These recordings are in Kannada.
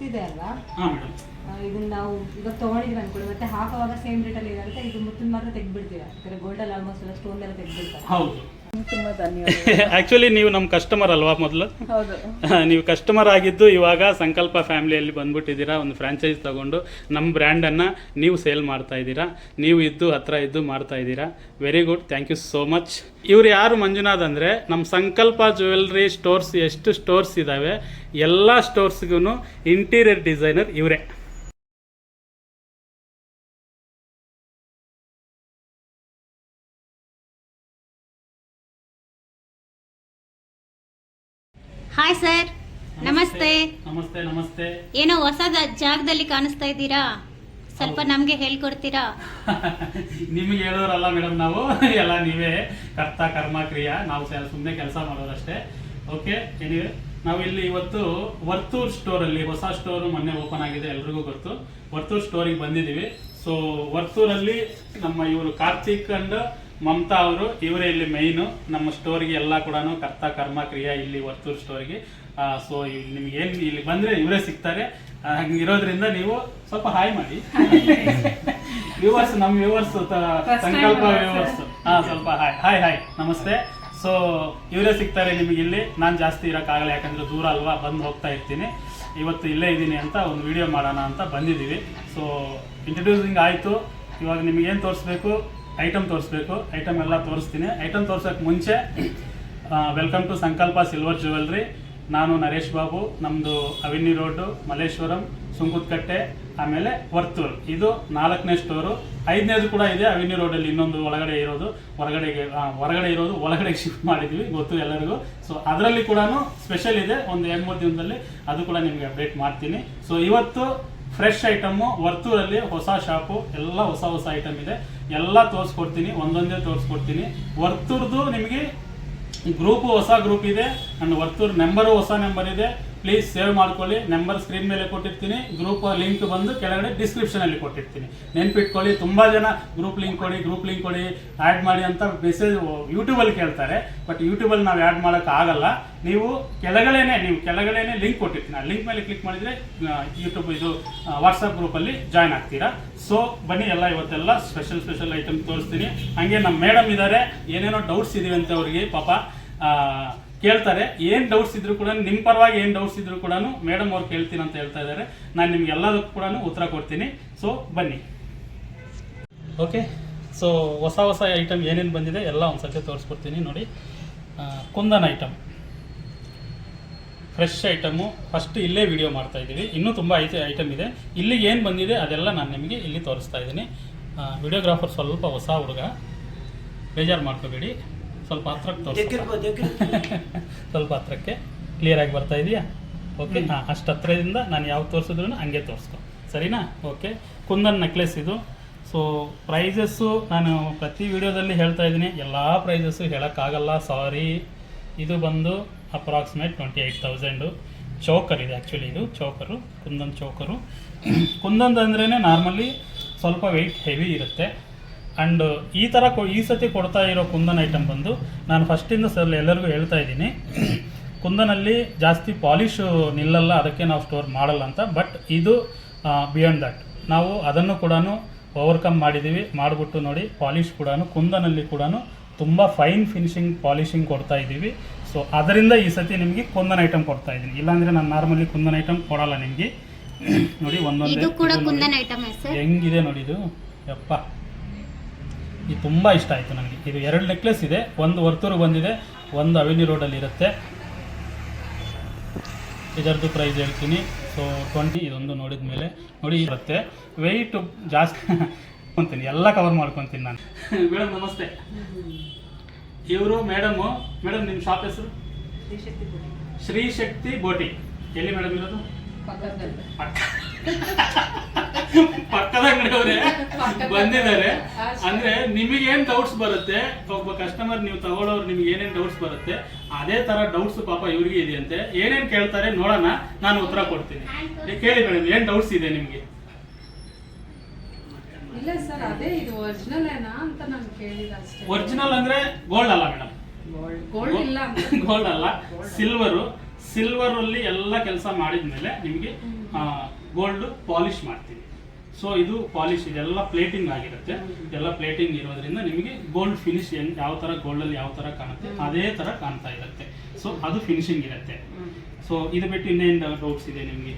ಇದೆ ಅಲ್ವಾ? ಹಾಂ ಮೇಡಮ್. ಇದನ್ನ ನಾವು ಇವಾಗ ತೊಗೊಂಡಿದ್ವಿ ಅನ್ಕೊಳ್ಳಿ, ಮತ್ತೆ ಹಾಕುವಾಗ ಸೇಮ್ ರೇಟಲ್ಲಿ ಇರುತ್ತೆ. ಇದು ಮುತ್ತಿನ ಮಾತ್ರ ತೆಗ್ದುಬಿಡ್ತೀರಾ? ಯಾಕಂದರೆ ಗೋಲ್ಡಲ್ಲಿ ಆಲ್ಮೋಸ್ಟ್ ಎಲ್ಲ ಸ್ಟೋನ್ ಎಲ್ಲ ತೆಗ್ದುಬಿಡ್ತಾರೆ. ಹೌದು. ತುಂಬ ಧನ್ಯವಾದ. ಆ್ಯಕ್ಚುಲಿ ನೀವು ನಮ್ಮ ಕಸ್ಟಮರ್ ಅಲ್ವಾ ಮೊದಲು? ಹೌದು. ನೀವು ಕಸ್ಟಮರ್ ಆಗಿದ್ದು ಇವಾಗ ಸಂಕಲ್ಪ ಫ್ಯಾಮಿಲಿಯಲ್ಲಿ ಬಂದ್ಬಿಟ್ಟಿದ್ದೀರಾ. ಒಂದು ಫ್ರ್ಯಾಂಚೈಸ್ ತೊಗೊಂಡು ನಮ್ಮ ಬ್ರ್ಯಾಂಡನ್ನು ನೀವು ಸೇಲ್ ಮಾಡ್ತಾ ಇದ್ದೀರಾ. ನೀವು ಇದ್ದು ಹತ್ರ ಇದ್ದು ಮಾಡ್ತಾ ಇದ್ದೀರಾ. Very good, thank you so much. ಇವ್ರು ಯಾರು ಮಂಜುನಾಥ್ ಅಂದರೆ, ನಮ್ಮ ಸಂಕಲ್ಪ ಜ್ಯುವೆಲ್ರಿ ಸ್ಟೋರ್ಸ್ ಎಷ್ಟು ಸ್ಟೋರ್ಸ್ ಇದ್ದಾವೆ ಎಲ್ಲ ಸ್ಟೋರ್ಸ್ಗೂ ಇಂಟೀರಿಯರ್ ಡಿಸೈನರ್ ಇವರೇ. ಹಾಯ್ ಸರ್, ನಮಸ್ತೆ. ನಮಸ್ತೆ. ನಮಸ್ತೆ. ಏನೋ ಹೊಸ ಜಾಗದಲ್ಲಿ ಕಾಣಿಸ್ತಾ ಇದ್ದೀರಾ, ಸ್ವಲ್ಪ ನಮಗೆ ಹೇಳ್ಕೊಡ್ತೀರಾ? ನಿಮಗೆ ಹೇಳೋರಲ್ಲ ಮೇಡಮ್, ನಾವು ಎಲ್ಲ ನೀವೇ ಕರ್ತ ಕರ್ಮ ಕ್ರಿಯಾ, ನಾವು ಸುಮ್ಮನೆ ಕೆಲಸ ಮಾಡೋರಷ್ಟೇ. ಓಕೆ, ಎನಿವೆ ನಾವು ಇಲ್ಲಿ ಇವತ್ತು ವರ್ತೂರ್ ಸ್ಟೋರಲ್ಲಿ, ಹೊಸ ಸ್ಟೋರು ಮೊನ್ನೆ ಓಪನ್ ಆಗಿದೆ, ಎಲ್ರಿಗೂ ಗೊತ್ತು. ವರ್ತೂರ್ ಸ್ಟೋರಿಗೆ ಬಂದಿದ್ದೀವಿ. ಸೊ ವರ್ತೂರಲ್ಲಿ ನಮ್ಮ ಇವರು ಕಾರ್ತಿಕ್ ಅಂಡ್ ಮಮತಾ ಅವರು, ಇವರೇ ಇಲ್ಲಿ ಮೈನು ನಮ್ಮ ಸ್ಟೋರಿಗೆ ಎಲ್ಲ ಕೂಡ ಕರ್ತ ಕರ್ಮ ಕ್ರಿಯಾ ಇಲ್ಲಿ ವರ್ತೂರ್ ಸ್ಟೋರಿಗೆ. ಸೊ ನಿಮ್ಗೆ ಏನು ಇಲ್ಲಿ ಬಂದರೆ ಇವರೇ ಸಿಗ್ತಾರೆ. ಹಂಗಿರೋದ್ರಿಂದ ನೀವು ಸ್ವಲ್ಪ ಹಾಯ್ ಮಾಡಿ. ವ್ಯೂವರ್ಸ್, ನಮ್ಮ ವ್ಯೂವರ್ಸ್, ಸಂಕಲ್ಪ ವ್ಯೂವರ್ಸ್, ಸ್ವಲ್ಪ ಹಾಯ್ ಹಾಯ್ ಹಾಯ್ ನಮಸ್ತೆ. ಸೊ ಇವರೇ ಸಿಗ್ತಾರೆ ನಿಮಗೆ ಇಲ್ಲಿ. ನಾನು ಜಾಸ್ತಿ ಇರೋಕ್ಕಾಗಲ್ಲ, ಯಾಕಂದರೆ ದೂರ ಅಲ್ವಾ, ಬಂದು ಹೋಗ್ತಾ ಇರ್ತೀನಿ. ಇವತ್ತು ಇಲ್ಲೇ ಇದ್ದೀನಿ ಅಂತ ಒಂದು ವಿಡಿಯೋ ಮಾಡೋಣ ಅಂತ ಬಂದಿದ್ದೀವಿ. ಸೊ ಇಂಟ್ರೊಡ್ಯೂಸಿಂಗ್ ಆಯಿತು. ಇವಾಗ ನಿಮಗೇನು ತೋರಿಸ್ಬೇಕು, ಐಟಮ್ ತೋರಿಸ್ಬೇಕು. ಐಟಮ್ ಎಲ್ಲ ತೋರಿಸ್ತೀನಿ. ಐಟಮ್ ತೋರ್ಸೋಕ್ಕೆ ಮುಂಚೆ ವೆಲ್ಕಮ್ ಟು ಸಂಕಲ್ಪ ಸಿಲ್ವರ್ ಜ್ಯುವೆಲ್ರಿ. ನಾನು ನರೇಶ್ ಬಾಬು. ನಮ್ಮದು ಅವಿನಿ ರೋಡು, ಮಲ್ಲೇಶ್ವರಂ, ಸುಂಕುತ್ಕಟ್ಟೆ, ಆಮೇಲೆ ವರ್ತೂರ್. ಇದು 4ನೇ ಸ್ಟೋರು. 5ನೇದು ಕೂಡ ಇದೆ ಅವಿನಿ ರೋಡಲ್ಲಿ, ಇನ್ನೊಂದು ಒಳಗಡೆ ಇರೋದು. ಹೊರಗಡೆ ಇರೋದು ಒಳಗಡೆ ಶಿಫ್ಟ್ ಮಾಡಿದ್ವಿ, ಗೊತ್ತು ಎಲ್ಲರಿಗೂ. ಸೊ ಅದರಲ್ಲಿ ಕೂಡ ಸ್ಪೆಷಲ್ ಇದೆ, ಒಂದು 2-3 ದಿನದಲ್ಲಿ ಅದು ಕೂಡ ನಿಮಗೆ ಅಪ್ಡೇಟ್ ಮಾಡ್ತೀನಿ. ಸೊ ಇವತ್ತು ಫ್ರೆಶ್ ಐಟಮ್ಮು, ವರ್ತೂರಲ್ಲಿ ಹೊಸ ಶಾಪು, ಎಲ್ಲ ಹೊಸ ಐಟಮ್ ಇದೆ, ಎಲ್ಲ ತೋರಿಸ್ಕೊಡ್ತೀನಿ. ಒಂದೊಂದೇ ತೋರಿಸ್ಕೊಡ್ತೀನಿ. ವರ್ತೂರ್ದು ನಿಮಗೆ ಗ್ರೂಪು ಹೊಸ ಗ್ರೂಪ್ ಇದೆ, ಅಂಡ್ ವರ್ತೂರ್ ನಂಬರು ಹೊಸ ನಂಬರ್ ಇದೆ. ಪ್ಲೀಸ್ ಸೇವ್ ಮಾಡ್ಕೊಳ್ಳಿ. ನಂಬರ್ ಸ್ಕ್ರೀನ್ ಮೇಲೆ ಕೊಟ್ಟಿರ್ತೀನಿ. ಗ್ರೂಪ್ ಲಿಂಕ್ ಬಂದು ಕೆಳಗಡೆ ಡಿಸ್ಕ್ರಿಪ್ಷನಲ್ಲಿ ಕೊಟ್ಟಿರ್ತೀನಿ, ನೆನ್ಪಿಟ್ಕೊಳ್ಳಿ. ತುಂಬ ಜನ ಗ್ರೂಪ್ ಲಿಂಕ್ ಕೊಡಿ, ಆ್ಯಡ್ ಮಾಡಿ ಅಂತ ಮೆಸೇಜ್ ಯೂಟ್ಯೂಬಲ್ಲಿ ಕೇಳ್ತಾರೆ. ಬಟ್ ಯೂಟ್ಯೂಬಲ್ಲಿ ನಾವು ಆ್ಯಡ್ ಮಾಡೋಕ್ಕಾಗಲ್ಲ. ನೀವು ಕೆಳಗಡೆನೇ ಲಿಂಕ್ ಕೊಟ್ಟಿರ್ತೀನಿ. ಆ ಲಿಂಕ್ ಮೇಲೆ ಕ್ಲಿಕ್ ಮಾಡಿದರೆ ಯೂಟ್ಯೂಬ್ ಇದು ವಾಟ್ಸಪ್ ಗ್ರೂಪಲ್ಲಿ ಜಾಯ್ನ್ ಆಗ್ತೀರಾ. ಸೊ ಬನ್ನಿ, ಎಲ್ಲ ಇವತ್ತೆಲ್ಲ ಸ್ಪೆಷಲ್ ಐಟಮ್ ತೋರಿಸ್ತೀನಿ. ಹಾಗೆ ನಮ್ಮ ಮೇಡಮ್ ಇದ್ದಾರೆ, ಏನೇನೋ ಡೌಟ್ಸ್ ಇದೆಯಂತೆ ಅವ್ರಿಗೆ, ಪಾಪ ಕೇಳ್ತಾರೆ. ಏನು ಡೌಟ್ಸ್ ಇದ್ರು ಕೂಡ, ನಿಮ್ಮ ಪರವಾಗಿ ಏನು ಡೌಟ್ಸ್ ಇದ್ರು ಕೂಡ ಮೇಡಮ್ ಅವ್ರು ಕೇಳ್ತೀನಿ ಅಂತ ಹೇಳ್ತಾ ಇದ್ದಾರೆ. ನಾನು ನಿಮ್ಗೆ ಎಲ್ಲದಕ್ಕೂ ಕೂಡ ಉತ್ತರ ಕೊಡ್ತೀನಿ. ಸೊ ಬನ್ನಿ. ಓಕೆ, ಸೊ ಹೊಸ ಐಟಮ್ ಏನೇನು ಬಂದಿದೆ ಎಲ್ಲ ಒಂದು ಸತಿ ತೋರಿಸ್ಕೊಡ್ತೀನಿ. ನೋಡಿ, kundan item, fresh item. First ಇಲ್ಲೇ ವಿಡಿಯೋ ಮಾಡ್ತಾ ಇದ್ದೀವಿ. ಇನ್ನೂ ತುಂಬ ಐಟಮ್ ಇದೆ. ಇಲ್ಲಿಗೆ ಏನು ಬಂದಿದೆ ಅದೆಲ್ಲ ನಾನು ನಿಮಗೆ ಇಲ್ಲಿ ತೋರಿಸ್ತಾ ಇದ್ದೀನಿ. ವಿಡಿಯೋಗ್ರಾಫರ್ ಸ್ವಲ್ಪ ಹೊಸ ಹುಡುಗ, ಬೇಜಾರು ಮಾಡ್ಕೋಬೇಡಿ. ಸ್ವಲ್ಪ ಹತ್ರಕ್ಕೆ ಸ್ವಲ್ಪ ಹತ್ರಕ್ಕೆ ಕ್ಲಿಯರಾಗಿ ಬರ್ತಾ ಇದೆಯಾ? ಓಕೆ, ಅಷ್ಟು ಹತ್ರದಿಂದ ನಾನು ಯಾವ್ದು ತೋರಿಸಿದ್ರು ಹಂಗೆ ತೋರಿಸ್ಕೊ, ಸರಿನಾ? ಓಕೆ, ಕುಂದನ್ ನೆಕ್ಲೆಸ್ ಇದು. ಸೊ ಪ್ರೈಸಸ್ಸು ನಾನು ಪ್ರತಿ ವಿಡಿಯೋದಲ್ಲಿ ಹೇಳ್ತಾ ಇದ್ದೀನಿ, ಎಲ್ಲ ಪ್ರೈಸಸ್ಸು ಹೇಳೋಕ್ಕಾಗಲ್ಲ, ಸಾರಿ. ಇದು ಬಂದು ಅಪ್ರಾಕ್ಸಿಮೇಟ್ 28,000. ಚೋಕರ್ ಇದೆ, ಆ್ಯಕ್ಚುಲಿ ಇದು ಚೋಕರು, ಕುಂದನ್ ಚೋಕರು. ಕುಂದನ್ ಅಂದ್ರೇ ನಾರ್ಮಲಿ ಸ್ವಲ್ಪ ವೆಯ್ಟ್ ಹೆವಿ ಇರುತ್ತೆ. ಆ್ಯಂಡ್ ಈ ಸತಿ ಕೊಡ್ತಾ ಇರೋ ಕುಂದನ್ ಐಟಮ್ ಬಂದು, ನಾನು ಫಸ್ಟಿಂದ ಎಲ್ಲರಿಗೂ ಹೇಳ್ತಾ ಇದ್ದೀನಿ, ಕುಂದನಲ್ಲಿ ಜಾಸ್ತಿ ಪಾಲಿಶು ನಿಲ್ಲಲ್ಲ, ಅದಕ್ಕೆ ನಾವು ಸ್ಟೋರ್ ಮಾಡಲ್ಲ ಅಂತ. ಬಟ್ ಇದು ಬಿಯಾಂಡ್ ದಟ್, ನಾವು ಅದನ್ನು ಕೂಡ ಓವರ್ಕಮ್ ಮಾಡಿದ್ದೀವಿ. ಮಾಡಿಬಿಟ್ಟು ನೋಡಿ, ಪಾಲಿಶ್ ಕೂಡ ಕುಂದನಲ್ಲಿ ಕೂಡ ತುಂಬ ಫೈನ್ ಫಿನಿಶಿಂಗ್ ಪಾಲಿಶಿಂಗ್ ಕೊಡ್ತಾ ಇದ್ದೀವಿ. ಸೊ ಅದರಿಂದ ಈ ಸತಿ ನಿಮಗೆ ಕುಂದನ್ ಐಟಮ್ ಕೊಡ್ತಾ ಇದ್ದೀನಿ. ಇಲ್ಲಾಂದರೆ ನಾನು ನಾರ್ಮಲಿ ಕುಂದನ್ ಐಟಮ್ ಕೊಡಲ್ಲ ನಿಮಗೆ. ನೋಡಿ, ಒಂದೊಂದೇ ಹೆಂಗಿದೆ ನೋಡಿ ಇದು, ಯಪ್ಪ, ಇದು ತುಂಬ ಇಷ್ಟ ಆಯಿತು ನನಗೆ. ಇದು 2 ನೆಕ್ಲೆಸ್ ಇದೆ, ಒಂದು ವರ್ತೂರು ಬಂದಿದೆ, ಒಂದು ಅವೆನ್ಯೂ ರೋಡಲ್ಲಿ ಇರುತ್ತೆ. ಇದರದ್ದು ಪ್ರೈಸ್ ಹೇಳ್ತೀನಿ. ಸೊ 20, ಇದೊಂದು ನೋಡಿದ ಮೇಲೆ ನೋಡಿ ಇರುತ್ತೆ. ವೆಯ್ಟು ಜಾಸ್ತಿ ಅಂತೀನಿ, ಎಲ್ಲ ಕವರ್ ಮಾಡ್ಕೊತೀನಿ ನಾನು. ಮೇಡಮ್ ನಮಸ್ತೆ. ಇವರು ಮೇಡಮ್, ನಿಮ್ಮ ಶಾಪ್ ಹೆಸರು? ಶ್ರೀ ಶಕ್ತಿ ಬೋಟಿ. ಎಲ್ಲಿ ಮೇಡಮ್ ಇರೋದು? ಪಕ್ಕದ ಅಂಗಡಿಯವರೇ ಬಂದಿದ್ದಾರೆ. ಅಂದ್ರೆ ನಿಮಗೇನ್ ಡೌಟ್ಸ್ ಬರುತ್ತೆ, ಒಬ್ಬ ಕಸ್ಟಮರ್ ನೀವು ತಗೊಳ್ಳೋರು ನಿಮ್ಗೆ ಏನೇನ್ ಡೌಟ್ಸ್ ಬರುತ್ತೆ ಅದೇ ತರ ಡೌಟ್ಸ್ ಪಾಪ ಇವ್ರಿಗೆ ಇದೆಯಂತೆ. ಏನೇನ್ ಕೇಳ್ತಾರೆ ನೋಡೋಣ, ನಾನು ಉತ್ತರ ಕೊಡ್ತೀನಿ. ಕೇಳಿ ಮೇಡಮ್, ಏನ್ ಡೌಟ್ಸ್ ಇದೆ ನಿಮ್ಗೆ? ಇಲ್ಲ ಸರ್, ಅದೇ ಇದು ಒರಿಜಿನಲ್ ಏನಾ ಅಂತ ನಾನು ಕೇಳಿದ ಅಷ್ಟೇ. ಒರಿಜಿನಲ್ ಅಂದ್ರೆ ಗೋಲ್ಡ್ ಅಲ್ಲ ಮೇಡಮ್, ಗೋಲ್ಡ್ ಇಲ್ಲ, ಗೋಲ್ಡ್ ಅಲ್ಲ, ಸಿಲ್ವರು. ಸಿಲ್ವರ್ ಅಲ್ಲಿ ಎಲ್ಲ ಕೆಲಸ ಮಾಡಿದ್ಮೇಲೆ ನಿಮಗೆ ಗೋಲ್ಡ್ ಪಾಲಿಶ್ ಮಾಡ್ತೀವಿ. ಸೊ ಇದು ಪಾಲಿಶ್, ಇದೆಲ್ಲ ಪ್ಲೇಟಿಂಗ್ ಆಗಿರುತ್ತೆ. ಎಲ್ಲ ಪ್ಲೇಟಿಂಗ್ ಇರೋದ್ರಿಂದ ನಿಮಗೆ ಗೋಲ್ಡ್ ಫಿನಿಶ್ ಯಾವ ತರ ಗೋಲ್ಡ್ ಅಲ್ಲಿ ಯಾವ ತರ ಕಾಣುತ್ತೆ ಅದೇ ತರ ಕಾಣ್ತಾ ಇರುತ್ತೆ. ಸೊ ಅದು ಫಿನಿಶಿಂಗ್ ಇರುತ್ತೆ. ಸೊ ಇದು ಬಿಟ್ಟು ಇನ್ನೇನು ಡೌಟ್ಸ್ ಇದೆ ನಿಮಗೆ?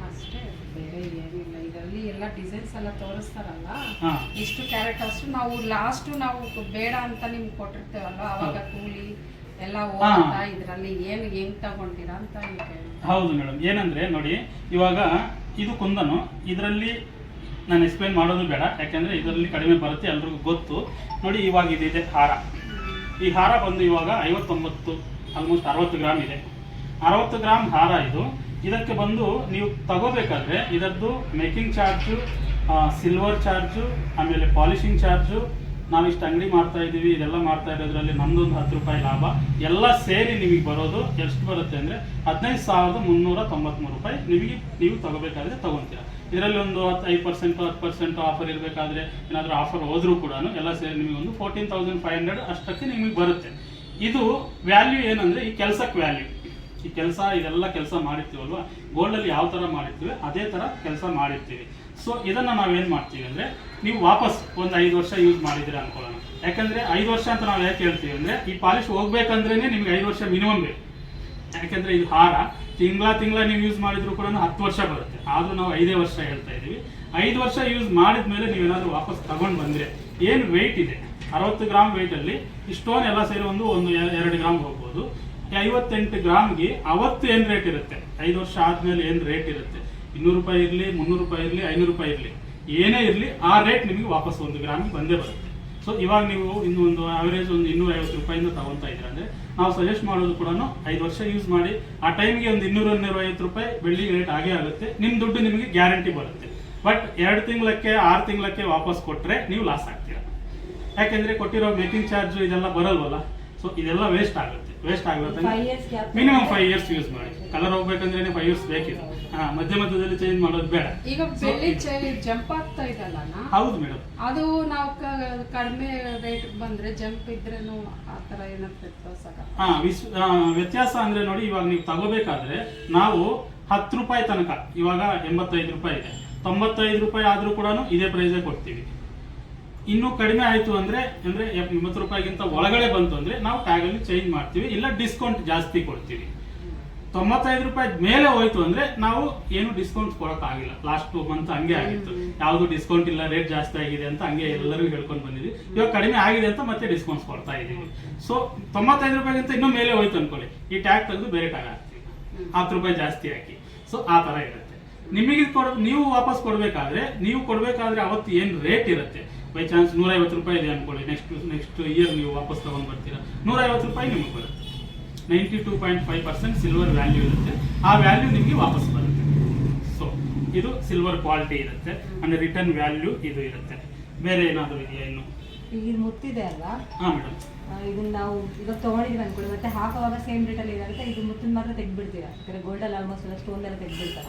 ಅಷ್ಟೇ, ಬೇರೆ ಏನಿಲ್ಲ. ಇದರಲ್ಲಿ ಎಲ್ಲ ಡಿಸೈನ್ಸ್ ಎಲ್ಲ ತೋರಿಸ್ತಾರಲ್ಲ, ಹಾ. ಇಷ್ಟು ಕ್ಯಾರೆಟ್ ಅಷ್ಟು ನಾವು ಲಾಸ್ಟ್ ನಾವು ಬೇಡ ಅಂತ ನಿಮ್ಗೆ ಕೊಟ್ಟಿರ್ತೇವಲ್ಲ, ಅವಾಗ ಕೂಲಿ ಎಲ್ಲ ಹೋಗ್ತಾ ಇದರಲ್ಲಿ ಏನು ಹೆಂಗ್ ತಗೊಂಡಿರಾ ಅಂತ ಹೌದು ಮೇಡಮ್. ಏನಂದ್ರೆ ನೋಡಿ, ಇವಾಗ ಇದು ಕುಂದನು, ಇದರಲ್ಲಿ ನಾನು ಎಕ್ಸ್ಪ್ಲೈನ್ ಮಾಡೋದು ಬೇಡ, ಯಾಕೆಂದ್ರೆ ಇದರಲ್ಲಿ ಕಡಿಮೆ ಬರುತ್ತೆ, ಎಲ್ರಿಗೂ ಗೊತ್ತು. ನೋಡಿ ಇವಾಗ ಇದಿದೆ ಹಾರ. ಈ ಹಾರ ಬಂದು ಇವಾಗ 59, ಆಲ್ಮೋಸ್ಟ್ 60 ಗ್ರಾಮ್ ಇದೆ. 60 ಗ್ರಾಮ್ ಹಾರ ಇದು. ಇದಕ್ಕೆ ಬಂದು ನೀವು ತಗೋಬೇಕಾದ್ರೆ ಇದರದ್ದು ಮೇಕಿಂಗ್ ಚಾರ್ಜು, ಸಿಲ್ವರ್ ಚಾರ್ಜು, ಆಮೇಲೆ ಪಾಲಿಶಿಂಗ್ ಚಾರ್ಜು, ನಾವಿಷ್ಟು ಅಂಗಡಿ ಮಾಡ್ತಾ ಇದ್ದೀವಿ, ಇದೆಲ್ಲ ಮಾಡ್ತಾ ಇರೋದ್ರಲ್ಲಿ ನಮ್ದೊಂದು 10 ರೂಪಾಯಿ ಲಾಭ, ಎಲ್ಲ ಸೇರಿ ನಿಮಗೆ ಬರೋದು ಎಷ್ಟು ಬರುತ್ತೆ ಅಂದರೆ 15,393 ರೂಪಾಯಿ ನಿಮಗೆ ನೀವು ತಗೋಬೇಕಾದ್ರೆ ತಗೊತೀರಾ. ಇದರಲ್ಲಿ ಒಂದು 5% 10% ಆಫರ್ ಇರಬೇಕಾದ್ರೆ ಏನಾದರೂ ಆಫರ್ ಹೋದ್ರೂ ಕೂಡ ಎಲ್ಲ ಸೇರಿ ನಿಮಗೆ ಒಂದು 14,500 ಅಷ್ಟಕ್ಕೆ ನಿಮಗೆ ಬರುತ್ತೆ. ಇದು ವ್ಯಾಲ್ಯೂ ಏನಂದರೆ ಈ ಕೆಲಸಕ್ಕೆ ವ್ಯಾಲ್ಯೂ. ಈ ಕೆಲಸ ಇದೆಲ್ಲ ಕೆಲಸ ಮಾಡಿರ್ತೀವಲ್ವಾ, ಗೋಲ್ಡಲ್ಲಿ ಯಾವ ಥರ ಮಾಡಿರ್ತೀವಿ ಅದೇ ಥರ ಕೆಲಸ ಮಾಡಿರ್ತೀವಿ. ಸೊ ಇದನ್ನು ನಾವೇನು ಮಾಡ್ತೀವಿ ಅಂದರೆ, ನೀವು ವಾಪಸ್ ಒಂದು 5 ವರ್ಷ ಯೂಸ್ ಮಾಡಿದ್ದೀರಾ ಅನ್ಕೊಳ್ಳೋಣ. ಯಾಕಂದರೆ 5 ವರ್ಷ ಅಂತ ನಾವು ಯಾಕೆ ಹೇಳ್ತೀವಿ ಅಂದರೆ, ಈ ಪಾಲಿಶ್ ಹೋಗ್ಬೇಕಂದ್ರೇ ನಿಮ್ಗೆ 5 ವರ್ಷ ಮಿನಿಮಮ್ ಬೇಕು. ಯಾಕೆಂದರೆ ಇದು ಹಾರ ತಿಂಗಳ ನೀವು ಯೂಸ್ ಮಾಡಿದ್ರು ಕೂಡ 10 ವರ್ಷ ಬರುತ್ತೆ. ಆದರೂ ನಾವು 5 ವರ್ಷ ಹೇಳ್ತಾ ಇದ್ದೀವಿ. 5 ವರ್ಷ ಯೂಸ್ ಮಾಡಿದ ಮೇಲೆ ನೀವೇನಾದರೂ ವಾಪಸ್ ತಗೊಂಡು ಬಂದರೆ ಏನು ವೆಯ್ಟ್ ಇದೆ, 60 ಗ್ರಾಮ್ ವೆಯ್ಟಲ್ಲಿ ಈ ಸ್ಟೋನ್ ಎಲ್ಲ ಸೇರಿ ಒಂದು 2 ಗ್ರಾಮ್ ಹೋಗ್ಬೋದು. 58 ಗ್ರಾಮ್ಗೆ ಅವತ್ತು ಏನು ರೇಟ್ ಇರುತ್ತೆ, 5 ವರ್ಷ ಆದಮೇಲೆ ಏನು ರೇಟ್ ಇರುತ್ತೆ, 200 ರೂಪಾಯಿ ಇರಲಿ, 300 ರೂಪಾಯಿ ಇರಲಿ, 500 ರೂಪಾಯಿ ಇರಲಿ, ಏನೇ ಇರಲಿ ಆ ರೇಟ್ ನಿಮಗೆ ವಾಪಸ್ 1 ಗ್ರಾಮಿಗೆ ಬಂದೇ ಬರುತ್ತೆ. ಸೊ ಇವಾಗ ನೀವು ಇನ್ನು ಒಂದು ಆವರೇಜ್ ಒಂದು 250 ರೂಪಾಯಿಂದ ತಗೊತಾ ಇದ್ದೀರ ಅಂದರೆ, ನಾವು ಸಜೆಸ್ಟ್ ಮಾಡೋದು ಕೂಡ 5 ವರ್ಷ ಯೂಸ್ ಮಾಡಿ, ಆ ಟೈಮ್ಗೆ ಒಂದು 200-250 ರೂಪಾಯಿ ಬೆಳ್ಳಿ ರೇಟ್ ಆಗೇ ಆಗುತ್ತೆ. ನಿಮ್ಮ ದುಡ್ಡು ನಿಮಗೆ ಗ್ಯಾರಂಟಿ ಬರುತ್ತೆ. ಬಟ್ 2 ತಿಂಗಳಕ್ಕೆ 6 ತಿಂಗಳಕ್ಕೆ ವಾಪಸ್ ಕೊಟ್ಟರೆ ನೀವು ಲಾಸ್ ಆಗ್ತೀರಾ. ಯಾಕೆಂದರೆ ಕೊಟ್ಟಿರೋ ಮೇಕಿಂಗ್ ಚಾರ್ಜ್ ಇದೆಲ್ಲ ಬರಲ್ವಲ್ಲ. ಸೊ ಇದೆಲ್ಲ ವೇಸ್ಟ್ ಆಗುತ್ತೆ. ಮಿನಿಮಮ್ 5 ಇಯರ್ಸ್ ಯೂಸ್ ಮಾಡಿ. ಕಲರ್ ಹೋಗ್ಬೇಕಂದ್ರೆ 5 ಇಯರ್ಸ್ ಬೇಕಿದೆ. ಮಧ್ಯದಲ್ಲಿ ಚೇಂಜ್ ಮಾಡೋದು ಬೇಡ. ಈಗ ಬೆಳ್ಳಿ ಜಂಪ್ ಆಗ್ತಾ ಇದಲ್ಲ, ಹೌದು ಮೇಡಮ್. ಅದು ನಾವು ಕಡಿಮೆ ರೇಟ್ ಬಂದ್ರೆ ಜಂಪ್ ಇದ್ರೇನು ಆ ತರ ಏನಾದ್ರು ವ್ಯತ್ಯಾಸ ಅಂದ್ರೆ ನೋಡಿ, ಇವಾಗ ನೀವು ತಗೋಬೇಕಾದ್ರೆ ನಾವು 10 ರೂಪಾಯಿ ತನಕ, ಇವಾಗ 85 ರೂಪಾಯಿ ಇದೆ, 95 ರೂಪಾಯಿ ಆದ್ರೂ ಕೂಡ ಇದೇ ಪ್ರೈಸೇ ಕೊಡ್ತೀವಿ. ಇನ್ನೂ ಕಡಿಮೆ ಆಯಿತು ಅಂದರೆ 80 ರೂಪಾಯಿಗಿಂತ ಒಳಗಡೆ ಬಂತು ಅಂದರೆ ನಾವು ಟ್ಯಾಗಲ್ಲಿ ಚೇಂಜ್ ಮಾಡ್ತೀವಿ, ಇಲ್ಲ ಡಿಸ್ಕೌಂಟ್ ಜಾಸ್ತಿ ಕೊಡ್ತೀವಿ. 95 ರೂಪಾಯಿ ಮೇಲೆ ಹೋಯ್ತು ಅಂದರೆ ನಾವು ಏನು ಡಿಸ್ಕೌಂಟ್ ಕೊಡೋಕ್ಕಾಗಿಲ್ಲ. ಲಾಸ್ಟ್ ಮಂತ್ ಹಂಗೆ ಆಗಿತ್ತು, ಯಾವುದು ಡಿಸ್ಕೌಂಟ್ ಇಲ್ಲ, ರೇಟ್ ಜಾಸ್ತಿ ಆಗಿದೆ ಅಂತ ಹಂಗೆ ಎಲ್ಲರಿಗೂ ಹೇಳ್ಕೊಂಡು ಬಂದಿದ್ವಿ. ಇವಾಗ ಕಡಿಮೆ ಆಗಿದೆ ಅಂತ ಮತ್ತೆ ಡಿಸ್ಕೌಂಟ್ಸ್ ಕೊಡ್ತಾ ಇದ್ದೀವಿ. ಸೊ 95 ರೂಪಾಯಿಗಿಂತ ಇನ್ನೂ ಮೇಲೆ ಹೋಯ್ತು ಅನ್ಕೊಳ್ಳಿ, ಈ ಟ್ಯಾಗ್ ತೆಗೆದು ಬೇರೆ ಟ್ಯಾಗ್ ಹಾಕ್ತೀವಿ, 10 ರೂಪಾಯಿ ಜಾಸ್ತಿ ಹಾಕಿ. ಸೊ ಆ ಥರ ಇರುತ್ತೆ. ನಿಮಗೆ ನೀವು ವಾಪಸ್ ಕೊಡಬೇಕಾದ್ರೆ ಅವತ್ತು ಏನು ರೇಟ್ ಇರುತ್ತೆ, ಬೈ ಚಾನ್ಸ್ 150 ರೂಪಾಯಿ ಇದೆ ಅನ್ಕೊಳ್ಳಿ, ನೆಕ್ಸ್ಟ್ ಇಯರ್ ನೀವು ವಾಪಸ್ ತಗೊಂಡು ಬರ್ತೀರಾ, 150 ರೂಪಾಯಿ ನಿಮಗೆ ಬರುತ್ತೆ. 92.5% ಸಿಲ್ವರ್ ವ್ಯಾಲ್ಯೂ ಇರುತ್ತೆ. ಆ ವ್ಯಾಲ್ಯೂ ನಿಮಗೆ ವಾಪಸ್ ಬರುತ್ತೆ. ಸೊ ಇದು ಸಿಲ್ವರ್ ಕ್ವಾಲಿಟಿ ಇರುತ್ತೆ. ಅಂದ್ರೆ ರಿಟರ್ನ್ ವ್ಯಾಲ್ಯೂ ಇದು ಇರುತ್ತೆ. ಬೇರೆ ಏನಾದರೂ ಇದೆಯಾ ಇನ್ನು? ಈಗ ಇದು ಮುತ್ತಿದೆ ಅಲ್ಲ, ಹಾಂ ಮೇಡಮ್, ಇದನ್ನ ನಾವು ಇವಾಗ ತೊಗೊಂಡಿದ್ವಿ ಅನ್ಕೊಳ್ಳಿ, ಮತ್ತೆ ಹಾಕುವಾಗ ಸೇಮ್ ರೇಟಲ್ಲಿ ಇದಾಗುತ್ತೆ. ಇದು ಮುತ್ತಿನ ಮಾತ್ರ ತೆಗ್ದುಬಿಡ್ತೀರಾ, ಗೋಲ್ಡಲ್ಲಿ ಆಲ್ಮೋಸ್ಟ್ ಎಲ್ಲ ಸ್ಟೋನ್ ಎಲ್ಲ ತೆಗ್ದುಬಿಡ್ತಾರೆ.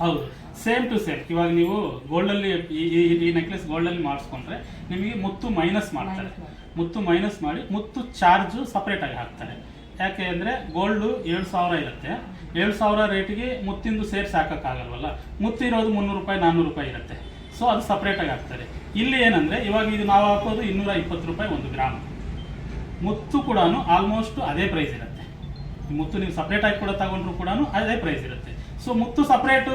ಹೌದು, ಸೇಮ್ ಟು ಸೇಮ್. ಇವಾಗ ನೀವು ಗೋಲ್ಡಲ್ಲಿ ಈ ನೆಕ್ಲೆಸ್ ಗೋಲ್ಡಲ್ಲಿ ಮಾಡಿಸ್ಕೊಂಡ್ರೆ ನಿಮಗೆ ಮುತ್ತು ಮೈನಸ್ ಮಾಡ್ತಾರೆ. ಮುತ್ತು ಮೈನಸ್ ಮಾಡಿ ಮುತ್ತು ಚಾರ್ಜು ಸಪ್ರೇಟ್ ಆಗಿ ಹಾಕ್ತಾರೆ. ಯಾಕೆ ಅಂದರೆ ಗೋಲ್ಡು 7,000 ಇರುತ್ತೆ. 7,000 ರೇಟಿಗೆ ಮುತ್ತಿಂದು ಸೇರಿಸಿ ಹಾಕೋಕ್ಕಾಗಲ್ವಲ್ಲ. ಮುತ್ತಿರೋದು 300 ರೂಪಾಯಿ 400 ರೂಪಾಯಿ ಇರುತ್ತೆ. ಸೊ ಅದು ಸಪ್ರೇಟಾಗಿ ಹಾಕ್ತಾರೆ. ಇಲ್ಲಿ ಏನಂದರೆ ಇವಾಗ ಇದು ನಾವು ಹಾಕೋದು 220 ರೂಪಾಯಿ 1 ಗ್ರಾಮ್. ಮುತ್ತು ಕೂಡ ಆಲ್ಮೋಸ್ಟ್ ಅದೇ ಪ್ರೈಸ್ ಇರುತ್ತೆ. ಮುತ್ತು ನೀವು ಸಪ್ರೇಟಾಗಿ ಕೂಡ ತಗೊಂಡ್ರು ಕೂಡ ಅದೇ ಪ್ರೈಸ್ ಇರುತ್ತೆ. ಸೊ ಮುತ್ತು ಸಪ್ರೇಟು,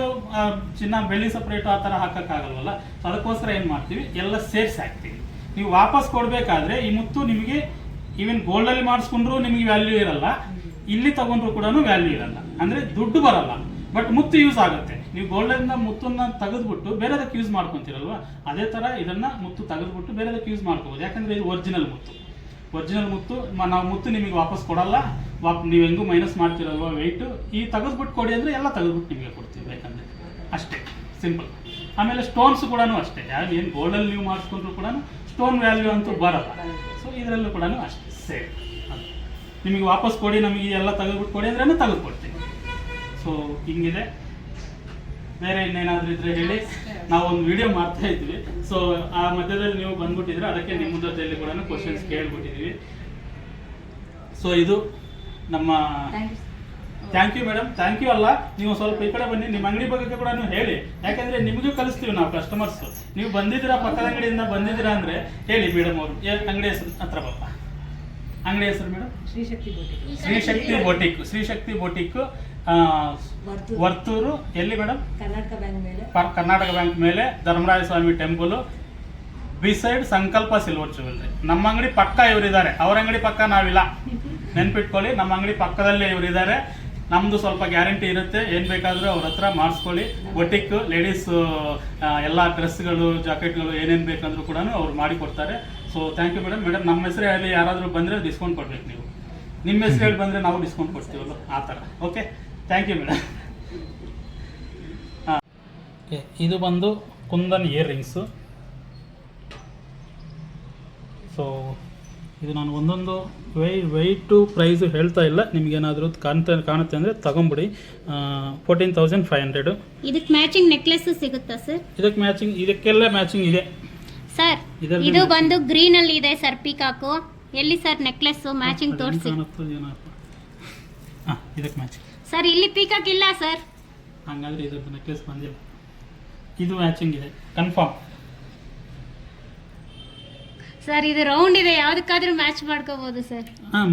ಚಿನ್ನ ಬೆಳ್ಳಿ ಸಪ್ರೇಟು ಆ ಥರ ಹಾಕೋಕ್ಕಾಗಲ್ವಲ್ಲ. ಸೊ ಅದಕ್ಕೋಸ್ಕರ ಏನು ಮಾಡ್ತೀವಿ, ಎಲ್ಲ ಸೇರಿಸಿ ಹಾಕ್ತೀವಿ. ನೀವು ವಾಪಸ್ ಕೊಡಬೇಕಾದ್ರೆ ಈ ಮುತ್ತು ನಿಮಗೆ ಈವನ್ ಗೋಲ್ಡಲ್ಲಿ ಮಾಡಿಸ್ಕೊಂಡ್ರು ನಿಮಗೆ ವ್ಯಾಲ್ಯೂ ಇರಲ್ಲ, ಇಲ್ಲಿ ತಗೊಂಡ್ರು ಕೂಡ ವ್ಯಾಲ್ಯೂ ಇರಲ್ಲ, ಅಂದರೆ ದುಡ್ಡು ಬರಲ್ಲ, ಬಟ್ ಮುತ್ತು ಯೂಸ್ ಆಗುತ್ತೆ. ನೀವು ಗೋಲ್ಡನ್ನ ಮುತ್ತನ್ನ ತೆಗೆದ್ಬಿಟ್ಟು ಬೇರೆದಕ್ಕೆ ಯೂಸ್ ಮಾಡ್ಕೊತೀರಲ್ವ, ಅದೇ ಥರ ಇದನ್ನು ಮುತ್ತು ತೆಗೆದ್ಬಿಟ್ಟು ಬೇರೆದಕ್ಕೆ ಯೂಸ್ ಮಾಡ್ಕೋಬೋದು. ಯಾಕಂದರೆ ಇದು ಒರಿಜಿನಲ್ ಮುತ್ತು. ನಾವು ಮುತ್ತು ನಿಮಗೆ ವಾಪಸ್ ಕೊಡಲ್ಲ. ನೀವು ಹೆಂಗೂ ಮೈನಸ್ ಮಾಡ್ತಿರಲ್ವ ವೆಯ್ಟು, ಈ ತೆಗೆದ್ಬಿಟ್ಟು ಕೊಡಿ ಅಂದರೆ ಎಲ್ಲ ತೆಗೆದ್ಬಿಟ್ಟು ನಿಮಗೆ ಕೊಡ್ತೀವಿ ಬೇಕಂದರೆ. ಅಷ್ಟೇ ಸಿಂಪಲ್. ಆಮೇಲೆ ಸ್ಟೋನ್ಸ್ ಕೂಡ ಅಷ್ಟೇ, ಯಾರು ಏನು ಗೋಲ್ಡಲ್ಲಿ ನೀವು ಮಾಡಿಸ್ಕೊಂಡ್ರು ಕೂಡ ಸ್ಟೋನ್ ವ್ಯಾಲ್ಯೂ ಅಂತೂ ಬರಲ್ಲ. ಸೊ ಇದರಲ್ಲೂ ಕೂಡ ಅಷ್ಟೇ ಸೇಮ್. ನಿಮಗೆ ವಾಪಸ್ ಕೊಡಿ, ನಮಗೆ ಎಲ್ಲ ತೆಗೆದ್ಬಿಟ್ಟು ಕೊಡಿ ಅಂದ್ರೆ ತೆಗೆದುಕೊಡ್ತೀವಿ. ಸೊ ಹಿಂಗಿದೆ. ಬೇರೆ ಇನ್ನೇನಾದರೂ ಇದ್ರೆ ಹೇಳಿ. ನಾವು ಒಂದು ವಿಡಿಯೋ ಮಾಡ್ತಾ ಇದ್ವಿ, ಸೊ ಆ ಮಧ್ಯದಲ್ಲಿ ನೀವು ಬಂದ್ಬಿಟ್ಟಿದ್ರೆ ಅದಕ್ಕೆ ನಿಮ್ಮ ಜೊತೆಯಲ್ಲಿ ಕೂಡ ಕ್ವಶನ್ಸ್ ಕೇಳ್ಬಿಟ್ಟಿದ್ದೀವಿ. ಸೊ ಇದು ನಮ್ಮ thank you madam, thank you ಅಲ್ಲ, ನೀವು ಸ್ವಲ್ಪ ಈ ಕಡೆ ಬನ್ನಿ, ನಿಮ್ಮ ಅಂಗಡಿ ಬಗ್ಗೆ ಕೂಡ ಹೇಳಿ, ಯಾಕಂದ್ರೆ ನಿಮಗೂ ಕಲಿಸ್ತೀವಿ ನಾವು ಕಸ್ಟಮರ್ಸ್. ನೀವು ಬಂದಿದ್ದೀರಾ, ಪಕ್ಕದ ಅಂಗಡಿಯಿಂದ ಬಂದಿದ್ದೀರಾ ಅಂದ್ರೆ ಹೇಳಿ ಮೇಡಮ್ ಅವರು. ಅಂಗಡಿ ಹೆಸರು ಹತ್ರ ಪಾಪ, ಅಂಗಡಿ ಹೆಸರು madam? Srishakti boutique. Srishakti boutique. Srishakti boutique Varthur. ಎಲ್ಲಿ ಮೇಡಮ್? ಕರ್ನಾಟಕ ಬ್ಯಾಂಕ್ ಮೇಲೆ. ಕರ್ನಾಟಕ ಬ್ಯಾಂಕ್ ಮೇಲೆ, ಧರ್ಮರಾಯ ಸ್ವಾಮಿ ಟೆಂಪಲ್ ಬಿಸೈಡ್ ಸಂಕಲ್ಪ ಸಿಲ್ವರ್ ಜ್ಯುವೆಲ್ರಿ. ನಮ್ಮ ಅಂಗಡಿ ಪಕ್ಕ ಇವರಿದ್ದಾರೆ, ಅವ್ರ ಅಂಗಡಿ ಪಕ್ಕ ನಾವಿಲ್ಲ, ನೆನ್ಪಿಟ್ಕೊಳ್ಳಿ. ನಮ್ಮ ಅಂಗಡಿ ಪಕ್ಕದಲ್ಲೇ ಇವರಿದ್ದಾರೆ. ನಮ್ದು ಸ್ವಲ್ಪ ಗ್ಯಾರಂಟಿ ಇರುತ್ತೆ, ಏನ್ ಬೇಕಾದ್ರೂ ಅವ್ರ ಹತ್ರ ಮಾಡಿಸ್ಕೊಳ್ಳಿ. ಬೊಟಿಕ್ ಲೇಡೀಸ್ ಎಲ್ಲ ಡ್ರೆಸ್ಗಳು, ಜಾಕೆಟ್ಗಳು ಏನೇನು ಬೇಕಂದ್ರೂ ಕೂಡ ಅವ್ರು ಮಾಡಿ ಕೊಡ್ತಾರೆ. So thank you madam. Madam ನಮ್ಮ ಹೆಸರು ಹೇಳಿ ಯಾರಾದರೂ ಬಂದರೆ ಡಿಸ್ಕೌಂಟ್ ಕೊಡ್ಬೇಕು ನೀವು. ನಿಮ್ಮ ಹೆಸರು ಹೇಳಿ ಬಂದರೆ ನಾವು ಡಿಸ್ಕೌಂಟ್ ಕೊಡ್ತೀವಲ್ಲ, ಆ ಥರ. Okay, thank you madam. ಹಾಂ, ಇದು ಬಂದು ಕುಂದನ್ ಇಯರ್ ರಿಂಗ್ಸು. ಸೊ ಇದು ನಾನು ಒಂದೊಂದು ವೆಯ್ಟು ಪ್ರೈಸು ಹೇಳ್ತಾ ಇಲ್ಲ, ನಿಮಗೇನಾದರೂ ಕಾಣುತ್ತೆ ಅಂದರೆ ತಗೊಂಬಿಡಿ. 14,500. ಇದಕ್ಕೆ ಮ್ಯಾಚಿಂಗ್ ನೆಕ್ಲೆಸ್ ಸಿಗುತ್ತಾ ಸರ್? ಇದಕ್ಕೆ ಮ್ಯಾಚಿಂಗ್, ಇದಕ್ಕೆಲ್ಲ ಮ್ಯಾಚಿಂಗ್ ಇದೆ ಸರ್. ಇದು ಬಂದು ಗ್ರೀನ್ ಅಲ್ಲಿ ಇದೆ ಸರ್, ಪೀಕಾಕು. ಎಲ್ಲಿ ಸರ್ ನೆಕ್ಲೆಸ್ ಮ್ಯಾಚಿಂಗ್ ತೋರಿಸಿ. ಹಾಂ, ಇದಕ್ಕೆ ಮ್ಯಾಚಿಂಗ್ ಸರ್. ಇಲ್ಲಿ ಪೀಕಾಕ್ ಇಲ್ಲ ಸರ್. ಹಾಗಾದ್ರೆ ಇದ್ರದ್ದು ನೆಕ್ಲೆಸ್ ಬಂದಿಲ್ಲ. ಇದು ಮ್ಯಾಚಿಂಗ್ ಇದೆ ಕನ್ಫರ್ಮ್ ಸರ್. ಇದು ರೌಂಡ್ ಇದೆ, ಯಾವುದಕ್ಕಾದ್ರೂ ಮ್ಯಾಚ್ ಮಾಡ್ಕೋಬಹುದು ಸರ್. ಹಾಂ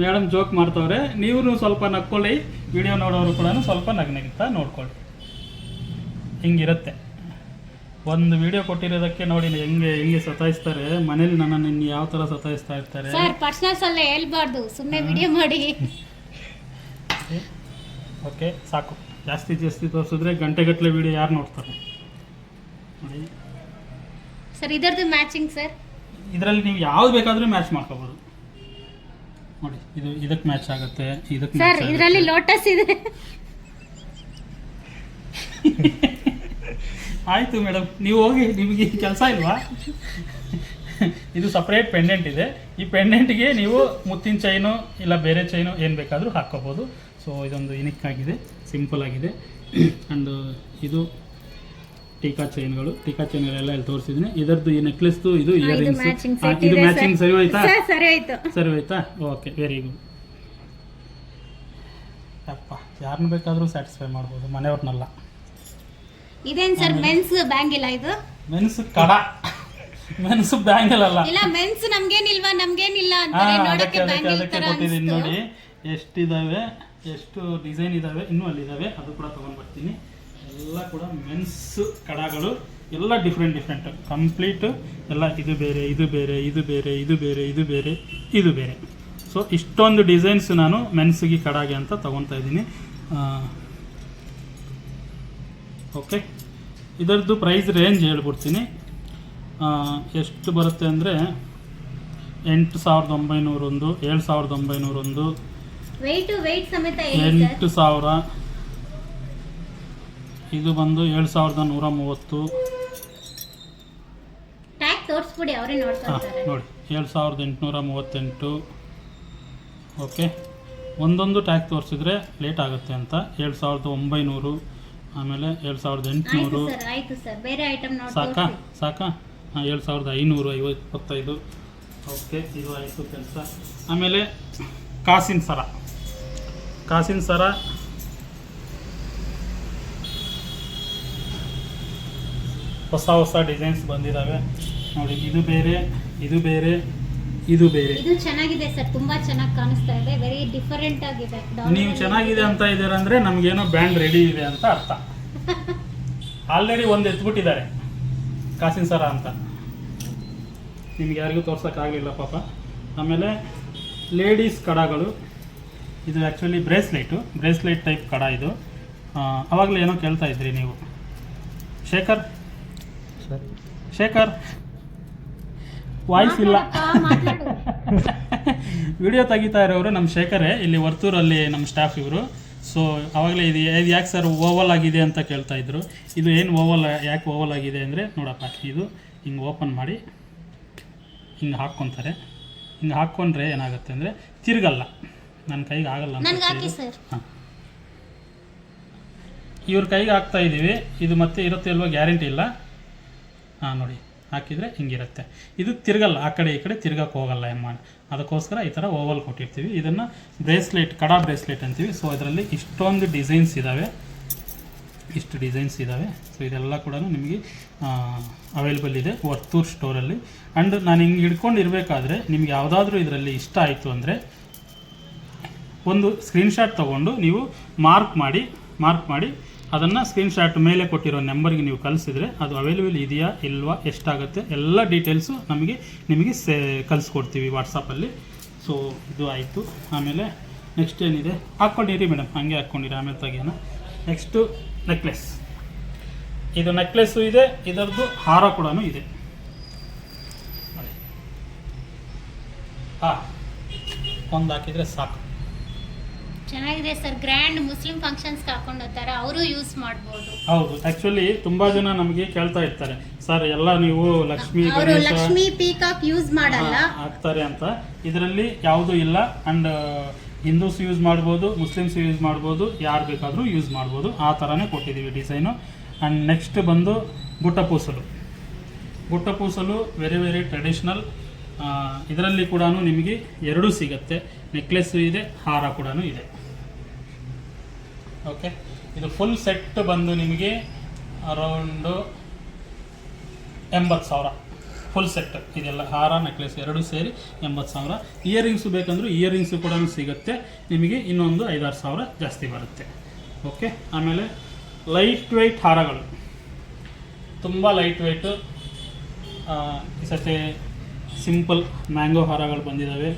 ಮೇಡಮ್ ಜೋಕ್ ಮಾಡ್ತವ್ರೆ, ನೀವು ಸ್ವಲ್ಪ ನಕ್ಕೊಳ್ಳಿ. ವಿಡಿಯೋ ನೋಡೋರು ಕೂಡ ಸ್ವಲ್ಪ ನಗ್ನಗ್ತಾ ನೋಡ್ಕೊಳ್ಳಿ. ಹಿಂಗಿರುತ್ತೆ. ಒಂದು ವಿಡಿಯೋ ಕೊಟ್ಟಿರೋದಕ್ಕೆ ನೋಡಿ ಹೆಂಗೆ ಸತಾಯಿಸ್ತಾರೆ ಮನೇಲಿ. ನನ್ನನ್ನು ಇನ್ನು ಯಾವ ಥರ ಸತಾಯಿಸ್ತಾ ಇರ್ತಾರೆ ಸರ್. ಪರ್ಸನಲ್ಸ್ ಅಲ್ಲ ಹೇಳ್ಬಾರ್ದು, ಸುಮ್ಮನೆ ವಿಡಿಯೋ ಮಾಡಿ. ಓಕೆ, ಸಾಕು. ಜಾಸ್ತಿ ತೋರಿಸಿದ್ರೆ ಗಂಟೆಗಟ್ಟಲೆ ವಿಡಿಯೋ ಯಾರು ನೋಡ್ತಾರೆ ನೋಡಿ ಸರ್. ಇದರದ್ದು ಮ್ಯಾಚಿಂಗ್ ಸರ್. ಇದರಲ್ಲಿ ನೀವು ಯಾವ್ದು ಬೇಕಾದರೂ ಮ್ಯಾಚ್ ಮಾಡ್ಕೋಬೋದು ನೋಡಿ. ಇದು ಇದಕ್ಕೆ ಮ್ಯಾಚ್ ಆಗುತ್ತೆ, ಇದಕ್ಕೆ ಸರ್. ಇದರಲ್ಲಿ ಲೋಟಸ್ ಇದೆ. ಆಯಿತು ಮೇಡಮ್, ನೀವು ಹೋಗಿ, ನಿಮಗೆ ಕೆಲಸ ಇಲ್ವಾ? ಇದು ಸಪ್ರೇಟ್ ಪೆಂಡೆಂಟ್ ಇದೆ. ಈ ಪೆಂಡೆಂಟ್ಗೆ ನೀವು ಮುತ್ತಿನ ಚೈನು ಇಲ್ಲ ಬೇರೆ ಚೈನು ಏನು ಬೇಕಾದರೂ ಹಾಕ್ಕೋಬೋದು. ಸೊ ಇದೊಂದು ಯುನಿಕ್ ಆಗಿದೆ, ಸಿಂಪಲ್ ಆಗಿದೆ. ಆ್ಯಂಡ್ ಇದು ಟೀಕಾ ಚೈನ್ಗಳೆಲ್ಲ ಇಲ್ಲಿ ತೋರಿಸಿದ್ದೀನಿ. ಇದರದ್ದು ಈ ನೆಕ್ಲೆಸ್ದು ಇದು ಇಯರ್ ರಿಂಗ್ಸ್. ಇದು ಮ್ಯಾಚಿಂಗ್ ಸರಿ ಹೋಯ್ತಾ? ಸರಿ ಹೋಯ್ತಾ? Okay, very good. ಅಪ್ಪ, ಯಾರನ್ನ ಬೇಕಾದರೂ ಸ್ಯಾಟಿಸ್ಫೈ ಮಾಡ್ಬೋದು, ಮನೆಯವ್ರನ್ನಲ್ಲ. ಇದೇನ್ ಸರ್ ಮೆನ್ಸ್ ಬ್ಯಾಂಗಿಲ್? ಇದು ಮೆನ್ಸ್ ಕಡ, ಮೆನ್ಸ್ ಬ್ಯಾಂಗಲ್ ಅಲ್ಲ. ಇಲ್ಲ, ಮೆನ್ಸ್ ನಮ್ಗೇನಿಲ್ವಾ, ನಮ್ಗೇನಿಲ್ಲ ಅಂತ ನೋಡಕ್ಕೆ ಬ್ಯಾಂಗಿಲ್ ತರ ಕೊಟ್ಟಿದ್ದೀನಿ ನೋಡಿ. ಎಷ್ಟಿದಾವೆ, ಎಷ್ಟು ಡಿಸೈನ್ ಇದಾವೆ, ಇನ್ನೂ ಅಲ್ಲಿದ್ದಾವೆ, ಅದು ಕೂಡ ತೊಗೊಂಡ್ಬರ್ತೀನಿ. ಎಲ್ಲ ಕೂಡ ಮೆನ್ಸ್ ಕಡಗಳು, ಎಲ್ಲ ಡಿಫ್ರೆಂಟ್ ಕಂಪ್ಲೀಟ್ ಎಲ್ಲ. ಇದು ಬೇರೆ, ಇದು ಬೇರೆ, ಇದು ಬೇರೆ, ಇದು ಬೇರೆ, ಇದು ಬೇರೆ, ಇದು ಬೇರೆ. ಸೊ ಇಷ್ಟೊಂದು ಡಿಸೈನ್ಸ್ ನಾನು ಮೆನ್ಸ್ಗೆ ಕಡಾಗೆ ಅಂತ ತೊಗೊತಾ ಇದ್ದೀನಿ. ಓಕೆ, ಇದರದ್ದು ಪ್ರೈಸ್ ರೇಂಜ್ ಹೇಳ್ಬಿಡ್ತೀನಿ. ಎಷ್ಟು ಬರುತ್ತೆ ಅಂದರೆ 8,901, 7,901, ವೆಯ್ಟ್ ಸಮೇತ 8,000. ಇದು ಬಂದು 7,130. ಟ್ಯಾಗ್ ತೋರಿಸ್ಬಿಡಿ, ಅವರೇ ನೋಡ್ತಾರೆ ನೋಡಿ. 7,838. ಓಕೆ, ಒಂದೊಂದು ಟ್ಯಾಗ್ ತೋರಿಸಿದ್ರೆ ಲೇಟ್ ಆಗುತ್ತೆ ಅಂತ. 7,900, ಆಮೇಲೆ 7,800. ಆಯ್ತು ಸರ್, ಬೇರೆ ಐಟಮ್ ಸಾಕಾ? 7,525. ಓಕೆ, ಇದು ಆಯಿತು ಕೆಲಸ. ಆಮೇಲೆ ಕಾಸಿನ ಸರ ಹೊಸ ಡಿಸೈನ್ಸ್ ಬಂದಿದ್ದಾವೆ ನೋಡಿ. ಇದು ಬೇರೆ, ಇದು ಬೇರೆ, ಇದು ಬೇರೆ. ಇದು ಚೆನ್ನಾಗಿದೆ ಸರ್, ತುಂಬಾ ಚೆನ್ನಾಗಿ ಕಾಣಿಸ್ತಾ ಇದೆ, ವೆರಿ ಡಿಫರೆಂಟ್ ಆಗಿದೆ. ನೀವು ಚೆನ್ನಾಗಿದೆ ಅಂತ ಇದ್ದೀರ ಅಂದರೆ ನಮಗೇನೋ ಬ್ಯಾಂಡ್ ರೆಡಿ ಇದೆ ಅಂತ ಅರ್ಥ. ಆಲ್ರೆಡಿ ಒಂದು ಎತ್ಬಿಟ್ಟಿದ್ದಾರೆ ಕಾಸಿನ ಸರ ಅಂತ, ನಿಮ್ಗೆ ಯಾರಿಗೂ ತೋರ್ಸೋಕ್ಕಾಗಲಿಲ್ಲ ಪಾಪ. ಆಮೇಲೆ ಲೇಡೀಸ್ ಕಡಗಳು. ಇದು ಆ್ಯಕ್ಚುಲಿ ಬ್ರೇಸ್ಲೈಟ್ ಟೈಪ್ ಕಡ ಇದು. ಆವಾಗಲೇ ಏನೋ ಕೇಳ್ತಾ ಇದ್ರಿ ನೀವು. ಶೇಖರ್ ವಾಯ್ಸ್ ಇಲ್ಲ. ವಿಡಿಯೋ ತೆಗಿತಾ ಇರೋರು ನಮ್ಮ ಶೇಖರೇ, ಇಲ್ಲಿ ವರ್ತೂರಲ್ಲಿ ನಮ್ಮ ಸ್ಟಾಫ್ ಇವರು. ಸೊ ಆವಾಗಲೇ ಇದು ಯಾಕೆ ಸರ್ ಓವಲ್ ಆಗಿದೆ ಅಂತ ಕೇಳ್ತಾ ಇದ್ರು. ಇದು ಏನು ಯಾಕೆ ಓವಲ್ ಆಗಿದೆ ಅಂದರೆ ನೋಡಪ್ಪ, ಇದು ಹಿಂಗೆ ಓಪನ್ ಮಾಡಿ ಹಿಂಗೆ ಹಾಕ್ಕೊತಾರೆ. ಹಿಂಗೆ ಹಾಕ್ಕೊಂಡ್ರೆ ಏನಾಗುತ್ತೆ ಅಂದರೆ ತಿರುಗಲ್ಲ, ನನ್ನ ಕೈಗೆ ಆಗಲ್ಲ ಅಂತ. ಹಾಂ, ಇವ್ರ ಕೈಗೆ ಹಾಕ್ತಾ ಇದ್ದೀವಿ. ಇದು ಮತ್ತೆ ಇರುತ್ತೆ ಇಲ್ವೋ ಗ್ಯಾರಂಟಿ ಇಲ್ಲ. ಹಾಂ ನೋಡಿ, ಹಾಕಿದರೆ ಹಿಂಗಿರುತ್ತೆ. ಇದು ತಿರುಗಲ್ಲ, ಆ ಕಡೆ ಈ ಕಡೆ ತಿರ್ಗಕ್ಕೆ ಹೋಗಲ್ಲ ಅದಕ್ಕೋಸ್ಕರ ಈ ಥರ ಓವಲ್ ಕೊಟ್ಟಿರ್ತೀವಿ. ಇದನ್ನು ಬ್ರೇಸ್ಲೆಟ್, ಕಡಾ ಬ್ರೇಸ್ಲೆಟ್ ಅಂತೀವಿ. ಸೊ ಇದರಲ್ಲಿ ಇಷ್ಟೊಂದು ಡಿಸೈನ್ಸ್ ಇದ್ದಾವೆ, ಇಷ್ಟು ಡಿಸೈನ್ಸ್ ಇದ್ದಾವೆ. ಸೊ ಇದೆಲ್ಲ ಕೂಡ ನಿಮಗೆ ಅವೈಲೇಬಲ್ ಇದೆ ವರ್ತೂರ್ ಸ್ಟೋರಲ್ಲಿ. ಆ್ಯಂಡ್ ನಾನು ಹಿಂಗೆ ಹಿಡ್ಕೊಂಡಿರಬೇಕಾದ್ರೆ ನಿಮ್ಗೆ ಯಾವುದಾದ್ರೂ ಇದರಲ್ಲಿ ಇಷ್ಟ ಆಯಿತು ಅಂದರೆ ಒಂದು ಸ್ಕ್ರೀನ್ಶಾಟ್ ತೊಗೊಂಡು ನೀವು ಮಾರ್ಕ್ ಮಾಡಿ ಅದನ್ನು ಸ್ಕ್ರೀನ್ಶಾಟ್ ಮೇಲೆ ಕೊಟ್ಟಿರೋ ನಂಬರ್ಗೆ ನೀವು ಕಳಿಸಿದ್ರೆ ಅದು ಅವೈಲೇಬಲ್ ಇದೆಯಾ ಇಲ್ವಾ, ಎಷ್ಟಾಗುತ್ತೆ ಎಲ್ಲ ಡೀಟೇಲ್ಸು ನಿಮಗೆ ಕಳಿಸ್ಕೊಡ್ತೀವಿ ವಾಟ್ಸಪ್ಪಲ್ಲಿ. ಸೊ ಇದು ಆಯಿತು. ಆಮೇಲೆ ನೆಕ್ಸ್ಟ್ ಏನಿದೆ, ಹಾಕ್ಕೊಂಡಿರಿ ಮೇಡಮ್, ಹಾಗೆ ಹಾಕ್ಕೊಂಡಿರಿ, ಆಮೇಲೆ ತೆಗಿಯೋಣ. Next necklace. ಇದು ನೆಕ್ಲೆಸ್ಸು ಇದೆ, ಇದರದ್ದು ಹಾರ ಕೂಡ ಇದೆ. ಒಂದು ಹಾಕಿದರೆ ಸಾಕು. ಚೆನ್ನಾಗಿದೆ ಸರ್, ಗ್ರ್ಯಾಂಡ್ ಮುಸ್ಲಿಂ ಫಂಕ್ಷನ್ಸ್ಗೆ ಹಾಕೊಂಡು ಹೋಗ್ತಾರೆ, ಅವರು ಯೂಸ್ ಮಾಡ್ಬೋದು. ಹೌದು, ಆ್ಯಕ್ಚುಲಿ ತುಂಬ ಜನ ನಮಗೆ ಕೇಳ್ತಾ ಇರ್ತಾರೆ, ಸರ್ ಎಲ್ಲ ನೀವು ಲಕ್ಷ್ಮಿ ಪೀಕಾಕ್ ಯೂಸ್ ಮಾಡಲ್ಲ ಹಾಕ್ತಾರೆ ಅಂತ. ಇದರಲ್ಲಿ ಯಾವುದೂ ಇಲ್ಲ. ಆ್ಯಂಡ್ ಹಿಂದೂಸ್ ಯೂಸ್ ಮಾಡ್ಬೋದು, ಮುಸ್ಲಿಮ್ಸ್ ಯೂಸ್ ಮಾಡ್ಬೋದು, ಯಾರು ಬೇಕಾದರೂ ಯೂಸ್ ಮಾಡ್ಬೋದು. ಆ ಥರನೇ ಕೊಟ್ಟಿದ್ದೀವಿ ಡಿಸೈನು. ಆ್ಯಂಡ್ ನೆಕ್ಸ್ಟ್ ಬಂದು ಗುಟ್ಟಪೂಸಲು ವೆರಿ ವೆರಿ ಟ್ರೆಡಿಷ್ನಲ್. ಇದರಲ್ಲಿ ಕೂಡ ನಿಮಗೆ ಎರಡೂ ಸಿಗುತ್ತೆ, ನೆಕ್ಲೆಸ್ಸು ಇದೆ, ಹಾರ ಕೂಡ ಇದೆ. ಓಕೆ, ಇದು ಫುಲ್ ಸೆಟ್ ಬಂದು ನಿಮಗೆ ಅರೌಂಡು 80,000 ಫುಲ್ ಸೆಟ್. ಇದೆಲ್ಲ ಹಾರ ನೆಕ್ಲೆಸ್ ಎರಡೂ ಸೇರಿ 80,000. ಇಯರಿಂಗ್ಸು ಬೇಕಂದ್ರೆ ಇಯರಿಂಗ್ಸು ಕೂಡ ಸಿಗುತ್ತೆ ನಿಮಗೆ, ಇನ್ನೊಂದು 5-6 ಸಾವಿರ ಜಾಸ್ತಿ ಬರುತ್ತೆ. ಓಕೆ, ಆಮೇಲೆ ಲೈಟ್ ವೆಯ್ಟ್ ಹಾರಗಳು, ತುಂಬ ಲೈಟ್ ವೆಯ್ಟು. ಈ ಸತಿ ಸಿಂಪಲ್ ಮ್ಯಾಂಗೋ ಹಾರಗಳು ಬಂದಿದ್ದಾವೆ.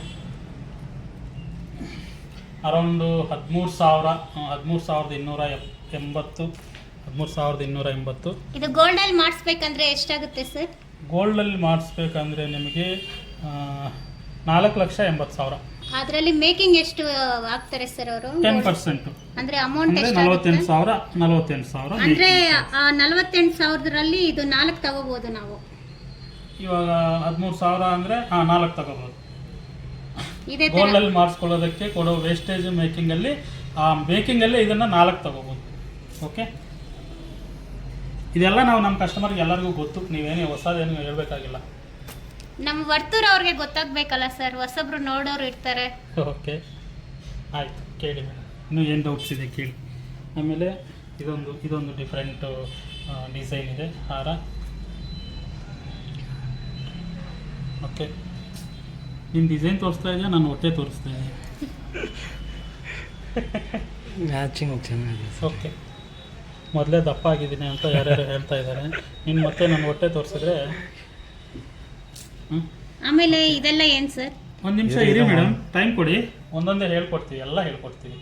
ಅರೌಂಡು 13,280. ಇದು ಗೋಲ್ಡಲ್ಲಿ ಮಾಡಿಸ್ಬೇಕಂದ್ರೆ ಎಷ್ಟಾಗುತ್ತೆ ಸರ್? ಗೋಲ್ಡಲ್ಲಿ ಮಾಡಿಸ್ಬೇಕಂದ್ರೆ ನಿಮಗೆ 4,80,000. ಅದರಲ್ಲಿ ಮೇಕಿಂಗ್ ಎಷ್ಟು ಆಗ್ತಾರೆ ಸರ್ ಅವರು? 10%. ಅಂದ್ರೆ ಅಮೌಂಟ್ ಎಷ್ಟು? 48,000. ಅಂದ್ರೆ 48,000ರಲ್ಲಿ ಇದು 4 ತಗೋಬಹುದು ನಾವು. ಇವಾಗ 13,000 ಅಂದರೆ 4 ತಗೋಬೋದು. ಗೋಲ್ಡಲ್ಲಿ ಮಾಡಿಸ್ಕೊಳ್ಳೋದಕ್ಕೆ ಕೊಡೋ ವೇಸ್ಟೇಜ್ ಮೇಕಿಂಗಲ್ಲಿ ಇದನ್ನು 4 ತಗೋಬೋದು. ಓಕೆ, ಇದೆಲ್ಲ ನಾವು ನಮ್ಮ ಕಸ್ಟಮರ್ಗೆ ಎಲ್ಲರಿಗೂ ಗೊತ್ತು, ನೀವೇನೇ ಹೊಸದೇನು ಹೇಳಬೇಕಾಗಿಲ್ಲ. ನಮ್ಮ ವರ್ತೂರ್ ಅವ್ರಿಗೆ ಗೊತ್ತಾಗಬೇಕಲ್ಲ ಸರ್, ಹೊಸಬ್ರು ನೋಡೋರು ಇರ್ತಾರೆ. ಓಕೆ, ಆಯಿತು, ಕೇಳಿ ಮೇಡಮ್, ಇನ್ನೂ ಏನು ಡೌಟ್ಸ್ ಇದೆ ಕೇಳಿ. ಆಮೇಲೆ ಇದೊಂದು ಡಿಫ್ರೆಂಟ್ ಡಿಸೈನ್ ಇದೆ ಹಾರ. ಓಕೆ, ನಿಮ್ಮ ಡಿಸೈನ್ ತೋರಿಸ್ತಾ ಇದೆಯಾ, ನಾನು ಹೊಟ್ಟೆ ತೋರಿಸ್ತಾ ಇದೆಯಾ? ಮ್ಯಾಚಿಂಗ್ ಚೆನ್ನಾಗಿದೆ. ಓಕೆ, ಮೊದಲೇ ದಪ್ಪ ಆಗಿದ್ದೀನಿ ಅಂತ ಯಾರ್ಯಾರು ಹೇಳ್ತಾ ಇದ್ದಾರೆ. ಇನ್ನು ಮತ್ತೆ ನಾನು ಹೊಟ್ಟೆ ತೋರಿಸಿದ್ರೆ ಆಮೇಲೆ ಇದೆಲ್ಲ ಏನು ಸರ್? ಒಂದು ನಿಮಿಷ ಇರಿ ಮೇಡಮ್, ಟೈಮ್ ಕೊಡಿ, ಒಂದೊಂದೇ ಹೇಳ್ಕೊಡ್ತೀವಿ, ಎಲ್ಲ ಹೇಳ್ಕೊಡ್ತೀವಿ.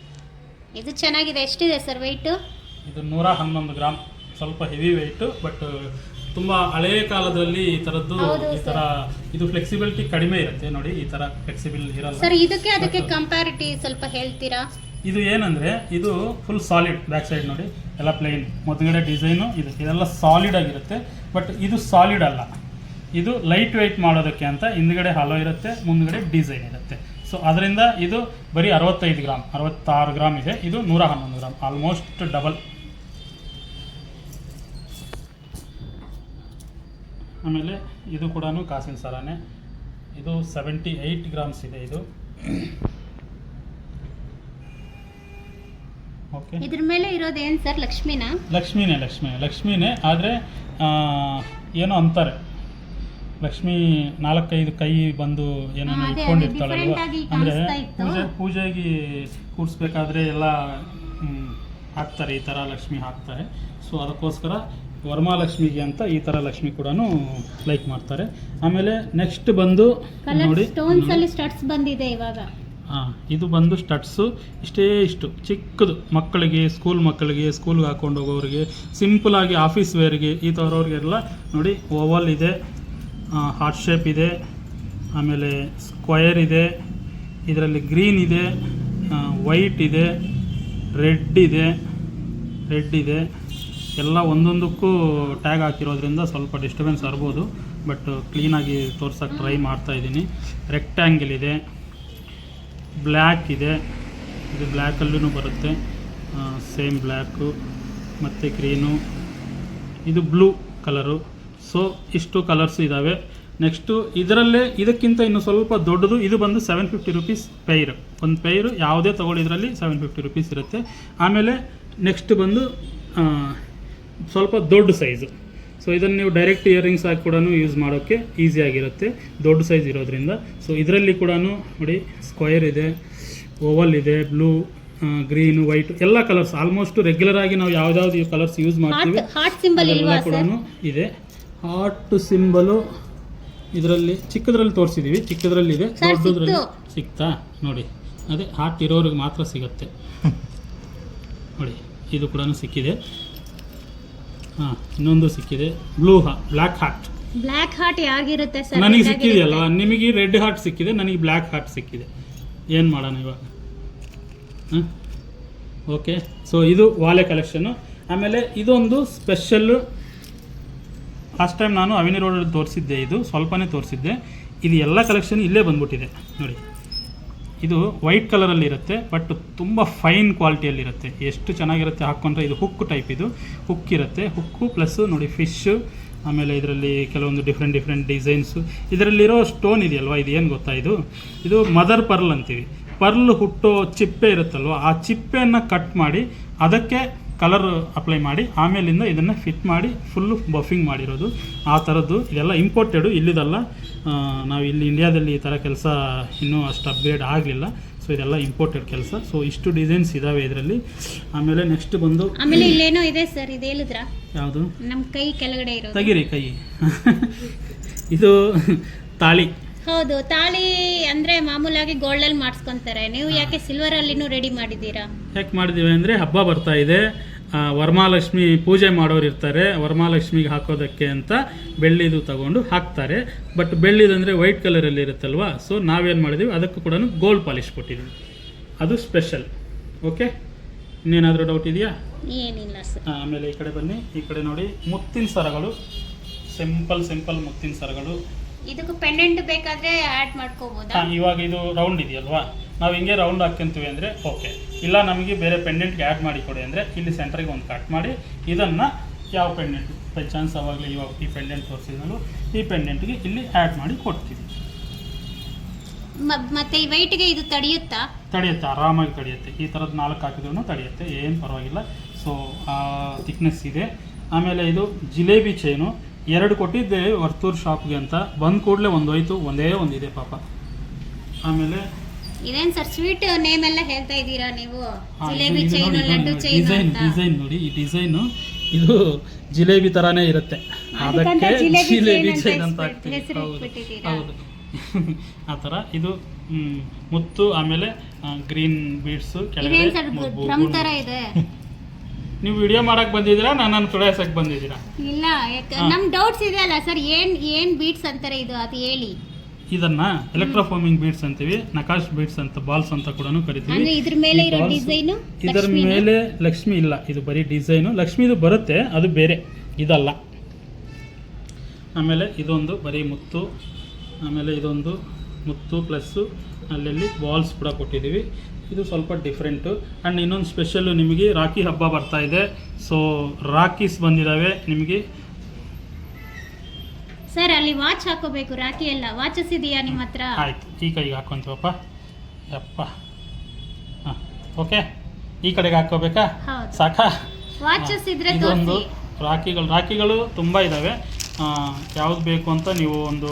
ಇದು ಚೆನ್ನಾಗಿದೆ. ಎಷ್ಟಿದೆ ಸರ್ ವೆಯ್ಟು? ಇದು 111 ಗ್ರಾಮ್, ಸ್ವಲ್ಪ ಹೆವಿ ವೆಯ್ಟು. ಬಟ್ ತುಂಬ ಹಳೆಯ ಕಾಲದಲ್ಲಿ ಈ ಥರದ್ದು ಇದು ಫ್ಲೆಕ್ಸಿಬಿಲಿಟಿ ಕಡಿಮೆ ಇರುತ್ತೆ ನೋಡಿ, ಈ ಥರ ಫ್ಲೆಕ್ಸಿಬಲ್ ಇರಲ್ಲ ಸರ್. ಅದಕ್ಕೆ ಕಂಪ್ಯಾರಿಟಿವ್ ಸ್ವಲ್ಪ ಹೇಳ್ತೀರಾ? ಇದು ಏನಂದರೆ ಇದು ಫುಲ್ ಸಾಲಿಡ್, ಬ್ಯಾಕ್ ಸೈಡ್ ನೋಡಿ ಎಲ್ಲ ಪ್ಲೇನ್, ಮೊದಲಗಡೆ ಡಿಸೈನು ಇದೆಲ್ಲ ಸಾಲಿಡ್ ಆಗಿರುತ್ತೆ. ಬಟ್ ಇದು ಸಾಲಿಡ್ ಅಲ್ಲ, ಇದು ಲೈಟ್ ವೆಯ್ಟ್ ಮಾಡೋದಕ್ಕೆ ಅಂತ ಹಿಂದ್ಗಡೆ ಹಾಲೋ ಇರುತ್ತೆ, ಮುಂದ್ಗಡೆ ಡಿಸೈನ್ ಇರುತ್ತೆ. ಸೊ ಅದರಿಂದ ಇದು ಬರೀ 65 ಗ್ರಾಮ್, 66 ಗ್ರಾಮ್ ಇದೆ. ಇದು 111 ಗ್ರಾಮ್, ಆಲ್ಮೋಸ್ಟ್ ಡಬಲ್. ಆಮೇಲೆ ಇದು ಕೂಡ ಕಾಸಿನ ಸರಾನೆ, ಇದು 78 ಗ್ರಾಮ್ಸ್ ಇದೆ ಇದು. ಓಕೆ, ಇದ್ರ ಮೇಲೆ ಇರೋದು ಏನು ಸರ್? ಲಕ್ಷ್ಮಿನೇ. ಆದರೆ ಏನೋ ಅಂತಾರೆ, ಲಕ್ಷ್ಮಿ 4-5 ಕೈ ಬಂದು ಏನೋ ಇಟ್ಕೊಂಡಿರ್ತಾಳಲ್ವ, ಅಂದರೆ ಪೂಜೆಗೆ ಕೂರಿಸ್ಬೇಕಾದ್ರೆ ಎಲ್ಲ ಹಾಕ್ತಾರೆ, ಈ ಥರ ಲಕ್ಷ್ಮಿ ಹಾಕ್ತಾರೆ. ಸೊ ಅದಕ್ಕೋಸ್ಕರ ವರಮಹಾಲಕ್ಷ್ಮಿಗೆ ಅಂತ ಈ ಥರ ಲಕ್ಷ್ಮಿ ಕೂಡ ಲೈಕ್ ಮಾಡ್ತಾರೆ. ಆಮೇಲೆ ನೆಕ್ಸ್ಟ್ ಬಂದು ನೋಡಿ, ಸ್ಟಡ್ಸ್ ಬಂದಿದೆ ಇವಾಗ. ಇದು ಬಂದು ಸ್ಟಡ್ಸು ಇಷ್ಟು ಚಿಕ್ಕದು ಮಕ್ಕಳಿಗೆ, ಸ್ಕೂಲ್ಗೆ ಹಾಕೊಂಡು ಹೋಗೋರಿಗೆ, ಸಿಂಪಲಾಗಿ ಆಫೀಸ್ ವೇರ್ಗೆ ಈ ಥರವ್ರಿಗೆಲ್ಲ ನೋಡಿ. ಓವಲ್ ಇದೆ, ಹಾರ್ಟ್ ಶೇಪ್ ಇದೆ, ಆಮೇಲೆ ಸ್ಕ್ವಯರ್ ಇದೆ, ಇದರಲ್ಲಿ ಗ್ರೀನ್ ಇದೆ, ವೈಟ್ ಇದೆ, ರೆಡ್ ಇದೆ. ಎಲ್ಲ ಒಂದೊಂದಕ್ಕೂ ಟ್ಯಾಗ್ ಹಾಕಿರೋದ್ರಿಂದ ಸ್ವಲ್ಪ ಡಿಸ್ಟರ್ಬೆನ್ಸ್ ಬರ್ಬೋದು, ಬಟ್ ಕ್ಲೀನಾಗಿ ತೋರ್ಸೋಕ್ಕೆ ಟ್ರೈ ಮಾಡ್ತಾಯಿದ್ದೀನಿ. ರೆಕ್ಟ್ಯಾಂಗಲ್ ಇದೆ, ಬ್ಲ್ಯಾಕ್ ಇದೆ, ಇದು ಬ್ಲ್ಯಾಕಲ್ಲೂ ಬರುತ್ತೆ, ಸೇಮ್ ಬ್ಲ್ಯಾಕು ಮತ್ತು ಗ್ರೀನು. ಇದು ಬ್ಲೂ ಕಲರು, ಸೊ ಇಷ್ಟು ಕಲರ್ಸ್ ಇದ್ದಾವೆ. ನೆಕ್ಸ್ಟು ಇದರಲ್ಲೇ ಇದಕ್ಕಿಂತ ಇನ್ನು ಸ್ವಲ್ಪ ದೊಡ್ಡದು, ಇದು ಬಂದು 750 ರುಪೀಸ್ ಪೈರ್. ಒಂದು ಪೈರು ಯಾವುದೇ ತೊಗೊಳ್ಳಿ ಇದರಲ್ಲಿ 750 ರುಪೀಸ್ ಇರುತ್ತೆ. ಆಮೇಲೆ ನೆಕ್ಸ್ಟ್ ಬಂದು ಸ್ವಲ್ಪ ದೊಡ್ಡ ಸೈಜು. ಸೊ ಇದನ್ನು ನೀವು ಡೈರೆಕ್ಟ್ ಇಯರಿಂಗ್ಸ್ ಆಗಿ ಕೂಡ ಯೂಸ್ ಮಾಡೋಕ್ಕೆ ಈಸಿಯಾಗಿರುತ್ತೆ, ದೊಡ್ಡ ಸೈಜ್ ಇರೋದ್ರಿಂದ. ಸೊ ಇದರಲ್ಲಿ ಕೂಡ ನೋಡಿ ಸ್ಕ್ವಯರ್ ಇದೆ, ಓವಲ್ ಇದೆ, ಬ್ಲೂ, ಗ್ರೀನ್, ವೈಟ್ ಎಲ್ಲ ಕಲರ್ಸ್ ಆಲ್ಮೋಸ್ಟ್ ರೆಗ್ಯುಲರ್ ಆಗಿ ನಾವು ಯಾವ್ದಾವ್ದು ಕಲರ್ಸ್ ಯೂಸ್ ಮಾಡ್ತೀವಿ ಹಾರ್ಟ್ ಸಿಂಬಲ್ ಇಲ್ವಾ ಕೂಡ ಇದೆ. ಹಾರ್ಟ್ ಸಿಂಬಲು ಇದರಲ್ಲಿ ಚಿಕ್ಕದ್ರಲ್ಲಿ ತೋರಿಸಿದ್ದೀವಿ, ಚಿಕ್ಕದ್ರಲ್ಲಿ ಇದೆ, ದೊಡ್ಡದ್ರಲ್ಲಿ ಸಿಗ್ತಾ ನೋಡಿ. ಅದೇ ಹಾರ್ಟ್ ಇರೋರಿಗೆ ಮಾತ್ರ ಸಿಗುತ್ತೆ ನೋಡಿ. ಇದು ಕೂಡ ಸಿಕ್ಕಿದೆ. ಹಾಂ, ಇನ್ನೊಂದು ಸಿಕ್ಕಿದೆ, ಬ್ಲ್ಯಾಕ್ ಹಾರ್ಟ್ ಯಾಗಿರುತ್ತೆ ಸರ್? ನನಗೆ ಸಿಕ್ಕಿದೆಯಲ್ವ, ನಿಮಗೆ ರೆಡ್ ಹಾರ್ಟ್ ಸಿಕ್ಕಿದೆ, ನನಗೆ ಬ್ಲ್ಯಾಕ್ ಹಾರ್ಟ್ ಸಿಕ್ಕಿದೆ. ಏನು ಮಾಡೋಣ ಇವಾಗ? ಹಾಂ, ಓಕೆ. ಸೊ ಇದು ವಾಲೆ ಕಲೆಕ್ಷನ್ನು. ಆಮೇಲೆ ಇದೊಂದು ಸ್ಪೆಷಲ್ಲು, ಲಾಸ್ಟ್ ಟೈಮ್ ನಾನು ಅವಿನಿ ರೋಡಲ್ಲಿ ತೋರಿಸಿದ್ದೆ, ಇದು ಸ್ವಲ್ಪನೇ ತೋರಿಸಿದ್ದೆ. ಇದು ಎಲ್ಲ ಕಲೆಕ್ಷನ್ ಇಲ್ಲೇ ಬಂದ್ಬಿಟ್ಟಿದೆ ನೋಡಿ. ಇದು ವೈಟ್ ಕಲರಲ್ಲಿ ಇರುತ್ತೆ, ಬಟ್ ತುಂಬ ಫೈನ್ ಕ್ವಾಲಿಟಿಯಲ್ಲಿರುತ್ತೆ. ಎಷ್ಟು ಚೆನ್ನಾಗಿರುತ್ತೆ ಹಾಕ್ಕೊಂಡ್ರೆ. ಇದು ಹುಕ್ ಟೈಪ್, ಇದು ಹುಕ್ ಇರುತ್ತೆ, ಹುಕ್ಕು ಪ್ಲಸ್ಸು ನೋಡಿ ಫಿಶ್ಶು. ಆಮೇಲೆ ಇದರಲ್ಲಿ ಕೆಲವೊಂದು ಡಿಫ್ರೆಂಟ್ ಡಿಸೈನ್ಸು. ಇದರಲ್ಲಿರೋ ಸ್ಟೋನ್ ಇದೆಯಲ್ವ, ಇದು ಏನು ಗೊತ್ತಾ, ಇದು ಮದರ್ ಪರ್ಲ್ ಅಂತೀವಿ. ಪರ್ಲ್ ಹುಟ್ಟೋ ಚಿಪ್ಪೆ ಇರುತ್ತಲ್ವ, ಆ ಚಿಪ್ಪೆಯನ್ನು ಕಟ್ ಮಾಡಿ ಅದಕ್ಕೆ ಕಲರ್ ಅಪ್ಲೈ ಮಾಡಿ ಆಮೇಲಿಂದ ಇದನ್ನು ಫಿಟ್ ಮಾಡಿ ಫುಲ್ಲು ಬಫಿಂಗ್ ಮಾಡಿರೋದು. ಆ ಥರದ್ದು ಇದೆಲ್ಲ ಇಂಪೋರ್ಟೆಡು, ಇಲ್ಲಿದಲ್ಲ. ನಾವು ಇಲ್ಲಿ ಇಂಡಿಯಾದಲ್ಲಿ ಈ ಥರ ಕೆಲಸ ಇನ್ನೂ ಅಷ್ಟು ಅಪ್ಗ್ರೇಡ್ ಆಗಲಿಲ್ಲ. ಸೊ ಇದೆಲ್ಲ ಇಂಪೋರ್ಟೆಡ್ ಕೆಲಸ. ಸೊ ಇಷ್ಟು ಡಿಸೈನ್ಸ್ ಇದ್ದಾವೆ ಇದರಲ್ಲಿ. ಆಮೇಲೆ ನೆಕ್ಸ್ಟ್ ಬಂದು ಆಮೇಲೆ ಇಲ್ಲೇನೋ ಇದೆ ಸರ್, ಇದು ಹೇಳಿದ್ರಾ? ಯಾವುದು? ನಮ್ಮ ಕೈ ಕೆಳಗಡೆ ಇರೋದು. ತೆಗೀರಿ ಕೈ. ಇದು ತಾಳಿ. ಹೌದು, ತಾಳಿ ಅಂದ್ರೆ ಮಾಮೂಲಾಗಿ ಗೋಲ್ಡಲ್ಲಿ ಮಾಡಿಸ್ಕೊಂತಾರೆ. ನೀವು ಯಾಕೆ ಸಿಲ್ವರ್ ಅಲ್ಲಿನೂ ರೆಡಿ ಮಾಡಿದ್ದೀರಾ? ಯಾಕೆ ಮಾಡಿದ್ದೀವಿ ಅಂದರೆ ಹಬ್ಬ ಬರ್ತಾ ಇದೆ, ವರಮಹಾಲಕ್ಷ್ಮಿ ಪೂಜೆ ಮಾಡೋರು ಇರ್ತಾರೆ, ವರಮಹಾಲಕ್ಷ್ಮಿಗೆ ಹಾಕೋದಕ್ಕೆ ಅಂತ ಬೆಳ್ಳಿದು ತಗೊಂಡು ಹಾಕ್ತಾರೆ. ಬಟ್ ಬೆಳ್ಳಿದಂದರೆ ವೈಟ್ ಕಲರಲ್ಲಿ ಇರುತ್ತಲ್ವ. ಸೊ ನಾವೇನು ಮಾಡಿದ್ದೀವಿ, ಅದಕ್ಕೂ ಕೂಡ ಗೋಲ್ಡ್ ಪಾಲಿಶ್ ಕೊಟ್ಟಿದ್ದೀವಿ, ಅದು ಸ್ಪೆಷಲ್. ಓಕೆ, ಇನ್ನೇನಾದರೂ ಡೌಟ್ ಇದೆಯಾ? ಏನಿಲ್ಲ ಸರ್. ಆಮೇಲೆ ಈ ಕಡೆ ಬನ್ನಿ. ಈ ಕಡೆ ನೋಡಿ, ಮುತ್ತಿನ ಸರಗಳು, ಸಿಂಪಲ್ ಮುತ್ತಿನ ಸರಗಳು. ಇದಕ್ಕೂ ಪೆಂಡೆಂಟ್ ಬೇಕಾದ್ರೆ ಆ್ಯಡ್ ಮಾಡ್ಕೋಬೋದಾ? ಇವಾಗ ಇದು ರೌಂಡ್ ಇದೆಯಲ್ವಾ, ನಾವು ಹಿಂಗೆ ರೌಂಡ್ ಹಾಕ್ಕೊಂತೀವಿ ಅಂದರೆ ಓಕೆ. ಇಲ್ಲ ನಮಗೆ ಬೇರೆ ಪೆಂಡೆಂಟ್ಗೆ ಆ್ಯಡ್ ಮಾಡಿ ಕೊಡಿ ಅಂದರೆ ಇಲ್ಲಿ ಸೆಂಟ್ರಿಗೆ ಒಂದು ಕಟ್ ಮಾಡಿ ಇದನ್ನು ಯಾವ ಪೆಂಡೆಂಟ್ ಬೈ ಚಾನ್ಸ್ ಆವಾಗಲೇ ಇವಾಗ ಈ ಪೆಂಡೆಂಟ್ ತೋರಿಸಿದ್ನಲ್ಲೂ ಈ ಪೆಂಡೆಂಟ್ಗೆ ಇಲ್ಲಿ ಆ್ಯಡ್ ಮಾಡಿ ಕೊಡ್ತೀವಿ. ಮತ್ತೆ ಈ ವೆಯ್ಟ್ಗೆ ಇದು ತಡೆಯುತ್ತಾ? ತಡೆಯುತ್ತೆ, ಆರಾಮಾಗಿ ತಡೆಯುತ್ತೆ. ಈ ಥರದ್ದು 4 ಹಾಕಿದ್ರೂ ತಡೆಯುತ್ತೆ, ಏನು ಪರವಾಗಿಲ್ಲ. ಸೊ ಥಿಕ್ನೆಸ್ ಇದೆ. ಆಮೇಲೆ ಇದು ಜಿಲೇಬಿ ಚೈನು 2 ಕೊಟ್ಟಿದ್ದೆ ವರ್ತೂರ್ ಶಾಪ್ಗೆ ಅಂತ, ಬಂದ ಕೂಡಲೇ ಒಂದು ಹೋಯ್ತು, ಒಂದೇ ಒಂದಿದೆ ಪಾಪ. ಆಮೇಲೆ ಇದೇನು ಸರ್ ಸ್ವೀಟ್ ನೇಮ್ ಎಲ್ಲ ಹೇಳ್ತಾ ಇದ್ದೀರಾ ನೀವು? ಜಿಲೇಬಿ ಚೈನು, ಲಡ್ಡು ಚೈನು ಅಂತ. ಡಿಸೈನ್ ನೋಡಿ, ಈ ಡಿಸೈನು ಇದು ಜಿಲೇಬಿ ಥರನೇ ಇರುತ್ತೆ, ಅದಕ್ಕೆ ಜಿಲೇಬಿ ಚೈನ್ ಅಂತ ಹಾಕ್ತೀವಿ. ಹೌದು ಆ ಥರ. ಇದು ಮುತ್ತು, ಆಮೇಲೆ ಗ್ರೀನ್ ಬೀಡ್ಸು ಕೆಳಗಡೆ. ಡ್ರಮ್ ಥರ ಇದೆ. ನೀವು ವಿಡಿಯೋ ಮಾಡಕ್ ಬಂದಿದ್ದೀರಾ, ನಾನು ತುಳಸಕ್ಕೆ ಬಂದಿದ್ದೀರಾ? ಇಲ್ಲ, ನಮ್ ಡೌಟ್ಸ್ ಇದೆ ಅಲ್ಲ ಸರ್, ಏನ್ ಬೀಟ್ಸ್ ಅಂತಾರೆ ಇದು, ಅದು ಹೇಳಿ. ಇದನ್ನ ಎಲೆಕ್ಟ್ರೋಫೋಮಿಂಗ್ ಬೀಡ್ಸ್ ಅಂತೀವಿ, ನಕಾಶ್ ಬೀಡ್ಸ್ ಅಂತ, ಬಾಲ್ಸ್ ಅಂತ ಕೂಡ ಕರಿತೀವಿ. ಇದ್ರ ಮೇಲೆ ಇರೋ ಡಿಸೈನ್, ಇದರ ಮೇಲೆ ಲಕ್ಷ್ಮಿ ಇಲ್ಲ, ಇದು ಬರೀ ಡಿಸೈನು. ಲಕ್ಷ್ಮಿದು ಬರುತ್ತೆ, ಅದು ಬೇರೆ, ಇದಲ್ಲ. ಆಮೇಲೆ ಇದೊಂದು ಬರೀ ಮುತ್ತು. ಆಮೇಲೆ ಇದೊಂದು ಮುತ್ತು ಪ್ಲಸ್ಸು ಅಲ್ಲಲ್ಲಿ ಬಾಲ್ಸ್ ಕೂಡ ಕೊಟ್ಟಿದ್ದೀವಿ. ಇದು ಸ್ವಲ್ಪ ಡಿಫ್ರೆಂಟು. ಆ್ಯಂಡ್ ಇನ್ನೊಂದು ಸ್ಪೆಷಲ್ಲು, ನಿಮಗೆ ರಾಖಿ ಹಬ್ಬ ಬರ್ತಾ ಇದೆ. ಸೊ ರಾಖೀಸ್ ಬಂದಿದ್ದಾವೆ ನಿಮಗೆ. ಸರ್ ಅಲ್ಲಿ ವಾಚ್ ಹಾಕೋಬೇಕು, ರಾಖಿ ಎಲ್ಲ. ವಾಚಸ್ ಇದೆಯಾ ನಿಮ್ಮ ಹತ್ರ? ಆಯ್ತು, ಈ ಕೈಗೆ ಹಾಕೊಂತೀವಪ್ಪ. ಯಪ್ಪ, ಹಾಂ ಓಕೆ. ಈ ಕಡೆಗೆ ಹಾಕೋಬೇಕಾ? ಸಾಕಾ? ವಾಚಸ್ ಇದ್ರೆ ಇದೊಂದು ರಾಖಿಗಳು ತುಂಬ ಇದ್ದಾವೆ. ಯಾವ್ದು ಬೇಕು ಅಂತ ನೀವು ಒಂದು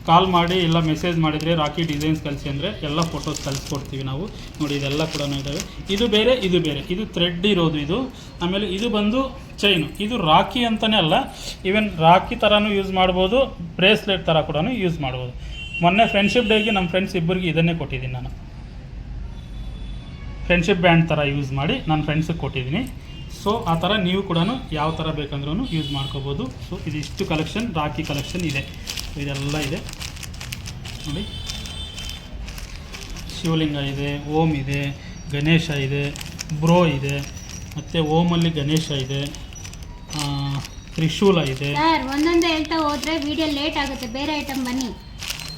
ಕಾಲ್ ಮಾಡಿ ಇಲ್ಲ ಮೆಸೇಜ್ ಮಾಡಿದರೆ ರಾಖಿ ಡಿಸೈನ್ಸ್ ಕಳಿಸಿ ಅಂದರೆ ಎಲ್ಲ ಫೋಟೋಸ್ ಕಳಿಸ್ಕೊಡ್ತೀವಿ ನಾವು. ನೋಡಿ ಇದೆಲ್ಲ ಕೂಡ ಇದ್ದಾವೆ. ಇದು ಬೇರೆ, ಇದು ಬೇರೆ. ಇದು ಥ್ರೆಡ್ ಇರೋದು ಇದು. ಆಮೇಲೆ ಇದು ಬಂದು ಚೈನು. ಇದು ರಾಖಿ ಅಂತಲೇ ಅಲ್ಲ, ಈವನ್ ರಾಖಿ ಥರನೂ ಯೂಸ್ ಮಾಡ್ಬೋದು, ಬ್ರೇಸ್ಲೆಟ್ ಥರ ಕೂಡ ಯೂಸ್ ಮಾಡ್ಬೋದು. ಮೊನ್ನೆ ಫ್ರೆಂಡ್ಶಿಪ್ ಡೇಗೆ ನಮ್ಮ ಫ್ರೆಂಡ್ಸ್ ಇಬ್ಬರಿಗೆ ಇದನ್ನೇ ಕೊಟ್ಟಿದ್ದೀನಿ ನಾನು. ಫ್ರೆಂಡ್ಶಿಪ್ ಬ್ಯಾಂಡ್ ಥರ ಯೂಸ್ ಮಾಡಿ ನನ್ನ ಫ್ರೆಂಡ್ಸಿಗೆ ಕೊಟ್ಟಿದ್ದೀನಿ. ಸೊ ಆ ಥರ ನೀವು ಕೂಡ ಯಾವ ಥರ ಬೇಕಂದ್ರೂ ಯೂಸ್ ಮಾಡ್ಕೋಬೋದು. ಸೊ ಇದಿಷ್ಟು ಕಲೆಕ್ಷನ್, ರಾಖಿ ಕಲೆಕ್ಷನ್ ಇದೆ. ಇದೆಲ್ಲ ಇದೆ ನೋಡಿ. ಶಿವಲಿಂಗ ಇದೆ, ಓಂ ಇದೆ, ಗಣೇಶ ಇದೆ, ಬ್ರೋ ಇದೆ, ಮತ್ತು ಓಮಲ್ಲಿ ಗಣೇಶ ಇದೆ, ತ್ರಿಶೂಲ ಇದೆ. ಸರ್ ಒಂದೊಂದೇ ಹೇಳ್ತಾ ಹೋದರೆ ವಿಡಿಯೋ ಲೇಟ್ ಆಗುತ್ತೆ, ಬೇರೆ ಐಟಮ್ ಬನ್ನಿ.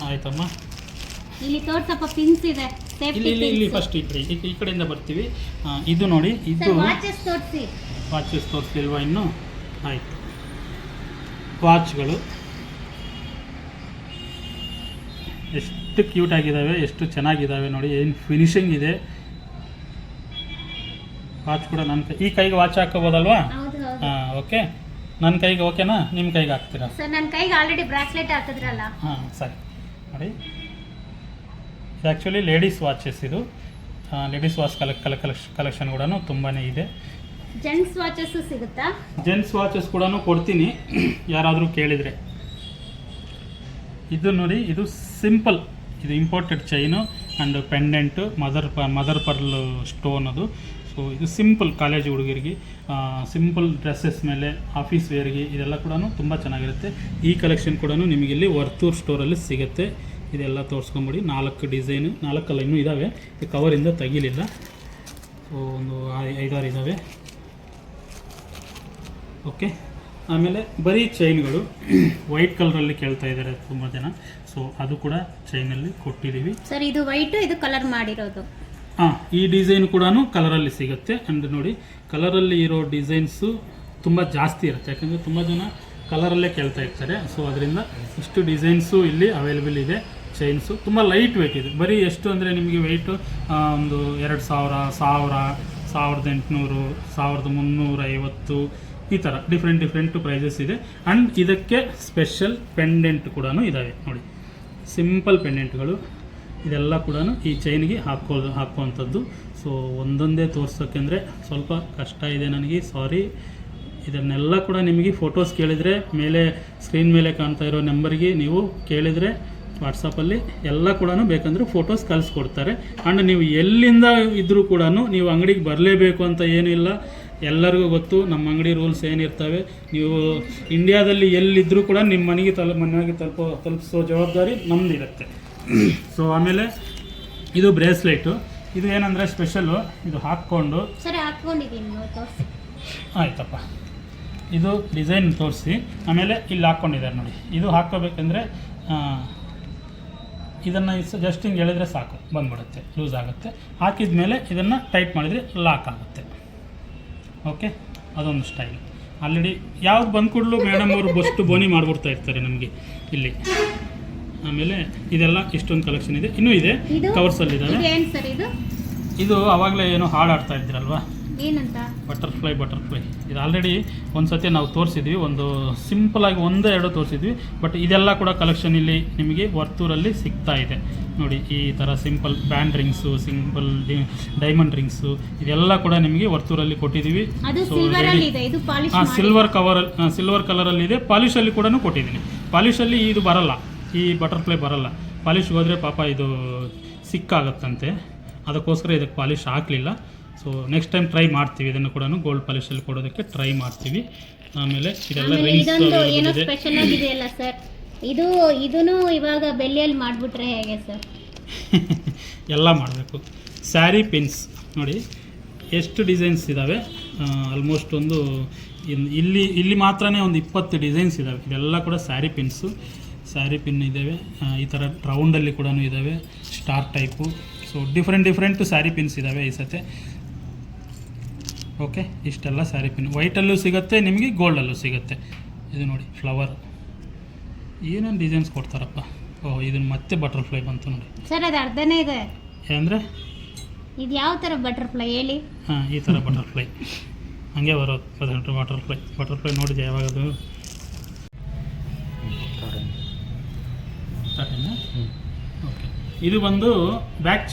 ಆಯ್ತಮ್ಮ, ಇಲ್ಲಿ ತೋರ್ಸಪ್ಪ ಪಿನ್ಸ್ ಇದೆ. ಇಲ್ಲಿ ಫಸ್ಟ್ ಈ ಕಡೆಯಿಂದ ಬರ್ತೀವಿ. ಇದು ನೋಡಿ, ಇದು ವಾಚಸ್ ತೋರಿಸಿ. ವಾಚಸ್ ತೋರಿಸ್ಲಿಲ್ವಾ ಇನ್ನು? ಆಯಿತು, ವಾಚ್ಗಳು ಎಷ್ಟು ಕ್ಯೂಟ್ ಆಗಿದ್ದಾವೆ, ಎಷ್ಟು ಚೆನ್ನಾಗಿದ್ದಾವೆ ನೋಡಿ, ಏನು ಫಿನಿಶಿಂಗ್ ಇದೆ. ವಾಚ್ ಕೂಡ ನನ್ನ ಈ ಕೈಗೆ ವಾಚ್ ಹಾಕೋಬೋದಲ್ವಾ? ಹೌದು ಹೌದು ಹಾಂ ಓಕೆ, ನನ್ನ ಕೈಗೆ ಓಕೆನಾ? ನಿಮ್ಮ ಕೈಗೆ ಹಾಕ್ತೀರಾ? ಸರ್ ನನ್ನ ಕೈಗೆ ಆಲ್ರೆಡಿ ಬ್ರಾಸ್ಲೆಟ್ ಹಾಕಿದ್ರಲ್ಲ. ಹಾಂ ಸರಿ ನೋಡಿ, ಇದು ಆ್ಯಕ್ಚುಲಿ ಲೇಡೀಸ್ ವಾಚಸ್. ಇದು ಲೇಡೀಸ್ ವಾಚ್ ಕಲೆಕ್ಷನ್ ಕೂಡ ತುಂಬಾ ಇದೆ. ಜೆಂಟ್ಸ್ ವಾಚಸ್ಸು ಸಿಗುತ್ತಾ? ಜೆಂಟ್ಸ್ ವಾಚಸ್ ಕೂಡ ಕೊಡ್ತೀನಿ ಯಾರಾದರೂ ಕೇಳಿದರೆ. ಇದು ನೋಡಿ, ಇದು ಸಿಂಪಲ್, ಇದು imported chain and pendant, mother pearl stone ಅದು. ಸೊ ಇದು ಸಿಂಪಲ್ ಕಾಲೇಜ್ ಹುಡುಗರಿಗೆ, ಸಿಂಪಲ್ ಡ್ರೆಸ್ಸಸ್ ಮೇಲೆ, ಆಫೀಸ್ ವೇರ್ಗೆ ಇದೆಲ್ಲ ಕೂಡ ತುಂಬ ಚೆನ್ನಾಗಿರುತ್ತೆ. ಈ ಕಲೆಕ್ಷನ್ ಕೂಡ ನಿಮಗೆ ಇಲ್ಲಿ ವರ್ತೂರ್ ಸ್ಟೋರಲ್ಲಿ ಸಿಗುತ್ತೆ. ಇದೆಲ್ಲ ತೋರಿಸ್ಕೊಂಬಿಡಿ. 4 ಡಿಸೈನು, 4 ಅಲ್ಲ ಇನ್ನೂ ಇದ್ದಾವೆ, ಇದು ಕವರಿಂದ ತೆಗಿಲಿಲ್ಲ. ಸೊ ಒಂದು 5-6 ಇದ್ದಾವೆ. ಓಕೆ, ಆಮೇಲೆ ಬರೀ ಚೈನ್ಗಳು ವೈಟ್ ಕಲರಲ್ಲಿ ಕೇಳ್ತಾ ಇದ್ದಾರೆ ತುಂಬ ಜನ. ಸೊ ಅದು ಕೂಡ ಚೈನಲ್ಲಿ ಕೊಟ್ಟಿದ್ದೀವಿ ಸರ್. ಇದು ವೈಟು, ಇದು ಕಲರ್ ಮಾಡಿರೋದು. ಹಾಂ, ಈ ಡಿಸೈನ್ ಕೂಡ ಕಲರಲ್ಲಿ ಸಿಗುತ್ತೆ. ಆ್ಯಂಡ್ ನೋಡಿ, ಕಲರಲ್ಲಿ ಇರೋ ಡಿಸೈನ್ಸು ತುಂಬ ಜಾಸ್ತಿ ಇರುತ್ತೆ, ಯಾಕಂದರೆ ತುಂಬ ಜನ ಕಲರಲ್ಲೇ ಕೇಳ್ತಾ ಇರ್ತಾರೆ. ಸೊ ಅದರಿಂದ ಇಷ್ಟು ಡಿಸೈನ್ಸು ಇಲ್ಲಿ ಅವೈಲೇಬಲ್ ಇದೆ. ಚೈನ್ಸು ತುಂಬ ಲೈಟ್ ವೆಯ್ಟ್ ಇದೆ. ಬರೀ ಎಷ್ಟು ಅಂದರೆ ನಿಮಗೆ ವೆಯ್ಟು ಒಂದು 2000, 1800, 1350 ಈ ಥರ ಡಿಫ್ರೆಂಟ್ ಪ್ರೈಸಸ್ ಇದೆ. ಆ್ಯಂಡ್ ಇದಕ್ಕೆ ಸ್ಪೆಷಲ್ ಪೆಂಡೆಂಟ್ ಕೂಡ ಇದ್ದಾವೆ ನೋಡಿ, ಸಿಂಪಲ್ ಪೆಂಡೆಂಟ್ಗಳು. ಇದೆಲ್ಲ ಕೂಡ ಈ ಚೈನ್ಗೆ ಹಾಕುವಂಥದ್ದು. ಸೊ ಒಂದೊಂದೇ ತೋರ್ಸೋಕ್ಕೆಂದರೆ ಸ್ವಲ್ಪ ಕಷ್ಟ ಇದೆ ನನಗೆ, ಸಾರಿ. ಇದನ್ನೆಲ್ಲ ಕೂಡ ನಿಮಗೆ ಫೋಟೋಸ್ ಕೇಳಿದರೆ ಮೇಲೆ ಸ್ಕ್ರೀನ್ ಮೇಲೆ ಕಾಣ್ತಾ ಇರೋ ನಂಬರ್ಗೆ ನೀವು ಕೇಳಿದರೆ ವಾಟ್ಸಪ್ಪಲ್ಲಿ ಎಲ್ಲ ಕೂಡ ಬೇಕಂದರೆ ಫೋಟೋಸ್ ಕಳಿಸ್ಕೊಡ್ತಾರೆ. ಆ್ಯಂಡ್ ನೀವು ಎಲ್ಲಿಂದ ಇದ್ದರೂ ಕೂಡ ನೀವು ಅಂಗಡಿಗೆ ಬರಲೇಬೇಕು ಅಂತ ಏನಿಲ್ಲ. ಎಲ್ಲರಿಗೂ ಗೊತ್ತು ನಮ್ಮ ಅಂಗಡಿ ರೂಲ್ಸ್ ಏನಿರ್ತವೆ. ನೀವು ಇಂಡಿಯಾದಲ್ಲಿ ಎಲ್ಲಿದ್ದರೂ ಕೂಡ ನಿಮ್ಮ ಮನೆಗೆ ತಲುಪಿಸೋ ಜವಾಬ್ದಾರಿ ನಮ್ಮದಿರುತ್ತೆ. ಸೊ ಆಮೇಲೆ ಇದು ಬ್ರೇಸ್ಲೆಟು. ಇದು ಏನಂದರೆ ಸ್ಪೆಷಲ್ಲು, ಇದು ಹಾಕ್ಕೊಂಡು ಸರಿ ಹಾಕ್ಕೊಂಡಿದ್ದೀನಿ ತೋರಿಸಿ. ಆಯ್ತಪ್ಪ, ಇದು ಡಿಸೈನ್ ತೋರಿಸಿ. ಆಮೇಲೆ ಇಲ್ಲಿ ಹಾಕ್ಕೊಂಡಿದ್ದಾರೆ ನೋಡಿ, ಇದು ಹಾಕ್ಕೋಬೇಕಂದ್ರೆ ಇದನ್ನು ಜಸ್ಟ್ ಹಿಂಗೆ ಹೇಳಿದ್ರೆ ಸಾಕು, ಬಂದ್ಬಿಡುತ್ತೆ, ಲೂಸ್ ಆಗುತ್ತೆ. ಹಾಕಿದ ಮೇಲೆ ಇದನ್ನು ಟೈಟ್ ಮಾಡಿದರೆ ಲಾಕ್ ಆಗುತ್ತೆ. ಓಕೆ, ಅದೊಂದು ಸ್ಟೈಲ್. ಆಲ್ರೆಡಿ ಯಾವ್ದು ಬಂದು ಕೂಡಲೂ ಮೇಡಮ್ ಅವರು ಬಷ್ಟು ಬೋನಿ ಮಾಡಿಬಿಡ್ತಾ ಇರ್ತಾರೆ ನಮಗೆ ಇಲ್ಲಿ. ಆಮೇಲೆ ಇದೆಲ್ಲ ಇಷ್ಟೊಂದು ಕಲೆಕ್ಷನ್ ಇದೆ, ಇನ್ನೂ ಇದೆ, ಕವರ್ಸಲ್ಲಿದ್ದಾವೆ. ಏನು ಸರ್ ಇದು? ಇದು ಆವಾಗಲೇ ಏನೋ ಹಾಡು ಆಡ್ತಾ ಇದ್ರಲ್ವಾ, ಏನಂತ? ಬಟರ್ಫ್ಲೈ. ಇದು ಆಲ್ರೆಡಿ ಒಂದು ಸತಿ ನಾವು ತೋರಿಸಿದ್ವಿ, ಒಂದು ಸಿಂಪಲಾಗಿ 1-2 ತೋರಿಸಿದ್ವಿ. ಬಟ್ ಇದೆಲ್ಲ ಕೂಡ ಕಲೆಕ್ಷನ್ ಇಲ್ಲಿ ನಿಮಗೆ ವರ್ತೂರಲ್ಲಿ ಸಿಗ್ತಾ ಇದೆ ನೋಡಿ. ಈ ಥರ simple band rings, simple diamond rings, ಇದೆಲ್ಲ ಕೂಡ ನಿಮಗೆ ವರ್ತೂರಲ್ಲಿ ಕೊಟ್ಟಿದ್ದೀವಿ. ಸಿಲ್ವರ್ ಕಲರಲ್ಲಿದೆ. ಪಾಲಿಶಲ್ಲಿ ಕೂಡ ಕೊಟ್ಟಿದ್ದೀನಿ. ಪಾಲಿಶಲ್ಲಿ ಇದು ಬರಲ್ಲ, ಈ ಬಟರ್ಫ್ಲೈ ಬರಲ್ಲ. ಪಾಲಿಶ್ಗೆ ಹೋದರೆ ಪಾಪ ಇದು ಸಿಕ್ಕಾಗತ್ತಂತೆ, ಅದಕ್ಕೋಸ್ಕರ ಇದಕ್ಕೆ ಪಾಲಿಶ್ ಹಾಕಲಿಲ್ಲ. ಸೊ ನೆಕ್ಸ್ಟ್ ಟೈಮ್ ಟ್ರೈ ಮಾಡ್ತೀವಿ, ಇದನ್ನು ಕೂಡ ಗೋಲ್ಡ್ ಪಾಲಿಶಲ್ಲಿ ಕೊಡೋದಕ್ಕೆ ಟ್ರೈ ಮಾಡ್ತೀವಿ. ಆಮೇಲೆ ಇದೆಲ್ಲ ಏನೋ ಸ್ಪೆಷಲ್ ಆಗಿದೆಯಲ್ಲ ಸರ್, ಇದೂ ಇವಾಗ ಬೆಳ್ಳಿಯಲ್ಲಿ ಮಾಡಿಬಿಟ್ರೆ ಹೇಗೆ ಸರ್? ಎಲ್ಲ ಮಾಡಬೇಕು. ಸ್ಯಾರಿ ಪಿನ್ಸ್ ನೋಡಿ ಎಷ್ಟು ಡಿಸೈನ್ಸ್ ಇದ್ದಾವೆ. ಆಲ್ಮೋಸ್ಟ್ ಒಂದು ಇಲ್ಲಿ ಮಾತ್ರನೇ ಒಂದು 20 ಡಿಸೈನ್ಸ್ ಇದ್ದಾವೆ. ಇದೆಲ್ಲ ಕೂಡ ಸ್ಯಾರಿ ಪಿನ್ಸು. ಸ್ಯಾರಿ ಪಿನ್ ಇದ್ದಾವೆ, ಈ ಥರ ರೌಂಡಲ್ಲಿ ಕೂಡ ಇದ್ದಾವೆ, star type. So different sari pins ಇದ್ದಾವೆ ಈ ಸತೆ. ಓಕೆ, ಇಷ್ಟೆಲ್ಲ ಸ್ಯಾರಿ ಪಿನ್ ವೈಟಲ್ಲೂ ಸಿಗುತ್ತೆ ನಿಮಗೆ, ಗೋಲ್ಡಲ್ಲೂ ಸಿಗುತ್ತೆ. ಇದು ನೋಡಿ ಫ್ಲವರ್, ಏನೇನು ಡಿಸೈನ್ಸ್ ಕೊಡ್ತಾರಪ್ಪ. ಓಹ್, ಇದನ್ನು ಮತ್ತೆ ಬಟರ್ಫ್ಲೈ ಬಂತು ನೋಡಿ ಸರ್. ಅದು ಅರ್ಧನೇ ಇದೆ ಅಂದರೆ ಇದು ಯಾವ ಥರ ಬಟರ್ಫ್ಲೈ ಹೇಳಿ? ಹಾಂ, ಈ ಥರ ಬಟರ್ಫ್ಲೈ ಹಾಗೆ ಬರೋದು. ಬಟರ್ಫ್ಲೈ ನೋಡಿದೆ ಯಾವಾಗದು? ಓಕೆ, ಇದು ಬಂದು ಬ್ಯಾಕ್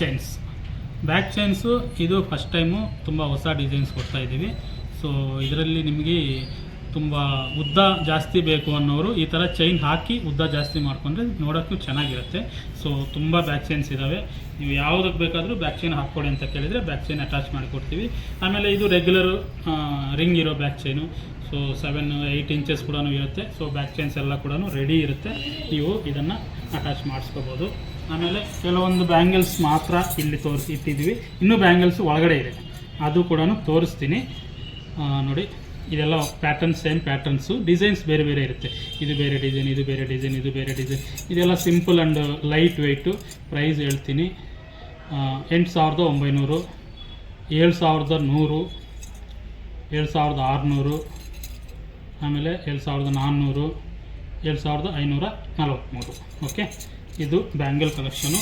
ಚೈನ್ಸು. ಇದು ಫಸ್ಟ್ ಟೈಮು ತುಂಬ ಹೊಸ ಡಿಸೈನ್ಸ್ ಕೊಡ್ತಾ ಇದ್ದೀವಿ. ಸೊ ಇದರಲ್ಲಿ ನಿಮಗೆ ತುಂಬ ಉದ್ದ ಜಾಸ್ತಿ ಬೇಕು ಅನ್ನೋರು ಈ ಥರ ಚೈನ್ ಹಾಕಿ ಉದ್ದ ಜಾಸ್ತಿ ಮಾಡಿಕೊಂಡ್ರೆ ನೋಡೋಕ್ಕೂ ಚೆನ್ನಾಗಿರುತ್ತೆ. ಸೊ ತುಂಬ ಬ್ಯಾಕ್ ಚೈನ್ಸ್ ಇದ್ದಾವೆ. ನೀವು ಯಾವುದಕ್ಕೆ ಬೇಕಾದರೂ ಬ್ಯಾಕ್ ಚೈನ್ ಹಾಕ್ಕೊಡಿ ಅಂತ ಕೇಳಿದರೆ ಬ್ಯಾಕ್ ಚೈನ್ ಅಟ್ಯಾಚ್ ಮಾಡಿಕೊಡ್ತೀವಿ. ಆಮೇಲೆ ಇದು ರೆಗ್ಯುಲರು ರಿಂಗ್ ಇರೋ ಬ್ಯಾಕ್ ಚೈನು. ಸೊ 7-8 ಇಂಚಸ್ ಕೂಡ ಇರುತ್ತೆ. ಸೊ ಬ್ಯಾಕ್ ಚೈನ್ಸ್ ಎಲ್ಲ ಕೂಡ ರೆಡಿ ಇರುತ್ತೆ, ನೀವು ಇದನ್ನು ಅಟ್ಯಾಚ್ ಮಾಡಿಸ್ಕೋಬೋದು. ಆಮೇಲೆ ಕೆಲವೊಂದು ಬ್ಯಾಂಗಲ್ಸ್ ಮಾತ್ರ ಇಲ್ಲಿ ಇಟ್ಟಿದ್ದೀವಿ, ಇನ್ನೂ ಬ್ಯಾಂಗಲ್ಸ್ ಒಳಗಡೆ ಇದೆ, ಅದು ಕೂಡ ತೋರಿಸ್ತೀನಿ ನೋಡಿ. ಇದೆಲ್ಲ ಪ್ಯಾಟರ್ನ್ಸ್, ಸೇಮ್ ಪ್ಯಾಟರ್ನ್ಸು, ಡಿಸೈನ್ಸ್ ಬೇರೆ ಬೇರೆ ಇರುತ್ತೆ. ಇದು ಬೇರೆ ಡಿಸೈನ್, ಇದು ಬೇರೆ ಡಿಸೈನ್, ಇದು ಬೇರೆ ಡಿಸೈನ್. ಇದೆಲ್ಲ simple and light weight. Price ಹೇಳ್ತೀನಿ, 8900, 7100, 7600, ಆಮೇಲೆ 7400, 2543. ಓಕೆ, ಇದು ಬ್ಯಾಂಗಲ್ ಕಲೆಕ್ಷನು.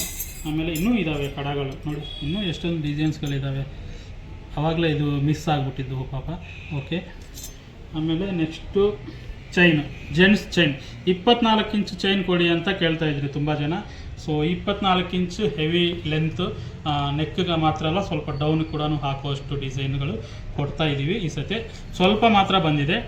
ಆಮೇಲೆ ಇನ್ನೂ ಇದ್ದಾವೆ ಕಡಗಳು ನೋಡಿ, ಇನ್ನೂ ಎಷ್ಟೊಂದು ಡಿಸೈನ್ಸ್ಗಳಿದ್ದಾವೆ. ಆವಾಗಲೇ ಇದು ಮಿಸ್ ಆಗಿಬಿಟ್ಟಿದ್ದು ಪಾಪ. ಓಕೆ, ಆಮೇಲೆ ನೆಕ್ಸ್ಟು ಚೈನು, ಜೆಂಟ್ಸ್ ಚೈನ್ 24 ಇಂಚು ಚೈನ್ ಕೊಡಿ ಅಂತ ಕೇಳ್ತಾ ಇದ್ರಿ ತುಂಬ ಜನ. ಸೊ 24 ಇಂಚು ಹೆವಿ ಲೆಂತ್, ನೆಕ್ಗೆ ಮಾತ್ರ ಅಲ್ಲ, ಸ್ವಲ್ಪ ಡೌನ್ ಕೂಡ ಹಾಕುವಷ್ಟು ಡಿಸೈನ್ಗಳು ಕೊಡ್ತಾ ಇದ್ದೀವಿ. ಈ ಸತಿ ಸ್ವಲ್ಪ ಮಾತ್ರ ಬಂದಿದೆ,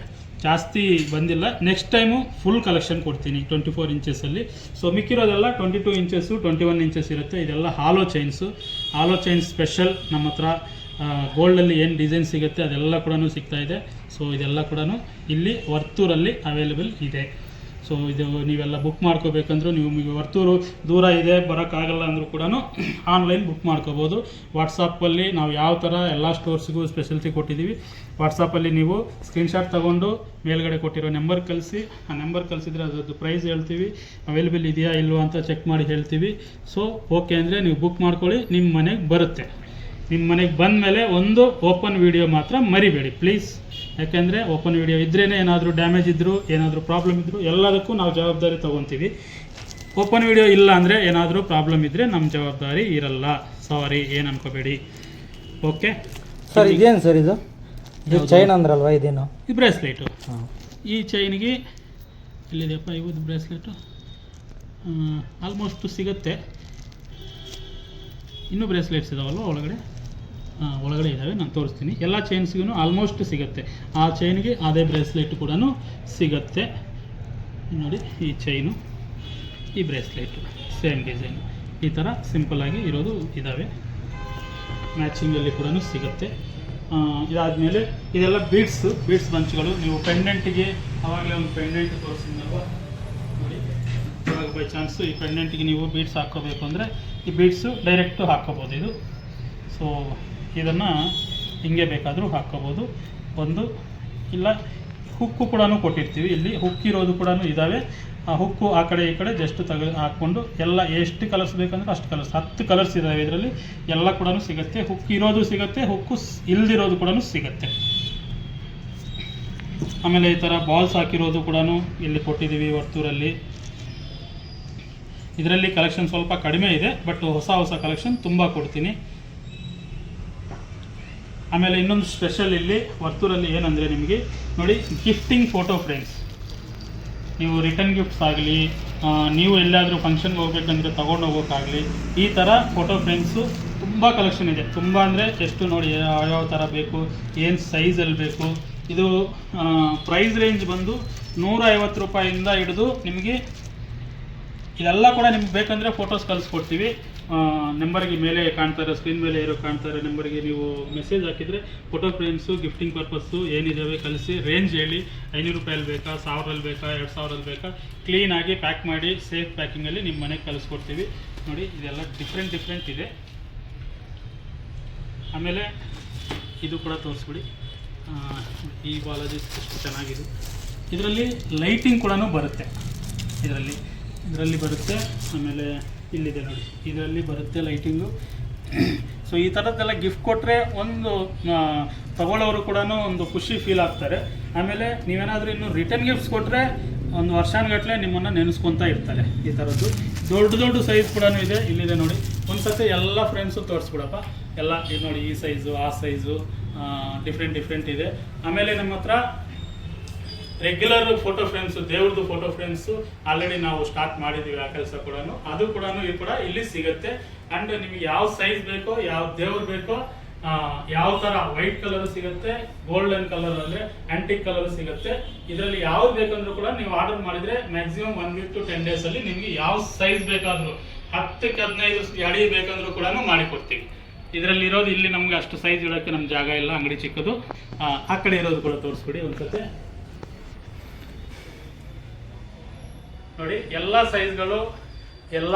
ಜಾಸ್ತಿ ಬಂದಿಲ್ಲ. ನೆಕ್ಸ್ಟ್ ಟೈಮು ಫುಲ್ ಕಲೆಕ್ಷನ್ ಕೊಡ್ತೀನಿ 24 ಇಂಚಸ್ಸಲ್ಲಿ. ಸೊ ಮಿಕ್ಕಿರೋದೆಲ್ಲ 22 ಇಂಚಸ್ಸು 21 ಇಂಚಸ್ ಇರುತ್ತೆ. ಇದೆಲ್ಲ ಹಾಲೋ ಚೈನ್ಸು. ಹಾಲೋ ಚೈನ್ಸ್ ಸ್ಪೆಷಲ್ ನಮ್ಮ ಹತ್ರ ಗೋಲ್ಡಲ್ಲಿ ಏನು ಡಿಸೈನ್ ಸಿಗುತ್ತೆ ಅದೆಲ್ಲ ಕೂಡ ಸಿಗ್ತಾ ಇದೆ. ಸೊ ಇದೆಲ್ಲ ಕೂಡ ಇಲ್ಲಿ ವರ್ತೂರಲ್ಲಿ ಅವೈಲೇಬಲ್ ಇದೆ. ಸೊ ಇದು ನೀವೆಲ್ಲ ಬುಕ್ ಮಾಡ್ಕೋಬೇಕಂದ್ರೂ, ನಿಮಗೆ ವರ್ತೂರು ದೂರ ಇದೆ ಬರೋಕ್ಕಾಗಲ್ಲ ಅಂದರೂ ಕೂಡ ಆನ್ಲೈನ್ ಬುಕ್ ಮಾಡ್ಕೋಬೋದು. ವಾಟ್ಸಪ್ಪಲ್ಲಿ ನಾವು ಯಾವ ಥರ ಎಲ್ಲ ಸ್ಟೋರ್ಸ್ಗೂ ಸ್ಪೆಷಾಲಿಟಿ ಕೊಟ್ಟಿದ್ದೀವಿ. ವಾಟ್ಸಪ್ಪಲ್ಲಿ ನೀವು ಸ್ಕ್ರೀನ್ಶಾಟ್ ತೊಗೊಂಡು ಮೇಲ್ಗಡೆ ಕೊಟ್ಟಿರೋ ನಂಬರ್ ಕಳಿಸಿ, ಆ ನಂಬರ್ ಕಳಿಸಿದ್ರೆ ಅದರದ್ದು ಪ್ರೈಸ್ ಹೇಳ್ತೀವಿ, ಅವೈಲೇಬಲ್ ಇದೆಯಾ ಇಲ್ವೋ ಅಂತ ಚೆಕ್ ಮಾಡಿ ಹೇಳ್ತೀವಿ. ಸೊ ಓಕೆ ಅಂದರೆ ನೀವು ಬುಕ್ ಮಾಡ್ಕೊಳ್ಳಿ, ನಿಮ್ಮ ಮನೆಗೆ ಬರುತ್ತೆ. ನಿಮ್ಮ ಮನೆಗೆ ಬಂದ ಮೇಲೆ ಒಂದು ಓಪನ್ ವಿಡಿಯೋ ಮಾತ್ರ ಮರಿಬೇಡಿ ಪ್ಲೀಸ್. ಯಾಕೆಂದರೆ ಓಪನ್ ವಿಡಿಯೋ ಇದ್ರೇ ಏನಾದರೂ ಡ್ಯಾಮೇಜ್ ಇದ್ದರೂ, ಏನಾದರೂ ಪ್ರಾಬ್ಲಮ್ ಇದ್ದರೂ ಎಲ್ಲದಕ್ಕೂ ನಾವು ಜವಾಬ್ದಾರಿ ತೊಗೊತೀವಿ. ಓಪನ್ ವಿಡಿಯೋ ಇಲ್ಲ ಅಂದರೆ ಏನಾದರೂ ಪ್ರಾಬ್ಲಮ್ ಇದ್ದರೆ ನಮ್ಮ ಜವಾಬ್ದಾರಿ ಇರಲ್ಲ. ಸಾರಿ, ಏನು ಅನ್ಕೋಬೇಡಿ. ಓಕೆ ಸರ್, ಇದೇನು ಸರ್ ಇದು ಚೈನ್ ಅಂದ್ರಲ್ವಾ, ಇದೇನು? ಇದು ಬ್ರೇಸ್ಲೆಟು. ಈ ಚೈನ್ಗೆ ಎಲ್ಲಿದೆಯಪ್ಪ ಇವತ್ತು ಬ್ರೇಸ್ಲೆಟು? ಆಲ್ಮೋಸ್ಟ್ ಸಿಗುತ್ತೆ. ಇನ್ನೂ ಬ್ರೇಸ್ಲೆಟ್ಸ್ ಇದಾವಲ್ವ ಒಳಗಡೆ? ಒಳಗಡೆ ಇದ್ದಾವೆ, ನಾನು ತೋರಿಸ್ತೀನಿ. ಎಲ್ಲ ಚೈನ್ಸ್ಗೂ ಆಲ್ಮೋಸ್ಟ್ ಸಿಗುತ್ತೆ. ಆ ಚೈನ್ಗೆ ಅದೇ ಬ್ರೇಸ್ಲೆಟ್ ಕೂಡ ಸಿಗುತ್ತೆ ನೋಡಿ. ಈ ಚೈನು, ಈ ಬ್ರೇಸ್ಲೆಟು ಸೇಮ್ ಡಿಸೈನು, ಈ ಥರ ಸಿಂಪಲ್ಲಾಗಿ ಇರೋದು ಇದ್ದಾವೆ. ಮ್ಯಾಚಿಂಗಲ್ಲಿ ಕೂಡ ಸಿಗುತ್ತೆ. ಇದಾದಮೇಲೆ ಇದೆಲ್ಲ ಬೀಡ್ಸ್ ಬಂಚ್ಗಳು. ನೀವು ಪೆಂಡೆಂಟಿಗೆ ಆವಾಗಲೇ ಒಂದು ಪೆಂಡೆಂಟ್ ತೋರಿಸಿದ್ನಲ್ವ ನೋಡಿ. ಇವಾಗ ಬೈ ಚಾನ್ಸು ಈ ಪೆಂಡೆಂಟಿಗೆ ನೀವು ಬೀಡ್ಸ್ ಹಾಕ್ಕೋಬೇಕು ಅಂದರೆ ಈ ಬೀಡ್ಸು ಡೈರೆಕ್ಟು ಹಾಕ್ಕೋಬೋದು ಇದು. ಸೊ ಇದನ್ನು ಹಿಂಗೆ ಬೇಕಾದರೂ ಹಾಕ್ಕೋಬೋದು. ಒಂದು ಇಲ್ಲ ಹುಕ್ಕು ಕೂಡ ಕೊಟ್ಟಿರ್ತೀವಿ. ಇಲ್ಲಿ ಹುಕ್ಕಿರೋದು ಕೂಡ ಇದ್ದಾವೆ. ಆ ಹುಕ್ಕು ಆ ಕಡೆ ಈ ಕಡೆ ಜಸ್ಟ್ ಹಾಕ್ಕೊಂಡು ಎಲ್ಲ ಎಷ್ಟು ಕಲರ್ಸ್ ಬೇಕಂದ್ರೆ ಅಷ್ಟು ಕಲರ್ಸ್, 10 ಕಲರ್ಸ್ ಇದ್ದಾವೆ ಇದರಲ್ಲಿ. ಎಲ್ಲ ಕೂಡ ಸಿಗುತ್ತೆ. ಹುಕ್ಕಿರೋದು ಸಿಗುತ್ತೆ, ಹುಕ್ಕು ಇಲ್ದಿರೋದು ಕೂಡ ಸಿಗುತ್ತೆ. ಆಮೇಲೆ ಈ ಥರ ಬಾಲ್ಸ್ ಹಾಕಿರೋದು ಕೂಡ ಇಲ್ಲಿ ಕೊಟ್ಟಿದ್ದೀವಿ ವರ್ತೂರಲ್ಲಿ. ಇದರಲ್ಲಿ ಕಲೆಕ್ಷನ್ ಸ್ವಲ್ಪ ಕಡಿಮೆ ಇದೆ, ಬಟ್ ಹೊಸ ಕಲೆಕ್ಷನ್ ತುಂಬ ಕೊಡ್ತೀನಿ. ಆಮೇಲೆ ಇನ್ನೊಂದು ಸ್ಪೆಷಲ್ ಇಲ್ಲಿ ವರ್ತೂರಲ್ಲಿ ಏನಂದರೆ ನಿಮಗೆ ನೋಡಿ, ಗಿಫ್ಟಿಂಗ್ ಫೋಟೋ ಫ್ರೇಮ್ಸ್. ನೀವು ರಿಟರ್ನ್ ಗಿಫ್ಟ್ಸ್ ಆಗಲಿ, ನೀವು ಎಲ್ಲಾದರೂ ಫಂಕ್ಷನ್ಗೆ ಹೋಗ್ಬೇಕಂದ್ರೆ ತೊಗೊಂಡು ಹೋಗೋಕ್ಕಾಗಲಿ, ಈ ಥರ ಫೋಟೋ ಫ್ರೇಮ್ಸು ತುಂಬ ಕಲೆಕ್ಷನ್ ಇದೆ. ತುಂಬ ಅಂದರೆ ಎಷ್ಟು ನೋಡಿ, ಯಾವ ಥರ ಬೇಕು, ಏನು ಸೈಜಲ್ಲಿ ಬೇಕು. ಇದು ಪ್ರೈಸ್ ರೇಂಜ್ ಬಂದು 150 ರೂಪಾಯಿಂದ ಹಿಡಿದು ನಿಮಗೆ ಇದೆಲ್ಲ ಕೂಡ ನಿಮ್ಗೆ ಬೇಕಂದರೆ ಫೋಟೋಸ್ ಕಳಿಸ್ಕೊಡ್ತೀವಿ. ನಂಬರ್ಗೆ ಮೇಲೆ ಕಾಣ್ತಾ ಇರೋ, ಸ್ಕ್ರೀನ್ ಮೇಲೆ ಕಾಣ್ತಾ ಇರೋ ನಂಬರ್ಗೆ ನೀವು ಮೆಸೇಜ್ ಹಾಕಿದರೆ ಫೋಟೋ ಫ್ರೇಮ್ಸು ಗಿಫ್ಟಿಂಗ್ ಪರ್ಪಸ್ಸು ಏನಿದ್ದಾವೆ ಕಳಿಸಿ, ರೇಂಜ್ ಹೇಳಿ. 500 ರೂಪಾಯಲ್ಲಿ ಬೇಕಾ, 1000 ಬೇಕಾ, 2000 ಬೇಕಾ, ಕ್ಲೀನಾಗಿ ಪ್ಯಾಕ್ ಮಾಡಿ ಸೇಫ್ ಪ್ಯಾಕಿಂಗಲ್ಲಿ ನಿಮ್ಮ ಮನೆಗೆ ಕಳಿಸ್ಕೊಡ್ತೀವಿ. ನೋಡಿ ಇದೆಲ್ಲ ಡಿಫ್ರೆಂಟ್ ಇದೆ. ಆಮೇಲೆ ಇದು ಕೂಡ ತೋರಿಸ್ಬಿಡಿ. ಈ ಬಾಲಾಜಿ ಎಷ್ಟು ಚೆನ್ನಾಗಿದೆ. ಇದರಲ್ಲಿ ಲೈಟಿಂಗ್ ಕೂಡ ಬರುತ್ತೆ. ಇದರಲ್ಲಿ ಬರುತ್ತೆ. ಆಮೇಲೆ ಇಲ್ಲಿದೆ ನೋಡಿ, ಇದರಲ್ಲಿ ಬರುತ್ತೆ ಲೈಟಿಂಗು. ಸೊ ಈ ಥರದ್ದೆಲ್ಲ ಗಿಫ್ಟ್ ಕೊಟ್ಟರೆ ಒಂದು ತಗೊಳ್ಳೋರು ಕೂಡ ಒಂದು ಖುಷಿ ಫೀಲ್ ಆಗ್ತಾರೆ. ಆಮೇಲೆ ನೀವೇನಾದರೂ ಇನ್ನು ರಿಟರ್ನ್ ಗಿಫ್ಟ್ಸ್ ಕೊಟ್ಟರೆ ಒಂದು ವರ್ಷಾನುಗಟ್ಟಲೆ ನಿಮ್ಮನ್ನು ನೆನೆಸ್ಕೊತಾ ಇರ್ತಾರೆ. ಈ ಥರದ್ದು ದೊಡ್ಡ ಸೈಜ್ ಕೂಡ ಇದೆ. ಇಲ್ಲಿದೆ ನೋಡಿ, ಒಂದು ಸತಿ ಎಲ್ಲ ಫ್ರೇಮ್ಸು ತೋರಿಸ್ಬಿಡಪ್ಪ. ಎಲ್ಲ ಇದು ನೋಡಿ, ಈ ಸೈಜು ಆ ಸೈಜು ಡಿಫ್ರೆಂಟ್ ಇದೆ. ಆಮೇಲೆ ನಮ್ಮ ಹತ್ರ ರೆಗ್ಯುಲರ್ ಫೋಟೋ ಫ್ರೇಮ್ಸು, ದೇವ್ರದ್ದು ಫೋಟೋ ಫ್ರೇಮ್ಸು ಆಲ್ರೆಡಿ ನಾವು ಸ್ಟಾರ್ಟ್ ಮಾಡಿದ್ದೀವಿ. ಆ ಕೆಲಸ ಕೂಡ ಅದು ಕೂಡ ಇಲ್ಲಿ ಸಿಗುತ್ತೆ. ಆ್ಯಂಡ್ ನಿಮಗೆ ಯಾವ ಸೈಜ್ ಬೇಕೋ, ಯಾವ ದೇವ್ರು ಬೇಕೋ, ಯಾವ ಥರ ವೈಟ್ ಕಲರ್ ಸಿಗುತ್ತೆ, ಗೋಲ್ಡನ್ ಕಲರ್ ಅಂದರೆ ಆಂಟಿಕ್ ಕಲರ್ ಸಿಗುತ್ತೆ. ಇದರಲ್ಲಿ ಯಾವ್ದು ಬೇಕಂದ್ರೂ ಕೂಡ ನೀವು ಆರ್ಡರ್ ಮಾಡಿದರೆ ಮ್ಯಾಕ್ಸಿಮಮ್ 1 ವೀಕ್ to 10 ಡೇಸಲ್ಲಿ ನಿಮಗೆ ಯಾವ ಸೈಜ್ ಬೇಕಾದರೂ 10ಕ್ಕೆ 15 ಅಡಿ ಬೇಕಂದ್ರೂ ಕೂಡ ಮಾಡಿಕೊಡ್ತೀವಿ. ಇದರಲ್ಲಿ ಇರೋದು, ಇಲ್ಲಿ ನಮಗೆ ಅಷ್ಟು ಸೈಜ್ ಇಡೋಕ್ಕೆ ನಮ್ಮ ಜಾಗ ಇಲ್ಲ, ಅಂಗಡಿ ಚಿಕ್ಕದು. ಆ ಕಡೆ ಇರೋದು ಕೂಡ ತೋರಿಸ್ಬಿಡಿ ಒಂದ್ಸತಿ ನೋಡಿ. ಎಲ್ಲ ಸೈಜ್ಗಳು, ಎಲ್ಲ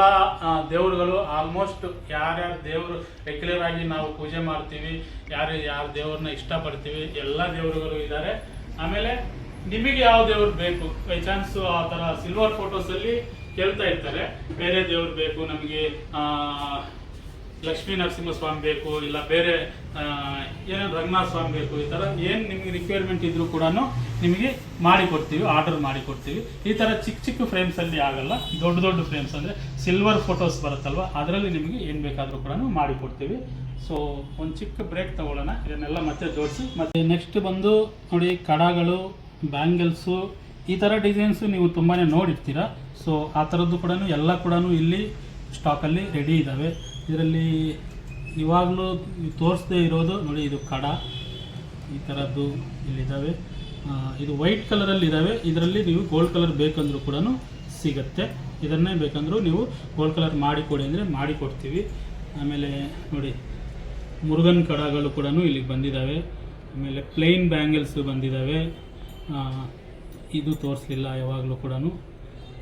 ದೇವರುಗಳು, ಆಲ್ಮೋಸ್ಟ್ ಯಾರ್ಯಾರು ದೇವರು ರೆಗ್ಯುಲರ್ ಆಗಿ ನಾವು ಪೂಜೆ ಮಾಡ್ತೀವಿ, ಯಾರು ದೇವ್ರನ್ನ ಇಷ್ಟಪಡ್ತೀವಿ, ಎಲ್ಲ ದೇವರುಗಳು ಇದ್ದಾರೆ. ಆಮೇಲೆ ನಿಮಗೆ ಯಾವ ದೇವ್ರು ಬೇಕು, ಬೈ ಚಾನ್ಸು ಆ ಥರ ಸಿಲ್ವರ್ ಫೋಟೋಸಲ್ಲಿ ಕೇಳ್ತಾ ಇರ್ತಾರೆ, ಬೇರೆ ದೇವ್ರು ಬೇಕು ನಮಗೆ, ಲಕ್ಷ್ಮೀ ನರಸಿಂಹಸ್ವಾಮಿ ಬೇಕು, ಇಲ್ಲ ಬೇರೆ ಏನೇನು ರಂಗನಾಥ ಸ್ವಾಮಿ ಬೇಕು, ಈ ಥರ ಏನು ನಿಮಗೆ ರಿಕ್ವೈರ್ಮೆಂಟ್ ಇದ್ರೂ ಕೂಡ ನಿಮಗೆ ಮಾಡಿಕೊಡ್ತೀವಿ, ಆರ್ಡರ್ ಮಾಡಿಕೊಡ್ತೀವಿ. ಈ ಥರ ಚಿಕ್ಕ ಚಿಕ್ಕ ಫ್ರೇಮ್ಸಲ್ಲಿ ಆಗಲ್ಲ, ದೊಡ್ಡ ದೊಡ್ಡ ಫ್ರೇಮ್ಸ್ ಅಂದರೆ ಸಿಲ್ವರ್ ಫೋಟೋಸ್ ಬರುತ್ತಲ್ವ, ಅದರಲ್ಲಿ ನಿಮಗೆ ಏನು ಬೇಕಾದರೂ ಕೂಡ ಮಾಡಿಕೊಡ್ತೀವಿ. ಸೊ ಒಂದು ಚಿಕ್ಕ ಬ್ರೇಕ್ ತಗೊಳ್ಳೋಣ, ಇದನ್ನೆಲ್ಲ ಮತ್ತೆ ಜೋಡಿಸಿ. ಮತ್ತು ನೆಕ್ಸ್ಟ್ ಬಂದು ನೋಡಿ, ಕಡಗಳು, ಬ್ಯಾಂಗಲ್ಸು, ಈ ಥರ ಡಿಸೈನ್ಸು ನೀವು ತುಂಬಾ ನೋಡಿರ್ತೀರ. ಸೊ ಆ ಥರದ್ದು ಕೂಡ ಎಲ್ಲ ಕೂಡ ಇಲ್ಲಿ ಸ್ಟಾಕಲ್ಲಿ ರೆಡಿ ಇದ್ದಾವೆ. ಇದರಲ್ಲಿ ಇವಾಗಲೂ ತೋರಿಸದೇ ಇರೋದು ನೋಡಿ, ಇದು ಕಡ ಈ ಥರದ್ದು ಇಲ್ಲಿದ್ದಾವೆ. ಇದು ವೈಟ್ ಕಲರಲ್ಲಿ ಇದ್ದಾವೆ. ಇದರಲ್ಲಿ ನೀವು ಗೋಲ್ಡ್ ಕಲರ್ ಬೇಕಂದ್ರೂ ಕೂಡ ಸಿಗುತ್ತೆ. ಇದನ್ನೇ ಬೇಕಂದ್ರೂ ನೀವು ಗೋಲ್ಡ್ ಕಲರ್ ಮಾಡಿಕೊಡಿ ಅಂದರೆ ಮಾಡಿಕೊಡ್ತೀವಿ. ಆಮೇಲೆ ನೋಡಿ, ಮುರುಗನ್ ಕಡಗಳು ಕೂಡ ಇಲ್ಲಿಗೆ ಬಂದಿದ್ದಾವೆ. ಆಮೇಲೆ ಪ್ಲೈನ್ ಬ್ಯಾಂಗಲ್ಸು ಬಂದಿದ್ದಾವೆ. ಇದು ತೋರಿಸಲಿಲ್ಲ ಯಾವಾಗಲೂ ಕೂಡ.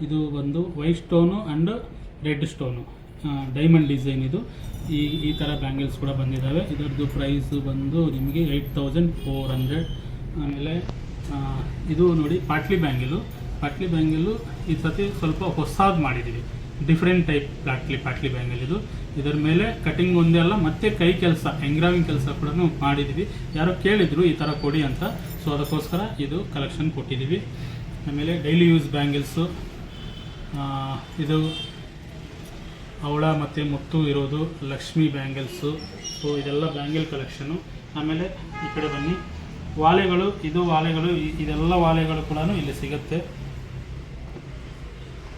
ಇದು ಒಂದು white stone and red stone diamond design. ಇದು ಈ ಥರ ಬ್ಯಾಂಗಲ್ಸ್ ಕೂಡ ಬಂದಿದ್ದಾವೆ. ಇದರದ್ದು ಪ್ರೈಸು ಬಂದು ನಿಮಗೆ 8400. ಆಮೇಲೆ ಇದು ನೋಡಿ, ಪಾಟ್ಲಿ ಬ್ಯಾಂಗಲು ಈ ಸತಿ ಸ್ವಲ್ಪ ಹೊಸದು ಮಾಡಿದ್ದೀವಿ, ಡಿಫ್ರೆಂಟ್ ಟೈಪ್ ಪಾಟ್ಲಿ ಬ್ಯಾಂಗಲ್ ಇದು. ಇದರ ಮೇಲೆ ಕಟಿಂಗ್ ಒಂದೇ ಅಲ್ಲ, ಮತ್ತು ಕೈ ಕೆಲಸ, ಎಂಗ್ರಾವಿಂಗ್ ಕೆಲಸ ಕೂಡ ಮಾಡಿದ್ದೀವಿ. ಯಾರೋ ಕೇಳಿದರು ಈ ಥರ ಕೊಡಿ ಅಂತ, ಸೊ ಅದಕ್ಕೋಸ್ಕರ ಇದು ಕಲೆಕ್ಷನ್ ಕೊಟ್ಟಿದ್ದೀವಿ. ಆಮೇಲೆ ಡೈಲಿ ಯೂಸ್ ಬ್ಯಾಂಗಲ್ಸು, ಇದು ಅವಳ ಮತ್ತು ಮುತ್ತು ಇರೋದು ಲಕ್ಷ್ಮಿ ಬ್ಯಾಂಗಲ್ಸು. ಸೊ ಇದೆಲ್ಲ ಬ್ಯಾಂಗಲ್ ಕಲೆಕ್ಷನು. ಆಮೇಲೆ ಈ ಕಡೆ ಬನ್ನಿ, ವಾಲೆಗಳು, ಇದೆಲ್ಲ ವಾಲೆಗಳು ಕೂಡ ಇಲ್ಲಿ ಸಿಗುತ್ತೆ.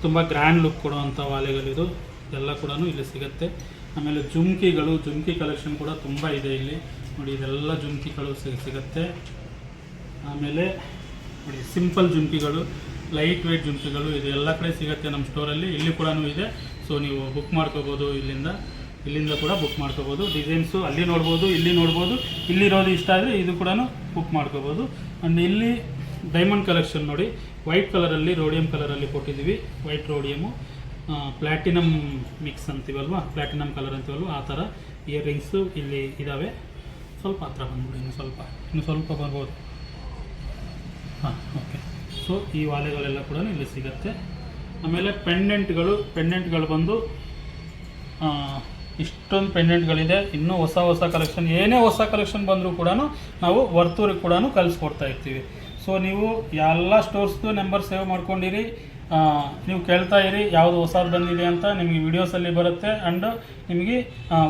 ತುಂಬ ಗ್ರ್ಯಾಂಡ್ ಲುಕ್ ಕೊಡುವಂಥ ವಾಲೆಗಳಿದು, ಇದೆಲ್ಲ ಕೂಡ ಇಲ್ಲಿ ಸಿಗುತ್ತೆ. ಆಮೇಲೆ ಜುಮ್ಕಿ ಕಲೆಕ್ಷನ್ ಕೂಡ ತುಂಬ ಇದೆ ಇಲ್ಲಿ ನೋಡಿ, ಇದೆಲ್ಲ ಜುಮ್ಕಿಗಳು ಸಿಗುತ್ತೆ. ಆಮೇಲೆ ನೋಡಿ, ಸಿಂಪಲ್ ಜುಮ್ಕಿಗಳು, ಲೈಟ್ ವೇಟ್ ಜುಮ್ಕಿಗಳು, ಇದು ಎಲ್ಲ ಕಡೆ ಸಿಗುತ್ತೆ ನಮ್ಮ ಸ್ಟೋರಲ್ಲಿ. ಇಲ್ಲಿ ಕೂಡ ಇದೆ. ಸೊ ನೀವು ಬುಕ್ ಮಾಡ್ಕೋಬೋದು, ಇಲ್ಲಿಂದ ಕೂಡ ಬುಕ್ ಮಾಡ್ಕೋಬೋದು. ಡಿಸೈನ್ಸು ಅಲ್ಲಿ ನೋಡ್ಬೋದು, ಇಲ್ಲಿ ನೋಡ್ಬೋದು. ಇಲ್ಲಿರೋದು ಇಷ್ಟ ಆದರೆ ಇದು ಕೂಡ ಬುಕ್ ಮಾಡ್ಕೋಬೋದು. ಆ್ಯಂಡ್ ಇಲ್ಲಿ ಡೈಮಂಡ್ ಕಲೆಕ್ಷನ್ ನೋಡಿ, ವೈಟ್ ಕಲರಲ್ಲಿ, ರೋಡಿಯಂ ಕಲರಲ್ಲಿ ಕೊಟ್ಟಿದ್ದೀವಿ. ವೈಟ್ ರೋಡಿಯಮು, ಪ್ಲ್ಯಾಟಿನಮ್ ಮಿಕ್ಸ್ ಅಂತೀವಲ್ವ, ಪ್ಲ್ಯಾಟಿನಮ್ ಕಲರ್ ಅಂತೀವಲ್ವ, ಆ ಥರ ಇಯರಿಂಗ್ಸು ಇಲ್ಲಿ ಇದ್ದಾವೆ. ಸ್ವಲ್ಪ ಹತ್ರ ಬಂದ್ಬಿಡಿ, ಇನ್ನು ಸ್ವಲ್ಪ ಬರ್ಬೋದು. ಹಾಂ, ಓಕೆ. ಸೊ ಈ ವಾಲೆಗಳೆಲ್ಲ ಕೂಡ ಇಲ್ಲಿ ಸಿಗುತ್ತೆ. ಆಮೇಲೆ ಪೆಂಡೆಂಟ್ಗಳು ಬಂದು ಇಷ್ಟೊಂದು ಪೆಂಡೆಂಟ್ಗಳಿದೆ. ಇನ್ನೂ ಹೊಸ ಕಲೆಕ್ಷನ್, ಏನೇ ಹೊಸ ಕಲೆಕ್ಷನ್ ಬಂದರೂ ಕೂಡ ನಾವು ವರ್ತೂರಿಗೆ ಕೂಡ ಕಳಿಸ್ಕೊಡ್ತಾ ಇರ್ತೀವಿ. ಸೊ ನೀವು ಎಲ್ಲ ಸ್ಟೋರ್ಸ್ದು ನಂಬರ್ ಸೇವ್ ಮಾಡ್ಕೊಂಡಿರಿ, ನೀವು ಕೇಳ್ತಾ ಇರಿ ಯಾವುದು ಹೊಸದು ಬಂದಿದೆ ಅಂತ. ನಿಮಗೆ ವೀಡಿಯೋಸಲ್ಲಿ ಬರುತ್ತೆ, ಆ್ಯಂಡ್ ನಿಮಗೆ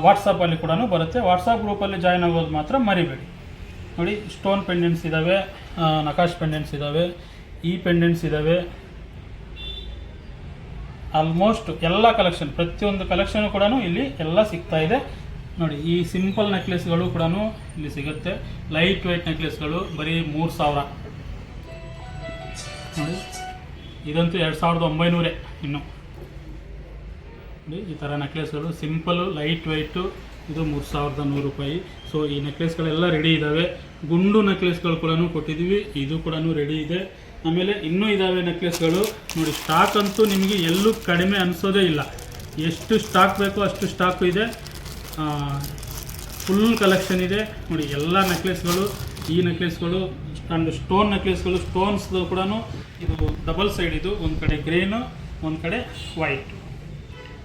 ವಾಟ್ಸಪ್ಪಲ್ಲಿ ಕೂಡ ಬರುತ್ತೆ. ವಾಟ್ಸಪ್ ಗ್ರೂಪಲ್ಲಿ ಜಾಯ್ನ್ ಆಗೋದು ಮಾತ್ರ ಮರಿಬೇಡಿ. ನೋಡಿ, ಸ್ಟೋನ್ ಪೆಂಡೆಂಟ್ಸ್ ಇದ್ದಾವೆ, ನಕಾಶ್ ಪೆಂಡೆಂಟ್ಸ್ ಇದ್ದಾವೆ, ಈ ಪೆಂಡೆಂಟ್ಸ್ ಇದ್ದಾವೆ. ಆಲ್ಮೋಸ್ಟ್ ಎಲ್ಲ ಕಲೆಕ್ಷನ್, ಪ್ರತಿಯೊಂದು ಕಲೆಕ್ಷನು ಕೂಡ ಇಲ್ಲಿ ಎಲ್ಲ ಸಿಗ್ತಾ ಇದೆ ನೋಡಿ. ಈ ಸಿಂಪಲ್ ನೆಕ್ಲೆಸ್ಗಳು ಕೂಡ ಇಲ್ಲಿ ಸಿಗುತ್ತೆ. ಲೈಟ್ ವೇಟ್ ನೆಕ್ಲೆಸ್ಗಳು ಬರೀ 3000 ನೋಡಿ. ಇದಂತೂ 2900 ಇನ್ನು ನೋಡಿ. ಈ ಥರ ನೆಕ್ಲೆಸ್ಗಳು ಸಿಂಪಲ್ಲು, ಲೈಟ್ ವೆಯ್ಟು, ಇದು 3100 ರೂಪಾಯಿ. ಸೊ ಈ ನೆಕ್ಲೆಸ್ಗಳೆಲ್ಲ ರೆಡಿ ಇದ್ದಾವೆ. ಗುಂಡು ನೆಕ್ಲೆಸ್ಗಳು ಕೂಡ ಕೊಟ್ಟಿದ್ದೀವಿ, ಇದು ಕೂಡ ರೆಡಿ ಇದೆ. ಆಮೇಲೆ ಇನ್ನೂ ಇದ್ದಾವೆ ನೆಕ್ಲೆಸ್ಗಳು ನೋಡಿ. ಸ್ಟಾಕ್ ಅಂತೂ ನಿಮಗೆ ಎಲ್ಲೂ ಕಡಿಮೆ ಅನಿಸೋದೇ ಇಲ್ಲ. ಎಷ್ಟು ಸ್ಟಾಕ್ ಬೇಕೋ ಅಷ್ಟು ಸ್ಟಾಕು ಇದೆ. ಫುಲ್ ಕಲೆಕ್ಷನ್ ಇದೆ ನೋಡಿ. ಎಲ್ಲ ನೆಕ್ಲೆಸ್ಗಳು, ಈ ನೆಕ್ಲೆಸ್ಗಳು ಆ್ಯಂಡ್ ಸ್ಟೋನ್ ನೆಕ್ಲೆಸ್ಗಳು, ಸ್ಟೋನ್ಸ್ದು ಕೂಡ ಇದು ಡಬಲ್ ಸೈಡ್, ಇದು ಒಂದು ಕಡೆ ಗ್ರೇನು, ಒಂದು ಕಡೆ ವೈಟ್.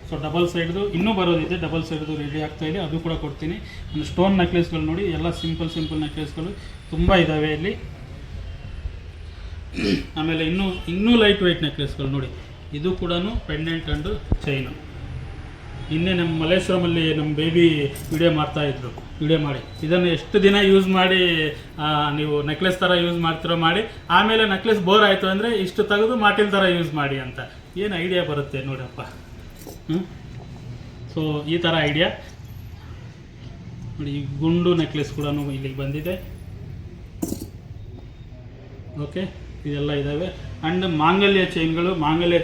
ಸೊ ಡಬಲ್ ಸೈಡ್ದು ಇನ್ನೂ ಬರೋದಿದೆ, ಡಬಲ್ ಸೈಡ್ದು ರೆಡಿ ಆಗ್ತಾ ಇದೆ, ಅದು ಕೂಡ ಕೊಡ್ತೀನಿ. ಒಂದು ಸ್ಟೋನ್ ನೆಕ್ಲೆಸ್ಗಳು ನೋಡಿ, ಎಲ್ಲ ಸಿಂಪಲ್ ನೆಕ್ಲೆಸ್ಗಳು ತುಂಬ ಇದ್ದಾವೆ ಇಲ್ಲಿ. ಆಮೇಲೆ ಇನ್ನೂ ಲೈಟ್ ವೆಯ್ಟ್ ನೆಕ್ಲೆಸ್ಗಳು ನೋಡಿ. ಇದು ಕೂಡ ಪೆಂಡೆಂಟ್ ಆ್ಯಂಡ್ ಚೈನು. ಇನ್ನೇ ನಮ್ಮ ಮಲ್ಲೇಶ್ವರಮಲ್ಲಿ ನಮ್ಮ ಬೇಬಿ ವಿಡಿಯೋ ಮಾಡಿ ಇದನ್ನು ಎಷ್ಟು ದಿನ ಯೂಸ್ ಮಾಡಿ ನೀವು ನೆಕ್ಲೆಸ್ ಥರ ಯೂಸ್ ಮಾಡ್ತಿರೋ ಮಾಡಿ, ಆಮೇಲೆ ನೆಕ್ಲೆಸ್ ಬೋರ್ ಆಯಿತು ಅಂದರೆ ಇಷ್ಟು ತೆಗೆದು ಮಾಟಿಲ್ ಥರ ಯೂಸ್ ಮಾಡಿ ಅಂತ ಏನು ಐಡಿಯಾ ಬರುತ್ತೆ ನೋಡಪ್ಪ. ಸೊ ಈ ಥರ ಐಡಿಯಾ ನೋಡಿ. ಈ ಗುಂಡು ನೆಕ್ಲೆಸ್ ಕೂಡ ಇಲ್ಲಿಗೆ ಬಂದಿದೆ. ಓಕೆ, ಇದೆಲ್ಲ ಇದ್ದಾವೆ. ಆ್ಯಂಡ್ ಮಾಂಗಲ್ಯ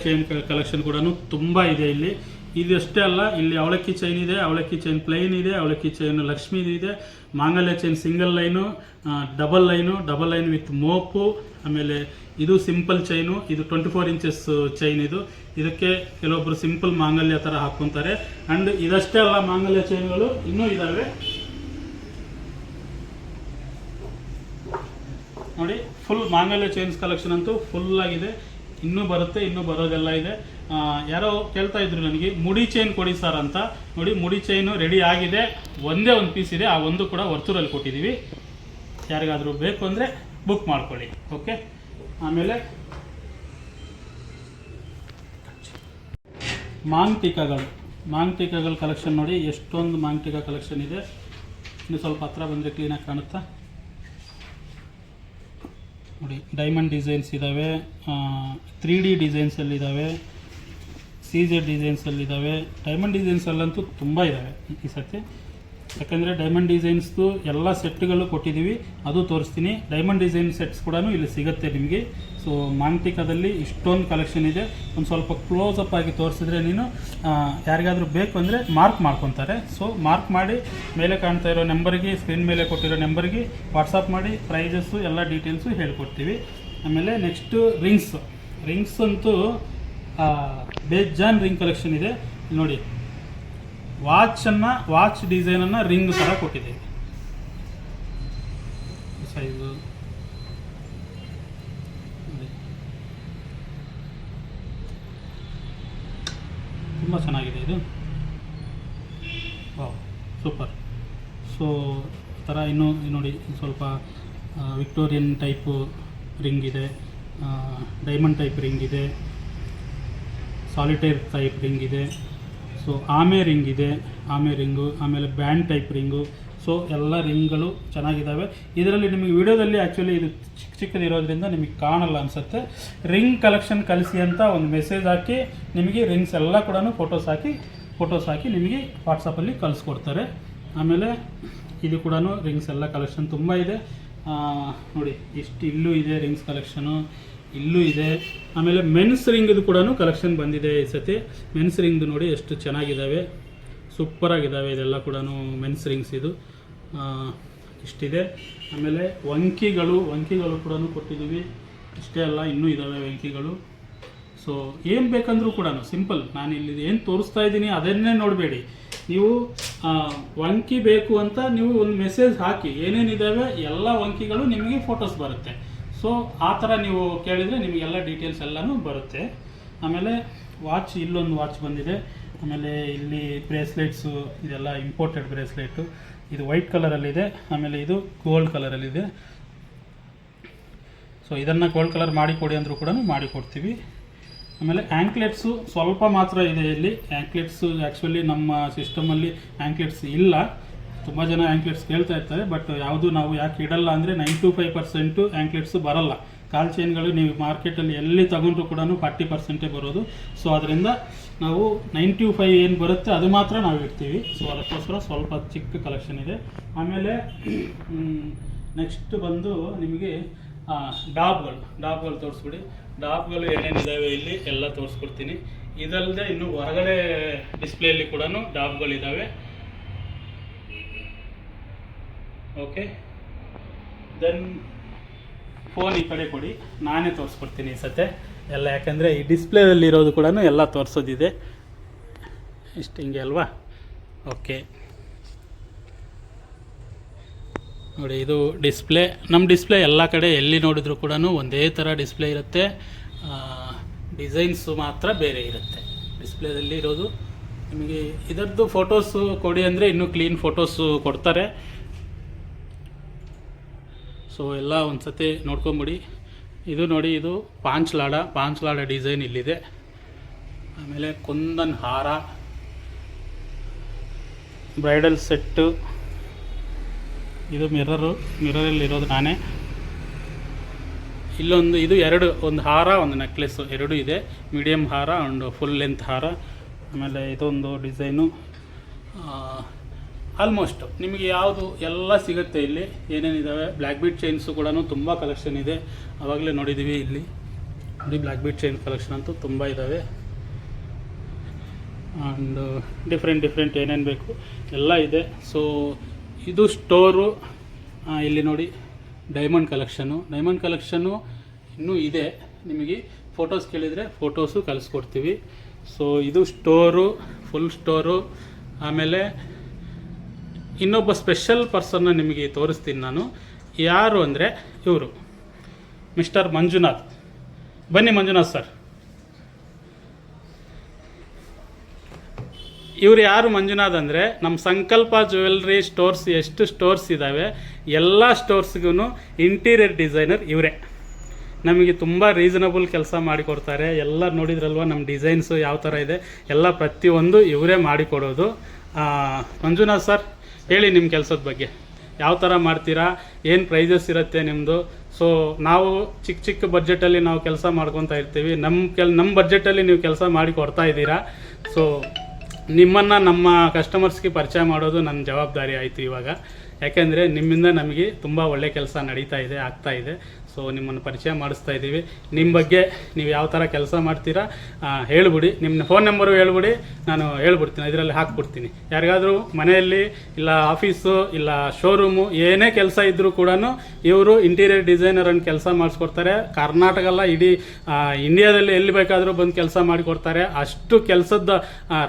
ಚೈನ್ ಕಲೆಕ್ಷನ್ ಕೂಡ ತುಂಬ ಇದೆ ಇಲ್ಲಿ. ಇದಷ್ಟೇ ಅಲ್ಲ, ಇಲ್ಲಿ ಅವಲಕ್ಕಿ ಚೈನ್ ಇದೆ, ಅವಲಕ್ಕಿ ಚೈನ್ ಪ್ಲೈನ್ ಇದೆ, ಅವಲಕ್ಕಿ ಚೈನ್ ಲಕ್ಷ್ಮೀ ಇದೆ, ಮಾಂಗಲ್ಯ chain single line, double line with ಮೋಪು. ಆಮೇಲೆ ಇದು ಸಿಂಪಲ್ ಚೈನು, ಇದು 24 ಇಂಚಸ್ ಚೈನ್. ಇದಕ್ಕೆ ಕೆಲವೊಬ್ಬರು ಸಿಂಪಲ್ ಮಾಂಗಲ್ಯ ಥರ ಹಾಕ್ಕೊತಾರೆ. ಆ್ಯಂಡ್ ಇದಷ್ಟೇ ಅಲ್ಲ, ಮಾಂಗಲ್ಯ ಚೈನ್ಗಳು ಇನ್ನೂ ಇದ್ದಾವೆ ನೋಡಿ. ಫುಲ್ ಮಾಂಗಲ್ಯ ಚೈನ್ಸ್ ಕಲೆಕ್ಷನ್ ಅಂತೂ ಫುಲ್ ಆಗಿದೆ. ಇನ್ನೂ ಬರುತ್ತೆ, ಇನ್ನೂ ಬರೋದೆಲ್ಲ ಇದೆ. ಯಾರೋ ಕೇಳ್ತಾ ಇದ್ರು ನನಗೆ ಮುಡಿ ಚೈನ್ ಕೊಡಿ ಸರ್ ಅಂತ. ನೋಡಿ ಮುಡಿ ಚೈನು ರೆಡಿ ಆಗಿದೆ, ಒಂದೇ ಒಂದು ಪೀಸ್ ಇದೆ, ಆ ಒಂದು ಕೂಡ ವರ್ತೂರಲ್ಲಿ ಕೊಟ್ಟಿದ್ದೀವಿ. ಯಾರಿಗಾದರೂ ಬೇಕು ಅಂದರೆ ಬುಕ್ ಮಾಡ್ಕೊಳ್ಳಿ. ಓಕೆ, ಆಮೇಲೆ ಮಾಂಗ್ಟಿಕಗಳು ಕಲೆಕ್ಷನ್ ನೋಡಿ, ಎಷ್ಟೊಂದು ಮಾಂಗ್ಟಿಕ ಕಲೆಕ್ಷನ್ ಇದೆ. ಇನ್ನು ಸ್ವಲ್ಪ ಹತ್ರ ಬಂದರೆ ಕ್ಲೀನಾಗಿ ಕಾಣುತ್ತಾ ನೋಡಿ. ಡೈಮಂಡ್ ಡಿಸೈನ್ಸ್ ಇದ್ದಾವೆ, 3D ಡಿಸೈನ್ಸಲ್ಲಿದ್ದಾವೆ, CZ ಡಿಸೈನ್ಸಲ್ಲಿದ್ದಾವೆ. ಡೈಮಂಡ್ ಡಿಸೈನ್ಸಲ್ಲಂತೂ ತುಂಬ ಇದ್ದಾವೆ ಈ ಸರ್ತಿ. ಯಾಕಂದರೆ ಡೈಮಂಡ್ ಡಿಸೈನ್ಸ್ದು ಎಲ್ಲ ಸೆಟ್ಗಳು ಕೊಟ್ಟಿದ್ದೀವಿ, ಅದು ತೋರಿಸ್ತೀನಿ. ಡೈಮಂಡ್ ಡಿಸೈನ್ ಸೆಟ್ಸ್ ಕೂಡ ಇಲ್ಲಿ ಸಿಗುತ್ತೆ ನಿಮಗೆ. ಸೊ ಮಾಂಗ್ಟಿಕಾದಲ್ಲಿ ಇಷ್ಟೊಂದು ಕಲೆಕ್ಷನ್ ಇದೆ. ಒಂದು ಸ್ವಲ್ಪ ಕ್ಲೋಸಪ್ ಆಗಿ ತೋರಿಸಿದ್ರೆ ನೀನು ಯಾರಿಗಾದರೂ ಬೇಕು ಅಂದರೆ ಮಾರ್ಕ್ ಮಾಡ್ಕೊತಾರೆ. ಸೊ ಮಾರ್ಕ್ ಮಾಡಿ ಮೇಲೆ ಕಾಣ್ತಾ ಇರೋ ನಂಬರ್ಗೆ, ಸ್ಕ್ರೀನ್ ಮೇಲೆ ಕೊಟ್ಟಿರೋ ನಂಬರ್ಗೆ ವಾಟ್ಸಪ್ ಮಾಡಿ ಪ್ರೈಸಸ್ಸು ಎಲ್ಲ ಡೀಟೇಲ್ಸು ಹೇಳ್ಕೊಡ್ತೀವಿ. ಆಮೇಲೆ ನೆಕ್ಸ್ಟು ರಿಂಗ್ಸ್ ಅಂತೂ ಬೇಜಾನ್ ರಿಂಗ್ ಕಲೆಕ್ಷನ್ ಇದೆ ನೋಡಿ. ವಾಚ್ ಡಿಸೈನನ್ನು ರಿಂಗ್ ಥರ ಕೊಟ್ಟಿದ್ದೀವಿ. ಸೈಜು ತುಂಬ ಚೆನ್ನಾಗಿದೆ ಇದು. Wow, super. ಸೊ ಈ ಥರ ಇನ್ನೂ ನೋಡಿ ಸ್ವಲ್ಪ ವಿಕ್ಟೋರಿಯನ್ ಟೈಪು ರಿಂಗ್ ಇದೆ, ಡೈಮಂಡ್ ಟೈಪ್ ರಿಂಗ್ ಇದೆ, ಸಾಲಿಟೇರ್ ಟೈಪ್ ರಿಂಗ್ ಇದೆ. ಸೊ ಆಮೆ ರಿಂಗು, ಆಮೇಲೆ ಬ್ಯಾಂಡ್ ಟೈಪ್ ರಿಂಗು. ಸೊ ಎಲ್ಲ ರಿಂಗ್ಗಳು ಚೆನ್ನಾಗಿದ್ದಾವೆ. ಇದರಲ್ಲಿ ನಿಮಗೆ ವಿಡಿಯೋದಲ್ಲಿ ಆ್ಯಕ್ಚುಲಿ ಇದು ಚಿಕ್ಕದಿರೋದ್ರಿಂದ ನಿಮಗೆ ಕಾಣಲ್ಲ ಅನಿಸುತ್ತೆ. ರಿಂಗ್ ಕಲೆಕ್ಷನ್ ಕಳಿಸಿ ಅಂತ ಒಂದು ಮೆಸೇಜ್ ಹಾಕಿ ನಿಮಗೆ ರಿಂಗ್ಸ್ ಎಲ್ಲ ಕೂಡ ಫೋಟೋಸ್ ಹಾಕಿ ನಿಮಗೆ ವಾಟ್ಸಪ್ಪಲ್ಲಿ ಕಳಿಸ್ಕೊಡ್ತಾರೆ. ಆಮೇಲೆ ಇದು ಕೂಡ ರಿಂಗ್ಸ್ ಎಲ್ಲ ಕಲೆಕ್ಷನ್ ತುಂಬ ಇದೆ ನೋಡಿ. ಇಲ್ಲೂ ಇದೆ ರಿಂಗ್ಸ್ ಕಲೆಕ್ಷನು, ಇಲ್ಲೂ ಇದೆ. ಆಮೇಲೆ ಮೆನ್ಸ್ ರಿಂಗ್ದು ಕೂಡ ಕಲೆಕ್ಷನ್ ಬಂದಿದೆ ಈ ಸತಿ. ಮೆನ್ಸ್ ರಿಂಗ್ದು ನೋಡಿ ಎಷ್ಟು ಚೆನ್ನಾಗಿದ್ದಾವೆ, ಸೂಪರಾಗಿದ್ದಾವೆ ಇದೆಲ್ಲ ಕೂಡ ಮೆನ್ಸ್ ರಿಂಗ್ಸ್. ಇದು ಇಷ್ಟಿದೆ. ಆಮೇಲೆ ವಂಕಿಗಳು ಕೂಡ ಕೊಟ್ಟಿದ್ದೀವಿ. ಇಷ್ಟೇ ಅಲ್ಲ, ಇನ್ನೂ ಇದ್ದಾವೆ ವಂಕಿಗಳು. ಸೊ ಏನು ಬೇಕಂದ್ರೂ ಕೂಡ ಸಿಂಪಲ್, ನಾನು ಇಲ್ಲಿ ಏನು ತೋರಿಸ್ತಾ ಇದ್ದೀನಿ ಅದನ್ನೇ ನೋಡಬೇಡಿ. ನೀವು ವಂಕಿ ಬೇಕು ಅಂತ ನೀವು ಒಂದು ಮೆಸೇಜ್ ಹಾಕಿ, ಏನೇನಿದ್ದಾವೆ ಎಲ್ಲ ವಂಕಿಗಳು ನಿಮಗೆ ಫೋಟೋಸ್ ಬರುತ್ತೆ. ಸೊ ಆ ಥರ ನೀವು ಕೇಳಿದರೆ ನಿಮಗೆಲ್ಲ ಡೀಟೇಲ್ಸ್ ಎಲ್ಲನೂ ಬರುತ್ತೆ. ಆಮೇಲೆ ಇಲ್ಲೊಂದು ವಾಚ್ ಬಂದಿದೆ. ಆಮೇಲೆ ಇಲ್ಲಿ ಬ್ರೇಸ್ಲೆಟ್ಸು, ಇದೆಲ್ಲ ಇಂಪೋರ್ಟೆಡ್ ಬ್ರೇಸ್ಲೆಟು. ಇದು ವೈಟ್ ಕಲರಲ್ಲಿದೆ, ಆಮೇಲೆ ಇದು ಗೋಲ್ಡ್ ಕಲರಲ್ಲಿದೆ. ಸೊ ಇದನ್ನು ಗೋಲ್ಡ್ ಕಲರ್ ಮಾಡಿಕೊಡಿ ಅಂದರೂ ಕೂಡ ಮಾಡಿಕೊಡ್ತೀವಿ. ಆಮೇಲೆ ಆ್ಯಂಕ್ಲೆಟ್ಸು ಸ್ವಲ್ಪ ಮಾತ್ರ ಇದೆ ಇಲ್ಲಿ. ಆ್ಯಂಕ್ಲೆಟ್ಸು ಆ್ಯಕ್ಚುಲಿ ನಮ್ಮ ಸಿಸ್ಟಮಲ್ಲಿ ಆ್ಯಂಕ್ಲೆಟ್ಸ್ ಇಲ್ಲ. ತುಂಬ ಜನ ಆ್ಯಂಕ್ಲೆಟ್ಸ್ ಕೇಳ್ತಾ ಇರ್ತಾರೆ, ಬಟ್ ಯಾವುದು ನಾವು ಯಾಕೆ ಇಡಲ್ಲ ಅಂದರೆ 95% ಆ್ಯಂಕ್ಲೆಟ್ಸು ಬರಲ್ಲ. ಕಾಲ್ ಚೈನ್ಗಳು ನೀವು ಮಾರ್ಕೆಟಲ್ಲಿ ಎಲ್ಲಿ ತಗೊಂಡ್ರು ಕೂಡ 40% ಬರೋದು. ಸೊ ಅದರಿಂದ ನಾವು 95 ಏನು ಬರುತ್ತೆ ಅದು ಮಾತ್ರ ನಾವು ಇಡ್ತೀವಿ. ಸೊ ಅದಕ್ಕೋಸ್ಕರ ಸ್ವಲ್ಪ ಚಿಕ್ಕ ಕಲೆಕ್ಷನ್ ಇದೆ. ಆಮೇಲೆ ನೆಕ್ಸ್ಟ್ ಬಂದು ನಿಮಗೆ ಡಾಬ್ಗಳು ತೋರಿಸ್ಬಿಡಿ. ಡಾಬ್ಗಳು ಏನೇನಿದ್ದಾವೆ ಇಲ್ಲಿ ಎಲ್ಲ ತೋರಿಸ್ಕೊಡ್ತೀನಿ. ಇದಲ್ಲದೆ ಇನ್ನು ಹೊರಗಡೆ ಡಿಸ್ಪ್ಲೇಯಲ್ಲಿ ಕೂಡ ಡಾಬ್ಗಳಿದ್ದಾವೆ. ಓಕೆ, ದೆನ್ ಫೋನ್ ಈ ಕಡೆ ಕೊಡಿ, ನಾನೇ ತೋರಿಸ್ಕೊಡ್ತೀನಿ ಈ ಸತೆ ಎಲ್ಲ. ಯಾಕಂದರೆ ಈ ಡಿಸ್ಪ್ಲೇದಲ್ಲಿರೋದು ಕೂಡ ಎಲ್ಲ ತೋರಿಸೋದಿದೆ. ಇಷ್ಟು ಹಿಂಗೆ ಅಲ್ವಾ? ಓಕೆ ನೋಡಿ, ಇದು ಡಿಸ್ಪ್ಲೇ. ನಮ್ಮ ಡಿಸ್ಪ್ಲೇ ಎಲ್ಲ ಕಡೆ ಎಲ್ಲಿ ನೋಡಿದ್ರು ಕೂಡ ಒಂದೇ ಥರ ಡಿಸ್ಪ್ಲೇ ಇರುತ್ತೆ. ಡಿಸೈನ್ಸು ಮಾತ್ರ ಬೇರೆ ಇರುತ್ತೆ ಡಿಸ್ಪ್ಲೇದಲ್ಲಿ ಇರೋದು. ನಿಮಗೆ ಇದರದ್ದು ಫೋಟೋಸು ಕೊಡಿ ಅಂದರೆ ಇನ್ನೂ ಕ್ಲೀನ್ ಫೋಟೋಸು ಕೊಡ್ತಾರೆ. ಸೊ ಎಲ್ಲ ಒಂದು ಸತಿ ನೋಡ್ಕೊಂಬಿಡಿ. ಇದು ನೋಡಿ, ಇದು ಪಾಂಚ್ಲಾಡ ಡಿಸೈನ್ ಇಲ್ಲಿದೆ. ಆಮೇಲೆ ಕುಂದನ್ ಹಾರ, ಬ್ರೈಡಲ್ ಸೆಟ್ಟು. ಇದು ಮಿರರಲ್ಲಿರೋದು ನಾನೇ. ಇಲ್ಲೊಂದು, ಇದು ಎರಡು, ಒಂದು ಹಾರ ಒಂದು ನೆಕ್ಲೆಸ್ಸು ಎರಡು ಇದೆ. ಮೀಡಿಯಮ್ ಹಾರ ಒಂದು ಫುಲ್ ಲೆಂತ್ ಹಾರ. ಆಮೇಲೆ ಇದೊಂದು ಡಿಸೈನು. ಆಲ್ಮೋಸ್ಟ್ ನಿಮಗೆ ಯಾವುದು ಎಲ್ಲ ಸಿಗುತ್ತೆ ಇಲ್ಲಿ. ಏನೇನಿದ್ದಾವೆ, ಬ್ಲ್ಯಾಕ್ ಬೀಟ್ ಚೈನ್ಸು ಕೂಡ ತುಂಬ ಕಲೆಕ್ಷನ್ ಇದೆ. ಆವಾಗಲೇ ನೋಡಿದ್ದೀವಿ ಇಲ್ಲಿ ನೋಡಿ, ಬ್ಲ್ಯಾಕ್ ಬೀಟ್ ಚೈನ್ ಕಲೆಕ್ಷನ್ ಅಂತೂ ತುಂಬ ಇದ್ದಾವೆ. ಆ್ಯಂಡ್ ಡಿಫ್ರೆಂಟ್ ಏನೇನು ಬೇಕು ಎಲ್ಲ ಇದೆ. ಸೊ ಇದು ಸ್ಟೋರು. ಇಲ್ಲಿ ನೋಡಿ, ಡೈಮಂಡ್ ಕಲೆಕ್ಷನ್ನು ಇನ್ನೂ ಇದೆ. ನಿಮಗೆ ಫೋಟೋಸ್ ಕೇಳಿದರೆ ಫೋಟೋಸು ಕಳಿಸ್ಕೊಡ್ತೀವಿ. ಸೊ ಇದು ಸ್ಟೋರು, ಫುಲ್ ಸ್ಟೋರು. ಆಮೇಲೆ ಇನ್ನೊಬ್ಬ ಸ್ಪೆಷಲ್ ಪರ್ಸನ್ನ ನಿಮಗೆ ತೋರಿಸ್ತೀನಿ ನಾನು. ಯಾರು ಅಂದರೆ ಇವರು ಮಿಸ್ಟರ್ ಮಂಜುನಾಥ್. ಬನ್ನಿ ಮಂಜುನಾಥ್ ಸರ್. ಇವ್ರು ಯಾರು ಮಂಜುನಾಥ್ ಅಂದರೆ ನಮ್ಮ ಸಂಕಲ್ಪ ಜ್ಯುವೆಲ್ರಿ ಸ್ಟೋರ್ಸ್ ಎಷ್ಟು ಸ್ಟೋರ್ಸ್ ಇದ್ದಾವೆ ಎಲ್ಲ ಸ್ಟೋರ್ಸ್ಗೂ ಇಂಟೀರಿಯರ್ ಡಿಸೈನರ್ ಇವರೇ. ನಮಗೆ ತುಂಬ ರೀಸನಬಲ್ ಕೆಲಸ ಮಾಡಿಕೊಡ್ತಾರೆ. ಎಲ್ಲ ನೋಡಿದ್ರಲ್ವ ನಮ್ಮ ಡಿಸೈನ್ಸು ಯಾವ ಥರ ಇದೆ ಎಲ್ಲ ಪ್ರತಿಯೊಂದು ಇವರೇ ಮಾಡಿಕೊಡೋದು. ಮಂಜುನಾಥ್ ಸರ್ ಹೇಳಿ ನಿಮ್ಮ ಕೆಲಸದ ಬಗ್ಗೆ, ಯಾವ ಥರ ಮಾಡ್ತೀರಾ, ಏನು ಪ್ರೈಸಸ್ ಇರುತ್ತೆ ನಿಮ್ಮದು. ಸೊ ನಾವು ಚಿಕ್ಕ ಚಿಕ್ಕ ಬಡ್ಜೆಟಲ್ಲಿ ನಾವು ಕೆಲಸ ಮಾಡ್ಕೊತಾ ಇರ್ತೀವಿ. ನಮ್ಮ ಬಡ್ಜೆಟಲ್ಲಿ ನೀವು ಕೆಲಸ ಮಾಡಿ ಕೊಡ್ತಾ ಇದ್ದೀರಾ. ಸೊ ನಿಮ್ಮನ್ನು ನಮ್ಮ ಕಸ್ಟಮರ್ಸ್ಗೆ ಪರಿಚಯ ಮಾಡೋದು ನನ್ನ ಜವಾಬ್ದಾರಿ ಆಯಿತು ಇವಾಗ. ಯಾಕೆಂದರೆ ನಿಮ್ಮಿಂದ ನಮಗೆ ತುಂಬ ಒಳ್ಳೆ ಕೆಲಸ ನಡೀತಾ ಇದೆ, ಆಗ್ತಾ ಇದೆ. ಸೊ ನಿಮ್ಮನ್ನು ಪರಿಚಯ ಮಾಡಿಸ್ತಾ ಇದ್ದೀವಿ. ನಿಮ್ಮ ಬಗ್ಗೆ ನೀವು ಯಾವ ಥರ ಕೆಲಸ ಮಾಡ್ತೀರಾ ಹೇಳ್ಬಿಡಿ, ನಿಮ್ಮ ಫೋನ್ ನಂಬರು ಹೇಳ್ಬಿಡಿ, ನಾನು ಹೇಳ್ಬಿಡ್ತೀನಿ, ಇದರಲ್ಲಿ ಹಾಕ್ಬಿಡ್ತೀನಿ. ಯಾರಿಗಾದರೂ ಮನೆಯಲ್ಲಿ ಇಲ್ಲ ಆಫೀಸು ಇಲ್ಲ ಶೋರೂಮು ಏನೇ ಕೆಲಸ ಇದ್ದರೂ ಕೂಡ ಇವರು ಇಂಟೀರಿಯರ್ ಡಿಸೈನರನ್ನು ಕೆಲಸ ಮಾಡಿಸ್ಕೊಡ್ತಾರೆ. ಕರ್ನಾಟಕ ಅಲ್ಲ, ಇಡೀ ಇಂಡಿಯಾದಲ್ಲಿ ಎಲ್ಲಿ ಬೇಕಾದರೂ ಬಂದು ಕೆಲಸ ಮಾಡಿಕೊಡ್ತಾರೆ. ಅಷ್ಟು ಕೆಲಸದ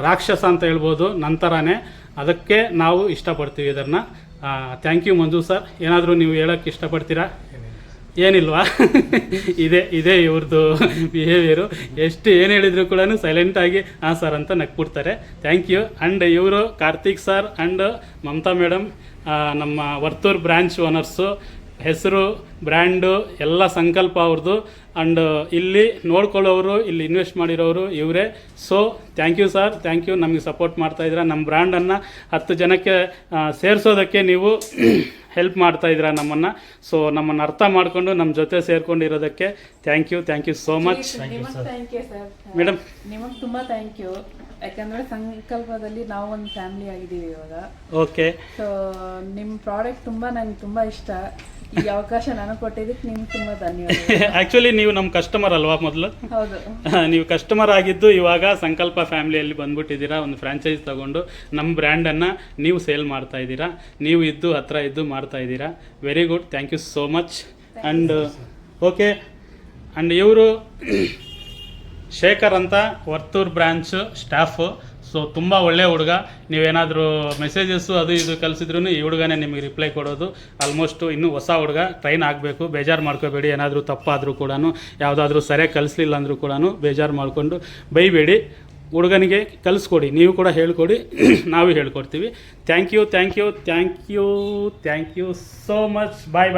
ರಾಕ್ಷಸ ಅಂತ ಹೇಳ್ಬೋದು, ನಂತರನೇ. ಅದಕ್ಕೆ ನಾವು ಇಷ್ಟಪಡ್ತೀವಿ ಇದನ್ನು. Thank you Manju sir. ಏನಾದರೂ ನೀವು ಹೇಳೋಕ್ಕೆ ಇಷ್ಟಪಡ್ತೀರಾ? ಏನಿಲ್ವಾ? ಇದೇ ಇವ್ರದ್ದು ಬಿಹೇವಿಯರು. ಎಷ್ಟು ಏನು ಹೇಳಿದ್ರು ಕೂಡ ಸೈಲೆಂಟಾಗಿ ಹಾಂ ಸರ್ ಅಂತ ನಕ್ಬಿಡ್ತಾರೆ. Thank you. ಆ್ಯಂಡ್ ಇವರು Karthik sir and Mamata madam ನಮ್ಮ ವರ್ತೂರ್ ಬ್ರ್ಯಾಂಚ್ ಓನರ್ಸು. ಹೆಸರು ಬ್ರ್ಯಾಂಡು ಎಲ್ಲ ಸಂಕಲ್ಪ ಅವ್ರದ್ದು. ಆ್ಯಂಡ್ ಇಲ್ಲಿ ನೋಡ್ಕೊಳ್ಳೋರು, ಇಲ್ಲಿ ಇನ್ವೆಸ್ಟ್ ಮಾಡಿರೋರು ಇವರೇ. So thank you sir, thank you. ನಮಗೆ ಸಪೋರ್ಟ್ ಮಾಡ್ತಾಯಿದ್ದೀರಾ. ನಮ್ಮ ಬ್ರ್ಯಾಂಡನ್ನು 10 ಜನಕ್ಕೆ ಸೇರಿಸೋದಕ್ಕೆ ನೀವು ಹೆಲ್ಪ್ ಮಾಡ್ತಾಯಿದ್ದೀರಾ ನಮ್ಮನ್ನು. ಸೊ ನಮ್ಮನ್ನು ಅರ್ಥ ಮಾಡಿಕೊಂಡು ನಮ್ಮ ಜೊತೆ ಸೇರ್ಕೊಂಡಿರೋದಕ್ಕೆ thank you so much. Thank you sir madam, ನಿಮಗೆ ತುಂಬ ಥ್ಯಾಂಕ್ ಯು. ಯಾಕಂದರೆ ಸಂಕಲ್ಪದಲ್ಲಿ ನಾವು ಒಂದು ಫ್ಯಾಮಿಲಿ ಆಗಿದ್ದೀವಿ ಇವಾಗ. ಓಕೆ. ಸೊ ನಿಮ್ಮ ಪ್ರಾಡಕ್ಟ್ ನಂಗೆ ತುಂಬ ಇಷ್ಟ. ಈ ಅವಕಾಶ ನನಗೆ ಕೊಟ್ಟಿದ್ದಕ್ಕೆ ನಿಮ್ಗೆ ತುಂಬ ಧನ್ಯವಾದ. ಆ್ಯಕ್ಚುಲಿ ನೀವು ನಮ್ಮ ಕಸ್ಟಮರ್ ಅಲ್ವಾ ಮೊದಲು? ಹೌದು. ನೀವು ಕಸ್ಟಮರ್ ಆಗಿದ್ದು ಇವಾಗ ಸಂಕಲ್ಪ ಫ್ಯಾಮಿಲಿಯಲ್ಲಿ ಬಂದ್ಬಿಟ್ಟಿದ್ದೀರಾ. ಒಂದು ಫ್ರ್ಯಾಂಚೈಸ್ ತೊಗೊಂಡು ನಮ್ಮ ಬ್ರ್ಯಾಂಡನ್ನು ನೀವು ಸೇಲ್ ಮಾಡ್ತಾ ಇದ್ದೀರಾ. ನೀವು ಇದ್ದು ಹತ್ರ ಇದ್ದು ಮಾಡ್ತಾ ಇದ್ದೀರಾ. Very good. Thank you so much. And okay. And ಇವರು ಶೇಖರ್ ಅಂತ ವರ್ತೂರ್ ಬ್ರ್ಯಾಂಚ್ ಸ್ಟಾಫು. ಸೊ ತುಂಬ ಒಳ್ಳೆಯ ಹುಡುಗ. ನೀವೇನಾದರೂ ಮೆಸೇಜಸ್ಸು ಅದು ಇದು ಕಲಿಸಿದ್ರೂ ಈ ಹುಡುಗನೇ ನಿಮಗೆ ರಿಪ್ಲೈ ಕೊಡೋದು. ಆಲ್ಮೋಸ್ಟು ಇನ್ನೂ ಹೊಸ ಹುಡುಗ, ಟ್ರೈನ್ ಆಗಬೇಕು. ಬೇಜಾರು ಮಾಡ್ಕೋಬೇಡಿ. ಏನಾದರೂ ತಪ್ಪಾದರೂ ಕೂಡ, ಯಾವುದಾದ್ರೂ ಸರಿಯಾಗಿ ಕಲಿಸ್ಲಿಲ್ಲ ಅಂದರೂ ಕೂಡ ಬೇಜಾರು ಮಾಡಿಕೊಂಡು ಬೈಬೇಡಿ. ಹುಡುಗನಿಗೆ ಕಲಿಸ್ಕೊಡಿ, ನೀವು ಕೂಡ ಹೇಳ್ಕೊಡಿ, ನಾವು ಹೇಳ್ಕೊಡ್ತೀವಿ. Thank you so much. Bye.